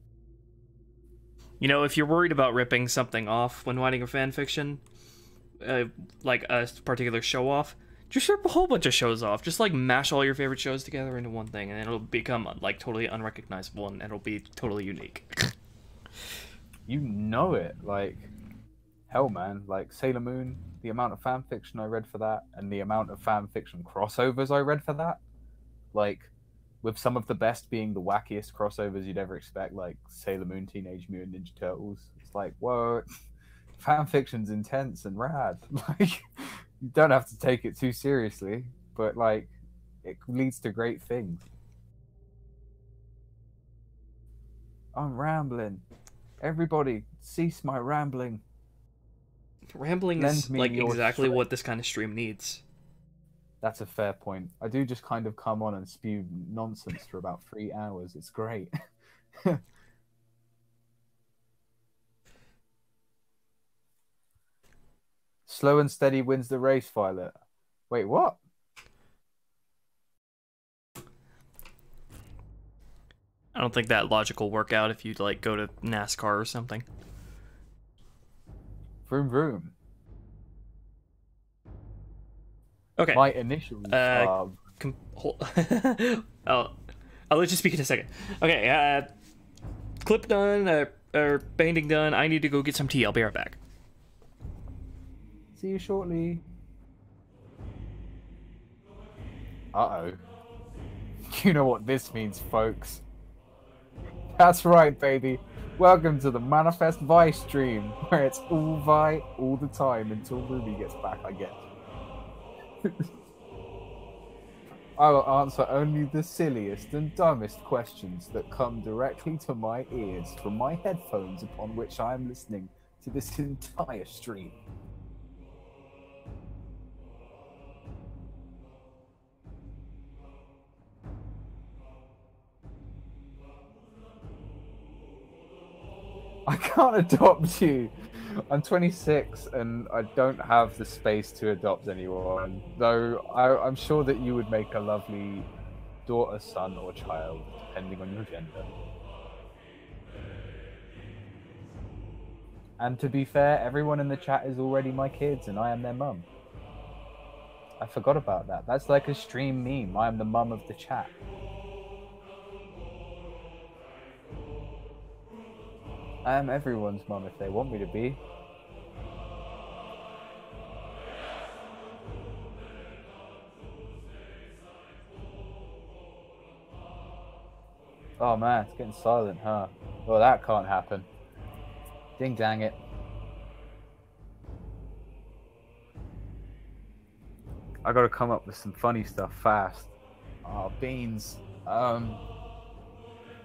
You know, if you're worried about ripping something off when writing a fanfiction, like a particular show off, just rip a whole bunch of shows off. Just like mash all your favorite shows together into one thing, and it'll become like totally unrecognizable, and it'll be totally unique. You know it, like, hell, man, like Sailor Moon, the amount of fan fiction I read for that, and the amount of fan fiction crossovers I read for that, like, with some of the best being the wackiest crossovers you'd ever expect, like Sailor Moon, Teenage Mutant Ninja Turtles. It's like, whoa, fan fiction's intense and rad. Like, you don't have to take it too seriously, but like, it leads to great things. I'm rambling. Everybody, cease my rambling. Rambling is like exactly what this kind of stream needs. That's a fair point. I do just kind of come on and spew nonsense for about 3 hours. It's great. Slow and steady wins the race, Violet. Wait, what? I don't think that logic will work out if you like go to NASCAR or something. Vroom vroom. Okay. My initials are... I'll let you speak in a second. Okay, clip done, or banding done. I need to go get some tea. I'll be right back. See you shortly. Uh-oh. You know what this means, folks. That's right, baby. Welcome to the Manifest Vi stream, where it's all Vi all the time until Ruby gets back, I guess. I will answer only the silliest and dumbest questions that come directly to my ears from my headphones upon which I am listening to this entire stream. I can't adopt you. I'm 26 and I don't have the space to adopt anyone, though I'm sure that you would make a lovely daughter, son, or child, depending on your gender. And to be fair, everyone in the chat is already my kids and I am their mum. I forgot about that. That's like a stream meme. I am the mum of the chat. I am everyone's mum if they want me to be. Oh man, it's getting silent, huh? Well, that can't happen. Ding dang it. I gotta come up with some funny stuff fast. Oh, beans.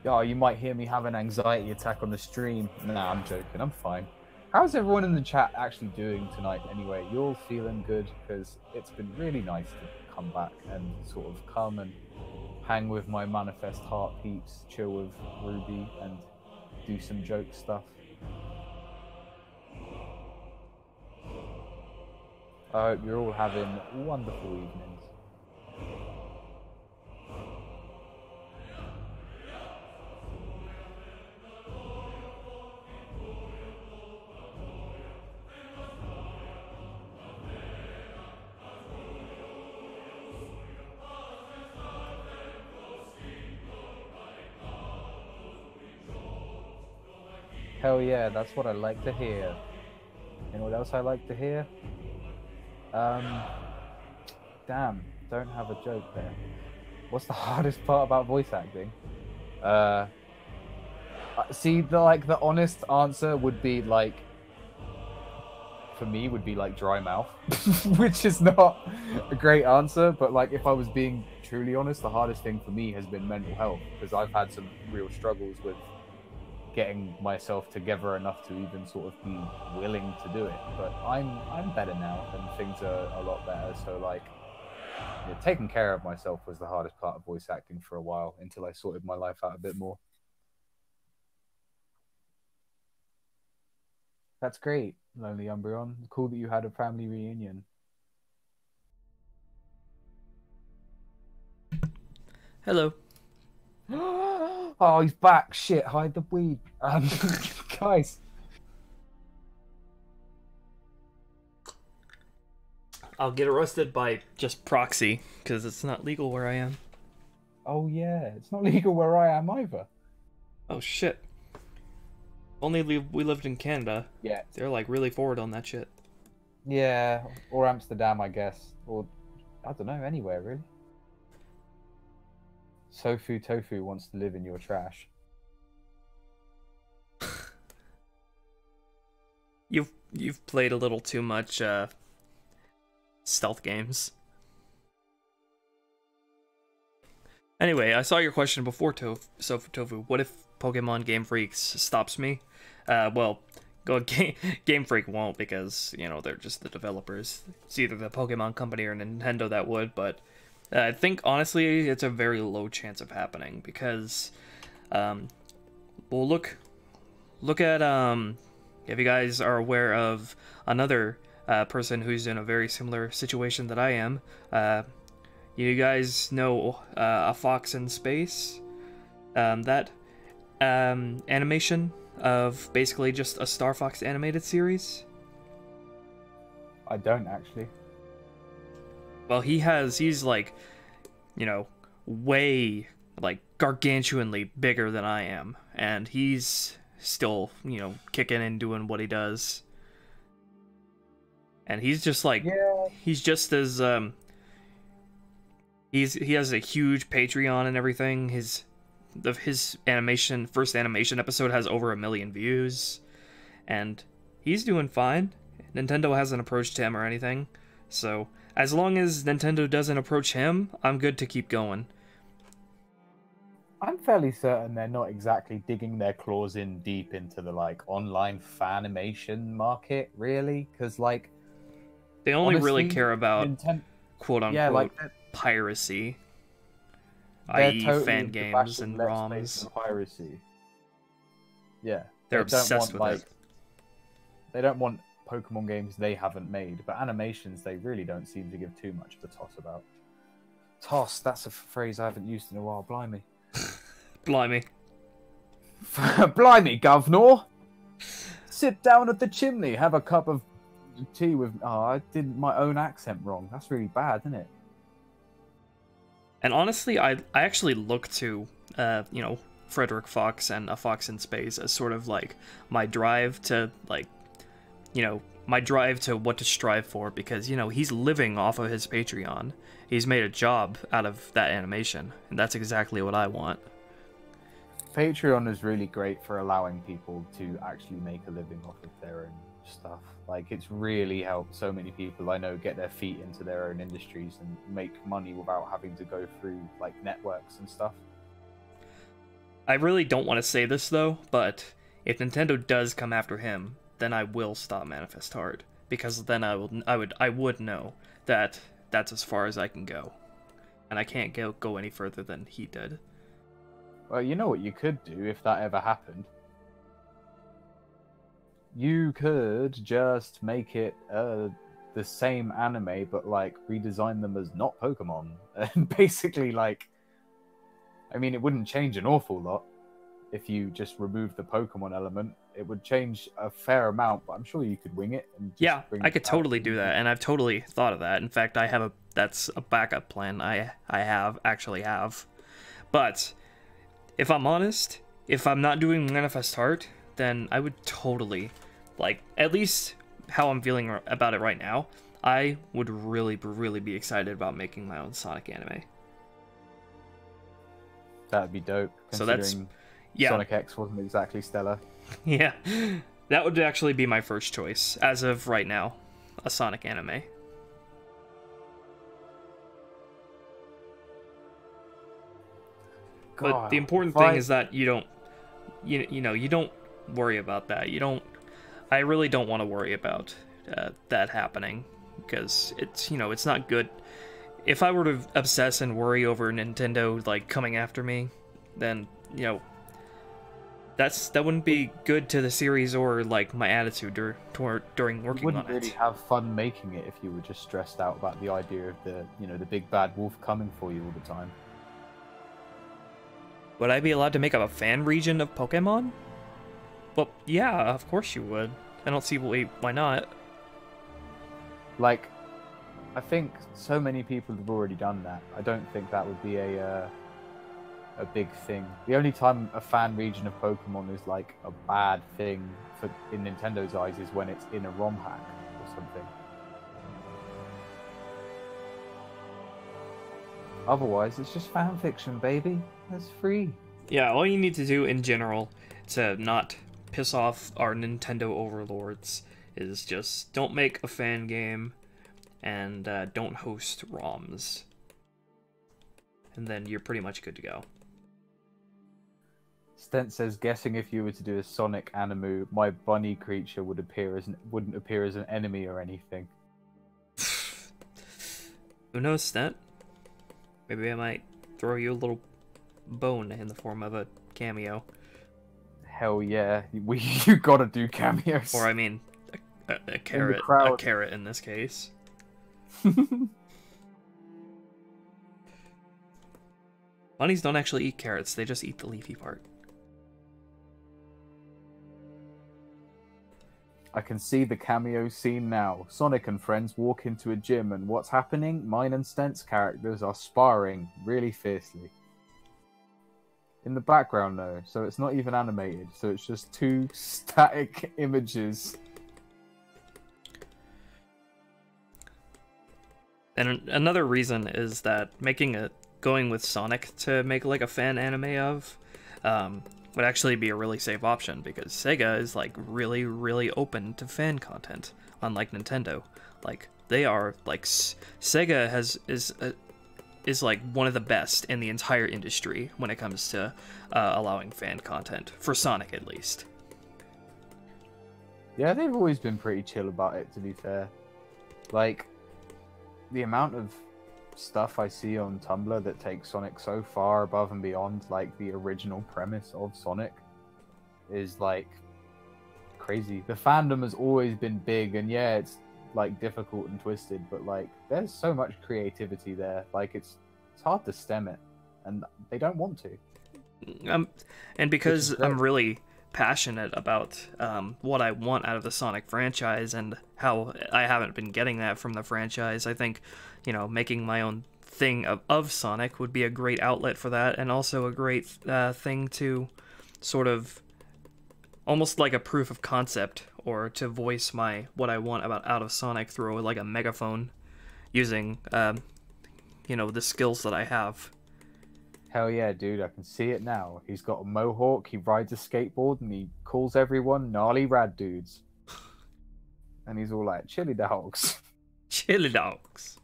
Oh, you might hear me have an anxiety attack on the stream. Nah, I'm joking. I'm fine. How's everyone in the chat actually doing tonight anyway? You're all feeling good? Because it's been really nice to come back and sort of come and hang with my Manifest Heart peeps, chill with Ruby, and do some joke stuff. I hope you're all having wonderful evenings. Hell yeah, that's what I like to hear. You know what else I like to hear? Damn, don't have a joke there. What's the hardest part about voice acting? See, the honest answer would be like, for me, would be like dry mouth, which is not a great answer. But like, if I was being truly honest, the hardest thing for me has been mental health, because I've had some real struggles with getting myself together enough to even sort of be willing to do it. But I'm better now and things are a lot better. So like, yeah, taking care of myself was the hardest part of voice acting for a while until I sorted my life out a bit more. That's great, Lonely Umbreon. Cool that you had a family reunion. Hello. Oh, he's back. Shit, hide the weed. Guys. I'll get arrested by just proxy, because it's not legal where I am. Oh yeah, it's not legal where I am either. Oh shit. Only we lived in Canada. Yeah. They're like really forward on that shit. Yeah, or Amsterdam, I guess. Or, I don't know, anywhere really. Sofu Tofu wants to live in your trash. You've played a little too much stealth games. Anyway, I saw your question before, Sofu Tofu. What if Pokemon Game Freaks stops me? Well, Game Freak won't, because, you know, they're just the developers. It's either the Pokemon Company or Nintendo that would, but I think, honestly, it's a very low chance of happening, because, well, look at, if you guys are aware of another person who's in a very similar situation that I am, you guys know A Fox in Space? That animation of basically just a Star Fox animated series? I don't actually. Well, he's like, you know, way, like, gargantuanly bigger than I am, and he's still, you know, kicking and doing what he does. And he's just like, yeah. He's just as, he has a huge Patreon and everything. His first animation episode has over 1 million views, and he's doing fine. Nintendo hasn't approached him or anything, so as long as Nintendo doesn't approach him, I'm good to keep going. I'm fairly certain they're not exactly digging their claws in deep into the, like, online fanimation market, really, because, like, they only honestly, really care about quote-unquote piracy, i.e. fan games and ROMs. And piracy. Yeah. They're obsessed with it. They don't want Pokemon games they haven't made, but animations they really don't seem to give too much of a toss about. Toss, that's a phrase I haven't used in a while, blimey. Blimey. Blimey, governor! Sit down at the chimney, have a cup of tea with... Oh, I did my own accent wrong. That's really bad, isn't it? And honestly, I actually look to, you know, Frederick Fox and A Fox in Space as sort of like my drive to, like, you know, my drive to what to strive for, because, you know, he's living off of his Patreon. He's made a job out of that animation, and that's exactly what I want. Patreon is really great for allowing people to actually make a living off of their own stuff. Like, it's really helped so many people I know get their feet into their own industries and make money without having to go through, like, networks and stuff. I really don't want to say this, though, but if Nintendo does come after him, then I will stop Manifest Heart, because then I would know that that's as far as I can go, and I can't go any further than he did. Well, you know what you could do if that ever happened? You could just make it the same anime, but, like, redesign them as not Pokemon. And basically, like, I mean, it wouldn't change an awful lot if you just remove the Pokemon element. It would change a fair amount, but I'm sure you could wing it. And just yeah, bring I it could out. totally do that, and I've totally thought of that. In fact, that's a backup plan I actually have. But if I'm honest, if I'm not doing Manifest Heart, then I would totally, like, at least how I'm feeling about it right now, I would really be excited about making my own Sonic anime. That'd be dope. So that's, yeah. Sonic X wasn't exactly stellar. Yeah, that would actually be my first choice, as of right now, a Sonic anime. God, but the important thing is that you don't, you know, you don't worry about that. You don't. I really don't want to worry about that happening, because it's, you know, it's not good. If I were to obsess and worry over Nintendo, like, coming after me, then, you know, that wouldn't be good to the series or, like, my attitude during working on it. You wouldn't really have fun making it if you were just stressed out about the idea of the, you know, the big bad wolf coming for you all the time. Would I be allowed to make up a fan region of Pokemon? Well, yeah, of course you would. I don't see why not. Like, I think so many people have already done that. I don't think that would be a big thing. The only time a fan region of Pokemon is like a bad thing in Nintendo's eyes is when it's in a ROM hack or something. Otherwise, it's just fan fiction, baby. That's free. Yeah, all you need to do in general to not piss off our Nintendo overlords is just don't make a fan game and don't host ROMs. And then you're pretty much good to go. Stent says, guessing if you were to do a Sonic anime, my bunny creature wouldn't appear as an enemy or anything. Who knows, Stent? Maybe I might throw you a little bone in the form of a cameo. Hell yeah, you gotta do cameos. Or I mean, a carrot. A carrot in this case. Bunnies don't actually eat carrots; they just eat the leafy part. I can see the cameo scene now. Sonic and friends walk into a gym, and what's happening? Mine and Stent's characters are sparring really fiercely. In the background, though, so it's not even animated, so it's just two static images. And another reason is that going with Sonic to make like a fan anime of would actually be a really safe option, because Sega is like really open to fan content, unlike Nintendo. Like they are like Sega is like one of the best in the entire industry when it comes to allowing fan content, for Sonic at least. Yeah, they've always been pretty chill about it, to be fair. Like, the amount of stuff I see on Tumblr that takes Sonic so far above and beyond, like, the original premise of Sonic is, like, crazy. The fandom has always been big, and yeah, it's, like, difficult and twisted, but, like, there's so much creativity there. Like, it's hard to stem it, and they don't want to. And because I'm really passionate about what I want out of the Sonic franchise and how I haven't been getting that from the franchise, I think, you know, making my own thing of Sonic would be a great outlet for that, and also a great thing to sort of almost like a proof of concept, or to voice what I want out of Sonic through like a megaphone, using you know, the skills that I have. Hell yeah, dude, I can see it now. He's got a mohawk, he rides a skateboard, and he calls everyone gnarly rad dudes. And he's all like, chili dogs. Chili dogs.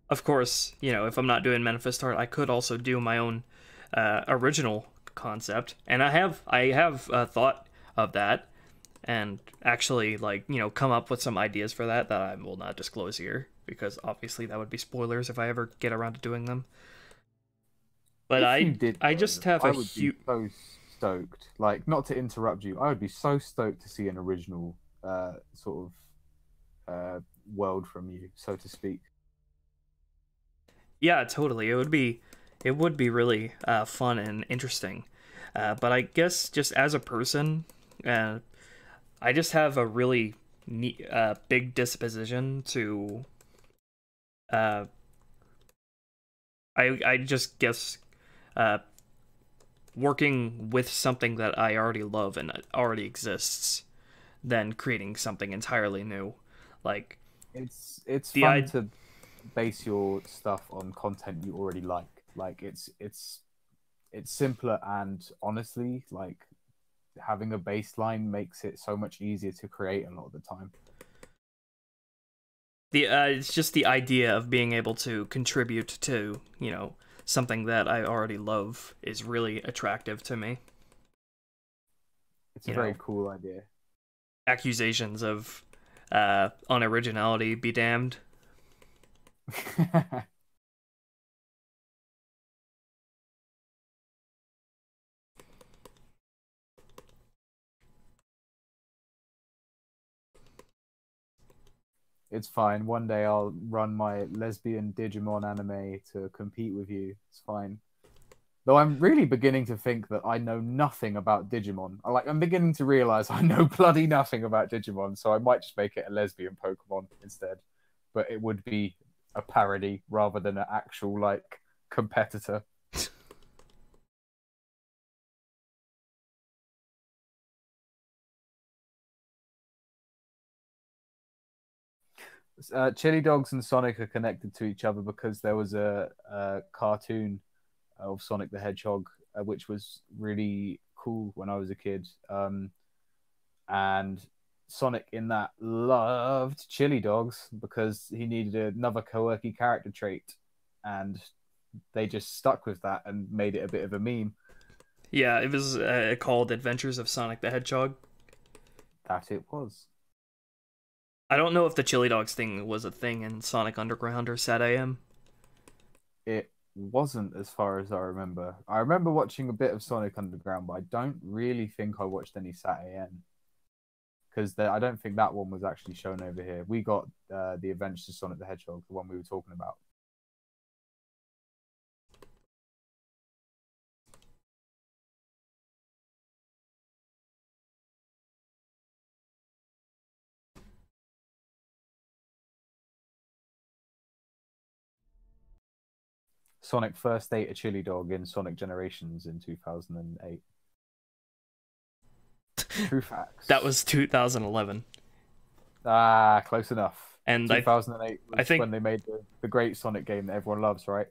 Of course, you know, if I'm not doing manifest art, I could also do my own original concept, and I have thought of that, and actually, like, you know, come up with some ideas for that I will not disclose here, because obviously that would be spoilers if I ever get around to doing them. But I just have a huge... I would be so stoked. Like, not to interrupt you, I would be so stoked to see an original sort of world from you, so to speak. Yeah, totally. It would be really fun and interesting. But I guess just as a person, I just have a really big disposition to. I just guess working with something that I already love and already exists, than creating something entirely new. Like, it's fun to base your stuff on content you already like. Like, it's simpler, and honestly, like, having a baseline makes it so much easier to create a lot of the time. It's just the idea of being able to contribute to, you know, something that I already love is really attractive to me. It's a very cool idea. Accusations of unoriginality be damned. It's fine. One day I'll run my lesbian Digimon anime to compete with you. It's fine. Though I'm really beginning to think that I know nothing about Digimon. I'm beginning to realize I know bloody nothing about Digimon, so I might just make it a lesbian Pokemon instead. But it would be a parody rather than an actual, like, competitor. Chili Dogs and Sonic are connected to each other because there was a cartoon of Sonic the Hedgehog, which was really cool when I was a kid. And Sonic in that loved chili dogs because he needed another quirky character trait. And they just stuck with that and made it a bit of a meme. Yeah, it was called Adventures of Sonic the Hedgehog. That it was. I don't know if the chili dogs thing was a thing in Sonic Underground or Sat AM. It wasn't, as far as I remember. I remember watching a bit of Sonic Underground, but I don't really think I watched any Sat AM. Because I don't think that one was actually shown over here. We got the Adventures of Sonic the Hedgehog, the one we were talking about. Sonic first ate a chili dog in Sonic Generations in 2008. True facts. That was 2011. Ah, close enough. And 2008 was I think when they made the great Sonic game that everyone loves, right?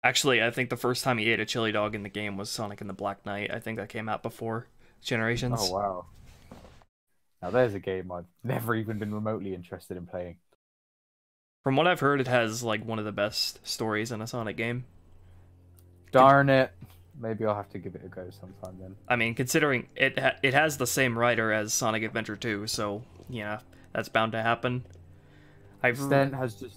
Actually, I think the first time he ate a chili dog in the game was Sonic and the Black Knight. I think that came out before Generations. Oh, wow. Now there's a game I've never even been remotely interested in playing. From what I've heard, it has like one of the best stories in a Sonic game. Darn it. Maybe I'll have to give it a go sometime then. I mean, considering it has the same writer as Sonic Adventure 2, so yeah, that's bound to happen. Stent has just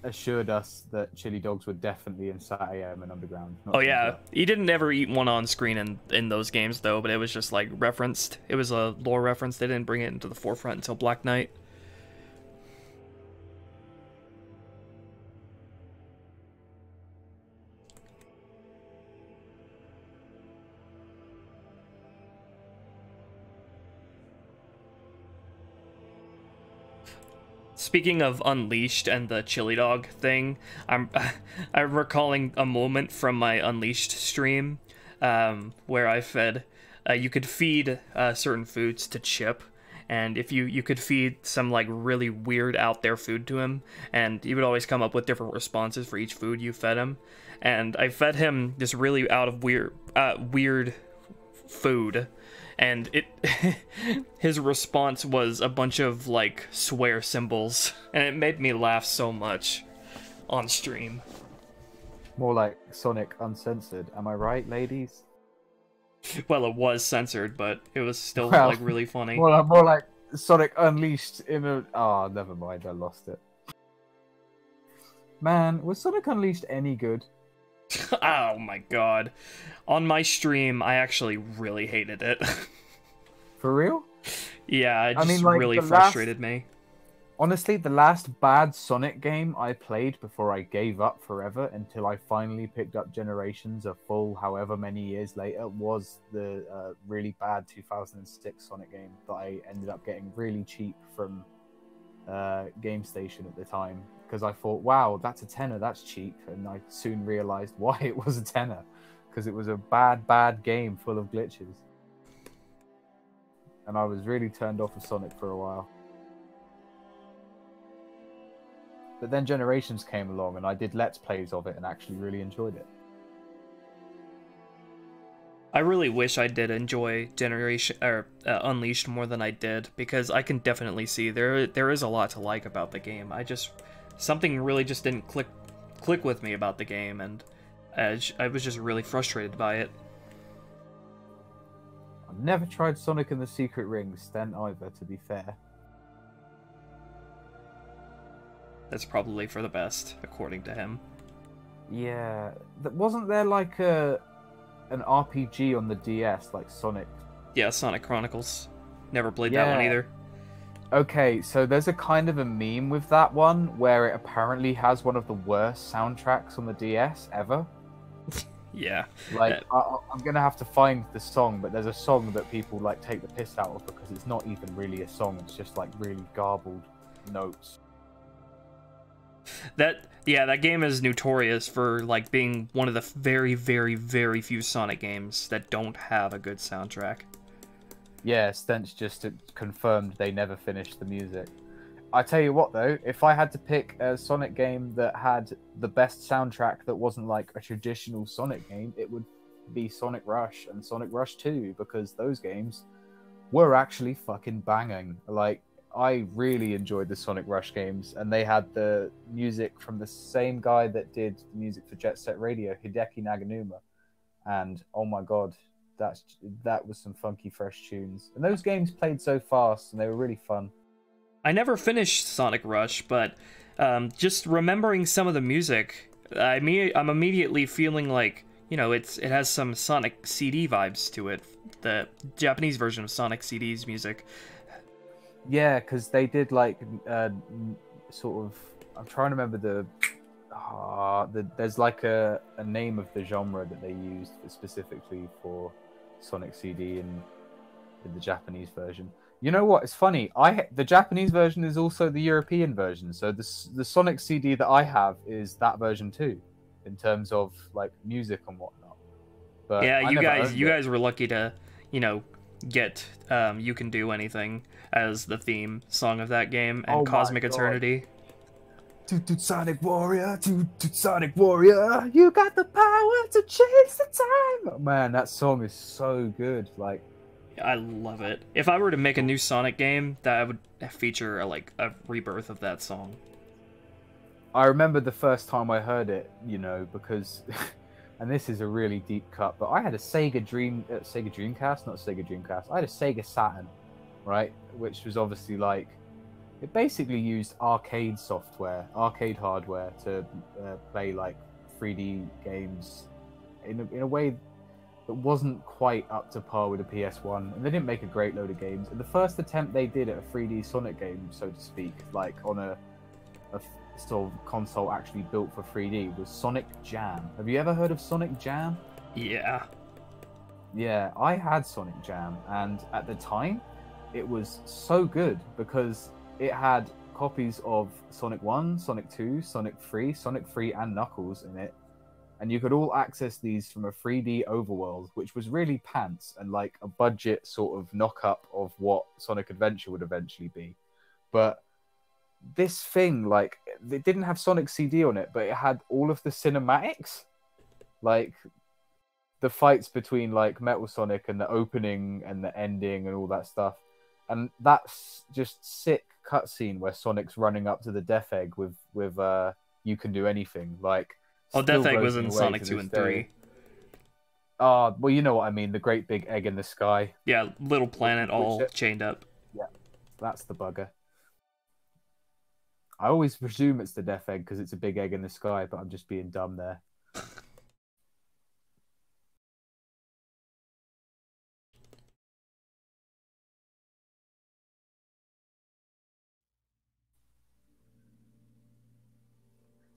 assured us that chili dogs were definitely in Sat AM and Underground. Oh yeah, he didn't ever eat one on screen in those games though, but it was just like referenced. It was a lore reference. They didn't bring it into the forefront until Black Knight. Speaking of Unleashed and the chili dog thing, I'm recalling a moment from my Unleashed stream where I fed. You could feed certain foods to Chip, and if you could feed some like really weird out there food to him, and he would always come up with different responses for each food you fed him. And I fed him this really out of weird food. And his response was a bunch of like swear symbols, and it made me laugh so much on stream. More like Sonic Uncensored, am I right, ladies? Well, it was censored, but it was still like really funny. More like Sonic Unleashed in a... Oh, never mind, I lost it. Man, was Sonic Unleashed any good? Oh my god. On my stream, I actually really hated it. For real? Yeah, it just really frustrated me. Honestly, the last bad Sonic game I played before I gave up forever until I finally picked up Generations a full however many years later was the really bad 2006 Sonic game that I ended up getting really cheap from Game Station at the time. Because I thought, wow, that's a tenner, that's cheap. And I soon realized why it was a tenner. Because it was a bad game full of glitches. And I was really turned off of Sonic for a while. But then Generations came along and I did Let's Plays of it and actually really enjoyed it. I really wish I did enjoy Unleashed more than I did, because I can definitely see there is a lot to like about the game. Something really just didn't click with me about the game, and I was just really frustrated by it. I've never tried Sonic and the Secret Rings then either, to be fair. That's probably for the best, according to him. Yeah, wasn't there like an RPG on the DS, like Sonic? Yeah, Sonic Chronicles. Never played that one either. Okay, so there's a kind of a meme with that one where it apparently has one of the worst soundtracks on the DS ever. Yeah. Like, I'm gonna have to find the song, but there's a song that people like take the piss out of because it's not even really a song. It's just like really garbled notes. That game is notorious for like being one of the very, very, very few Sonic games that don't have a good soundtrack. Yeah, Stench just confirmed they never finished the music. I tell you what though, if I had to pick a Sonic game that had the best soundtrack that wasn't like a traditional Sonic game, it would be Sonic Rush and Sonic Rush 2, because those games were actually fucking banging. Like, I really enjoyed the Sonic Rush games, and they had the music from the same guy that did the music for Jet Set Radio, Hideki Naganuma. And oh my god, that was some funky, fresh tunes. And those games played so fast, and they were really fun. I never finished Sonic Rush, but just remembering some of the music, I'm immediately feeling like, you know, it has some Sonic CD vibes to it. The Japanese version of Sonic CD's music. Yeah, because they did like sort of. I'm trying to remember there's like a name of the genre that they used specifically for Sonic CD in the Japanese version. You know what? It's funny. The Japanese version is also the European version. So the Sonic CD that I have is that version too, in terms of like music and whatnot. But yeah, you guys were lucky to, you know, get "You Can Do Anything" as the theme song of that game, and Cosmic Eternity. Toot toot Sonic Warrior, toot toot Sonic Warrior, you got the power to change the time. Oh, man, that song is so good. Like, I love it. If I were to make a new Sonic game, that would feature a rebirth of that song. I remember the first time I heard it, you know, because, and this is a really deep cut, but I had a Sega Dreamcast, not Sega Dreamcast. I had a Sega Saturn, right, which was obviously like, it basically used arcade software, arcade hardware to play like 3D games in a way that wasn't quite up to par with the PS1, and they didn't make a great load of games. And the first attempt they did at a 3D Sonic game, so to speak, like on a sort of console actually built for 3D, was Sonic Jam. Have you ever heard of Sonic Jam? Yeah. Yeah, I had Sonic Jam, and at the time, it was so good because it had copies of Sonic 1, Sonic 2, Sonic 3, Sonic 3 and Knuckles in it. And you could all access these from a 3D overworld, which was really pants and like a budget sort of knock-up of what Sonic Adventure would eventually be. But this thing, like, it didn't have Sonic CD on it, but it had all of the cinematics. Like, the fights between, like, Metal Sonic and the opening and the ending and all that stuff. And that's just sick cutscene where Sonic's running up to the Death Egg with You Can Do Anything. Like, oh, Death Egg was in Sonic 2 and 3. Well, you know what I mean. The great big egg in the sky. Yeah, little planet all chained up. Yeah, that's the bugger. I always presume it's the Death Egg because it's a big egg in the sky, but I'm just being dumb there.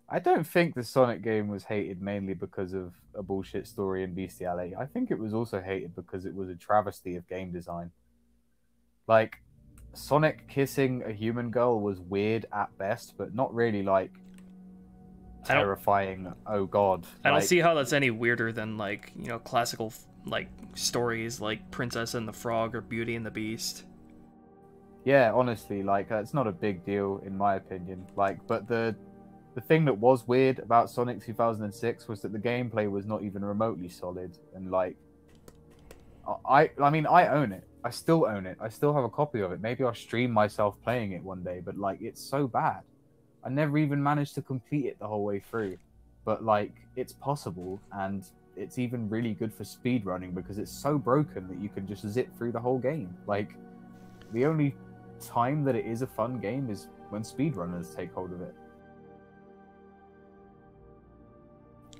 I don't think the Sonic game was hated mainly because of a bullshit story and bestiality. I think it was also hated because it was a travesty of game design. Like, Sonic kissing a human girl was weird at best, but not really, like, terrifying, oh god. I don't see how that's any weirder than, like, you know, classical, like, stories like Princess and the Frog or Beauty and the Beast. Yeah, honestly, like, it's not a big deal in my opinion. Like, but the thing that was weird about Sonic 2006 was that the gameplay was not even remotely solid. And, like, I mean, I own it. I still own it. I still have a copy of it. Maybe I'll stream myself playing it one day, but, like, it's so bad. I never even managed to complete it the whole way through. But, like, it's possible, and it's even really good for speedrunning because it's so broken that you can just zip through the whole game. Like, the only time that it is a fun game is when speedrunners take hold of it.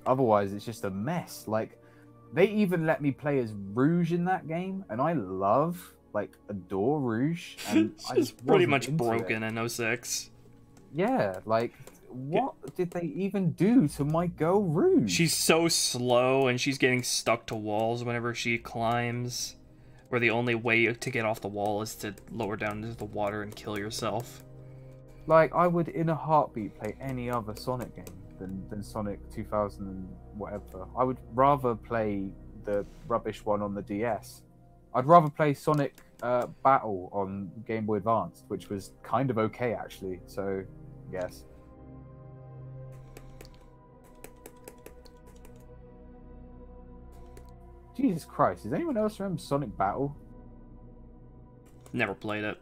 Otherwise, it's just a mess. Like, they even let me play as Rouge in that game, and I adore Rouge. And I just pretty much broken in 06. Yeah, like, what did they even do to my girl Rouge? She's so slow, and she's getting stuck to walls whenever she climbs. Where the only way to get off the wall is to lower down into the water and kill yourself. Like, I would in a heartbeat play any other Sonic game than Sonic 2000 and whatever. I would rather play the rubbish one on the DS. I'd rather play Sonic Battle on Game Boy Advance, which was kind of okay actually. So, yes. Jesus Christ! Does anyone else remember Sonic Battle? Never played it.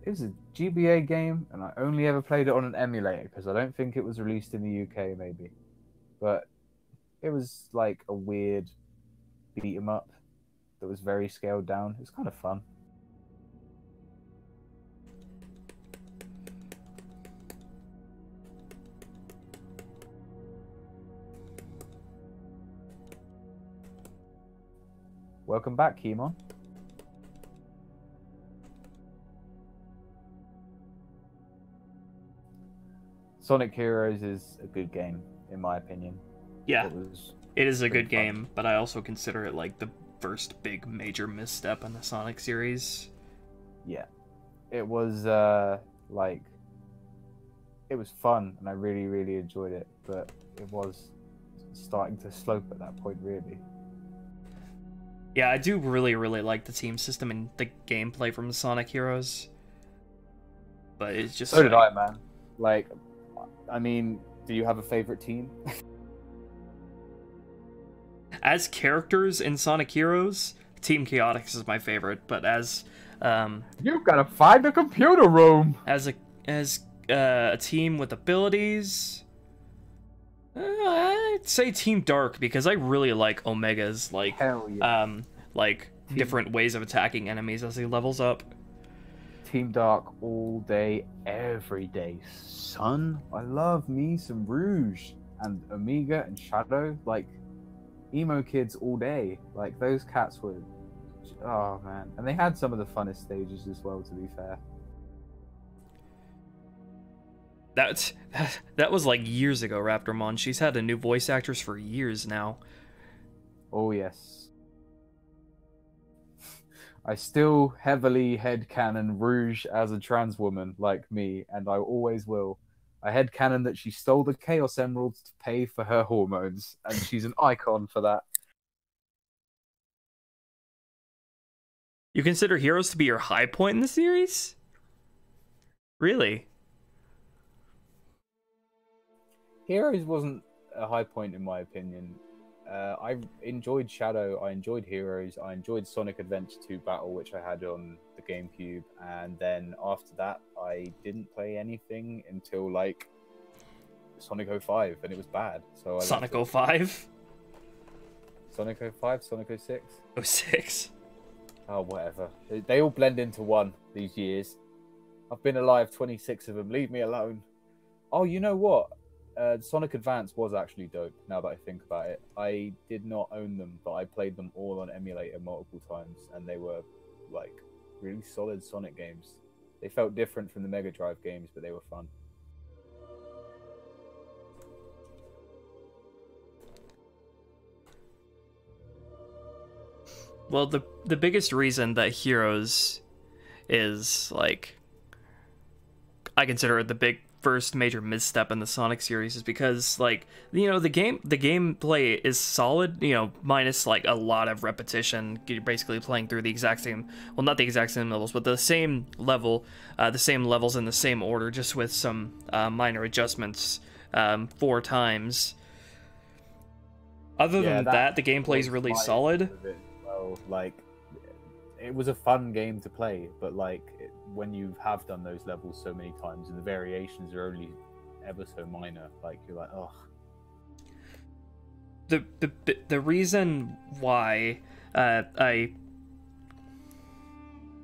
It was a GBA game, and I only ever played it on an emulator because I don't think it was released in the UK, maybe. But it was like a weird beat 'em up that was very scaled down. It was kind of fun. Welcome back, Keemon. Sonic Heroes is a good game, in my opinion. Yeah, it is a good game, but I also consider it like the first big major misstep in the Sonic series. Yeah, it was like, it was fun, and I really, really enjoyed it, but it was starting to slope at that point, really. Yeah, I do really, really like the team system and the gameplay from Sonic Heroes. But it's just... So did I, man. Like, I mean, do you have a favorite team? As characters in Sonic Heroes, Team Chaotix is my favorite, but as... You've got to find a computer room! As a team with abilities... I'd say Team Dark, because I really like Omega's, like, hell yeah. Different ways of attacking enemies as he levels up. Team Dark all day, every day, son. I love me some Rouge and Omega and Shadow, like, emo kids all day. Like, those cats were, oh man. And they had some of the funnest stages as well, to be fair. That was like years ago, Raptormon. She's had a new voice actress for years now. Oh yes. I still heavily headcanon Rouge as a trans woman like me, and I always will. I headcanon that she stole the Chaos Emeralds to pay for her hormones, and she's an icon for that. You consider Heroes to be your high point in the series? Really? Heroes wasn't a high point in my opinion. I enjoyed Shadow, I enjoyed Heroes, I enjoyed Sonic Adventure 2 Battle, which I had on the GameCube, and then after that I didn't play anything until like Sonic 05, and it was bad. So Sonic 05? Sonic 05, Sonic 06? 06. Oh, whatever. They all blend into one these years. I've been alive 26 of them, leave me alone. Oh, you know what? Sonic Advance was actually dope, now that I think about it. I did not own them, but I played them all on emulator multiple times, and they were, like, really solid Sonic games. They felt different from the Mega Drive games, but they were fun. Well, the biggest reason that Heroes is, like, I consider it the first major misstep in the Sonic series is because, like, you know, the gameplay is solid, you know, minus like a lot of repetition. You're basically playing through the exact same, well, not the exact same levels, but the same level, the same levels in the same order, just with some minor adjustments 4 times. Other than that, the gameplay is really solid. Well, like, it was a fun game to play, but like when you have done those levels so many times and the variations are only ever so minor, like you're like, oh. The reason why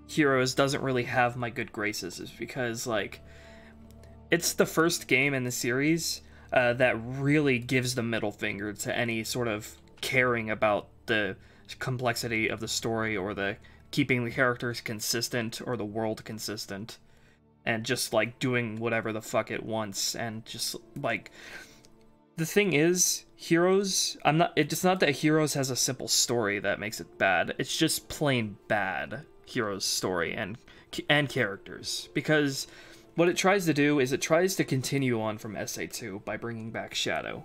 Heroes doesn't really have my good graces is because, like, it's the first game in the series that really gives the middle finger to any sort of caring about the complexity of the story or the keeping the characters consistent or the world consistent. and just like doing whatever the fuck it wants, and just like the thing is, Heroes, it's not that Heroes has a simple story that makes it bad. It's just plain bad Heroes story and characters, because what it tries to do is it tries to continue on from SA2 by bringing back Shadow,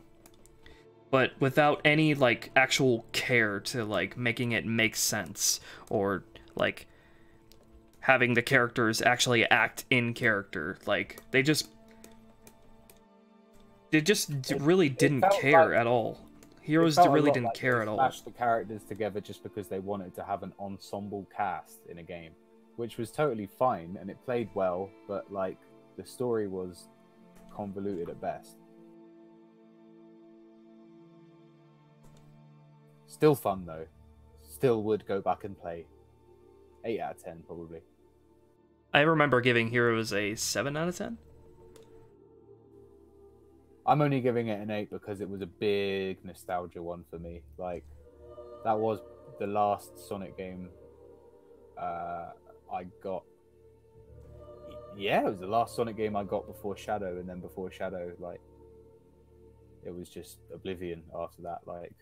but without any like actual care to like making it make sense, or like having the characters actually act in character. Like they just really didn't care at all. Heroes really didn't care at all. Smashed the characters together just because they wanted to have an ensemble cast in a game, which was totally fine and it played well, but like the story was convoluted at best. Still fun though. Still would go back and play. 8 out of 10 probably. I remember giving Heroes a 7 out of 10. I'm only giving it an 8 because it was a big nostalgia one for me. Like, that was the last Sonic game I got. Yeah, it was the last Sonic game I got before Shadow, and then before Shadow, like, it was just Oblivion after that. Like,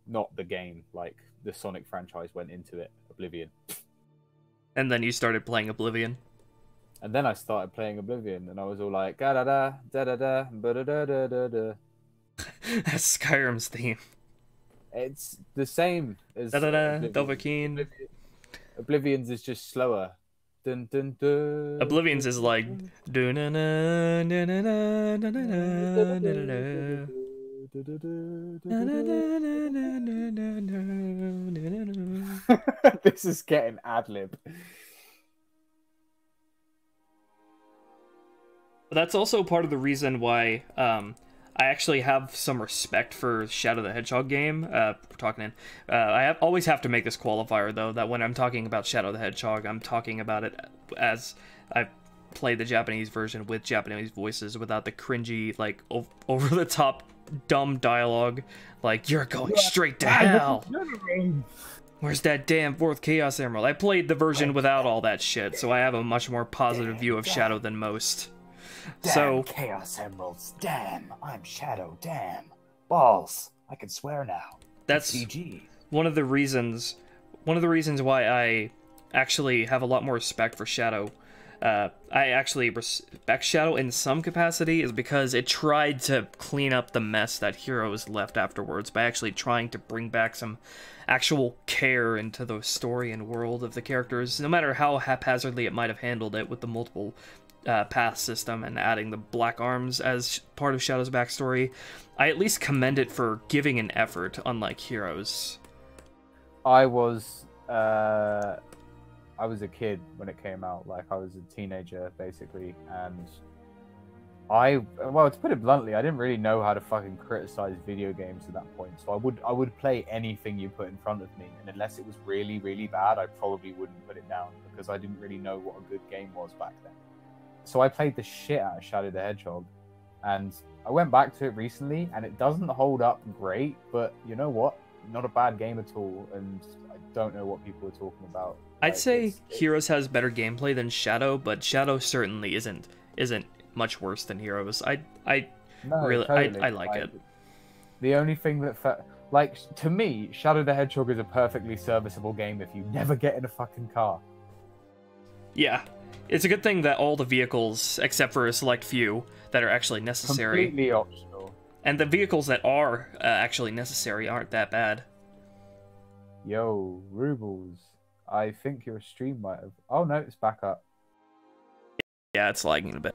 not the game, like, the Sonic franchise went into it, Oblivion. And then you started playing Oblivion. And then I started playing Oblivion, and I was all like, da da da da da da da da da da da. That's Skyrim's theme. It's the same as Da da da. Dovahkiin. Oblivion's is just slower. Dun dun dun. Oblivion's is like. This is getting ad-lib. That's also part of the reason why I actually have some respect for Shadow the Hedgehog game. Always have to make this qualifier, though, that when I'm talking about Shadow the Hedgehog, I'm talking about it as I play the Japanese version with Japanese voices without the cringy, like, over-the-top dumb dialogue. Like, you're going straight to hell! Where's that damn 4th Chaos Emerald? I played the version without all that shit, so I have a much more positive view of Shadow than most. Damn, so Chaos Emeralds, damn, I'm Shadow, damn. Balls, I can swear now. That's CG. one of the reasons why I actually have a lot more respect for Shadow. I actually respect Shadow in some capacity is because it tried to clean up the mess that Heroes left afterwards by actually trying to bring back some actual care into the story and world of the characters, no matter how haphazardly it might have handled it with the multiple path system and adding the black arms as part of Shadow's backstory. I at least commend it for giving an effort, unlike Heroes. I was a kid when it came out. Like, I was a teenager basically, and well, to put it bluntly, I didn't really know how to fucking criticize video games at that point. So I would play anything you put in front of me, and unless it was really, really bad, I probably wouldn't put it down because I didn't really know what a good game was back then. So I played the shit out of Shadow the Hedgehog, and I went back to it recently, and it doesn't hold up great, but you know what? Not a bad game at all, and I don't know what people are talking about. I'd say Heroes has better gameplay than Shadow, but Shadow certainly isn't much worse than Heroes. I like it. The only thing that, like, to me, Shadow the Hedgehog is a perfectly serviceable game if you never get in a fucking car. Yeah. It's a good thing that all the vehicles, except for a select few, that are actually necessary. Completely optional. And the vehicles that are actually necessary aren't that bad. Yo, Rubles. I think your stream might have... Oh no, it's back up. Yeah, it's lagging a bit.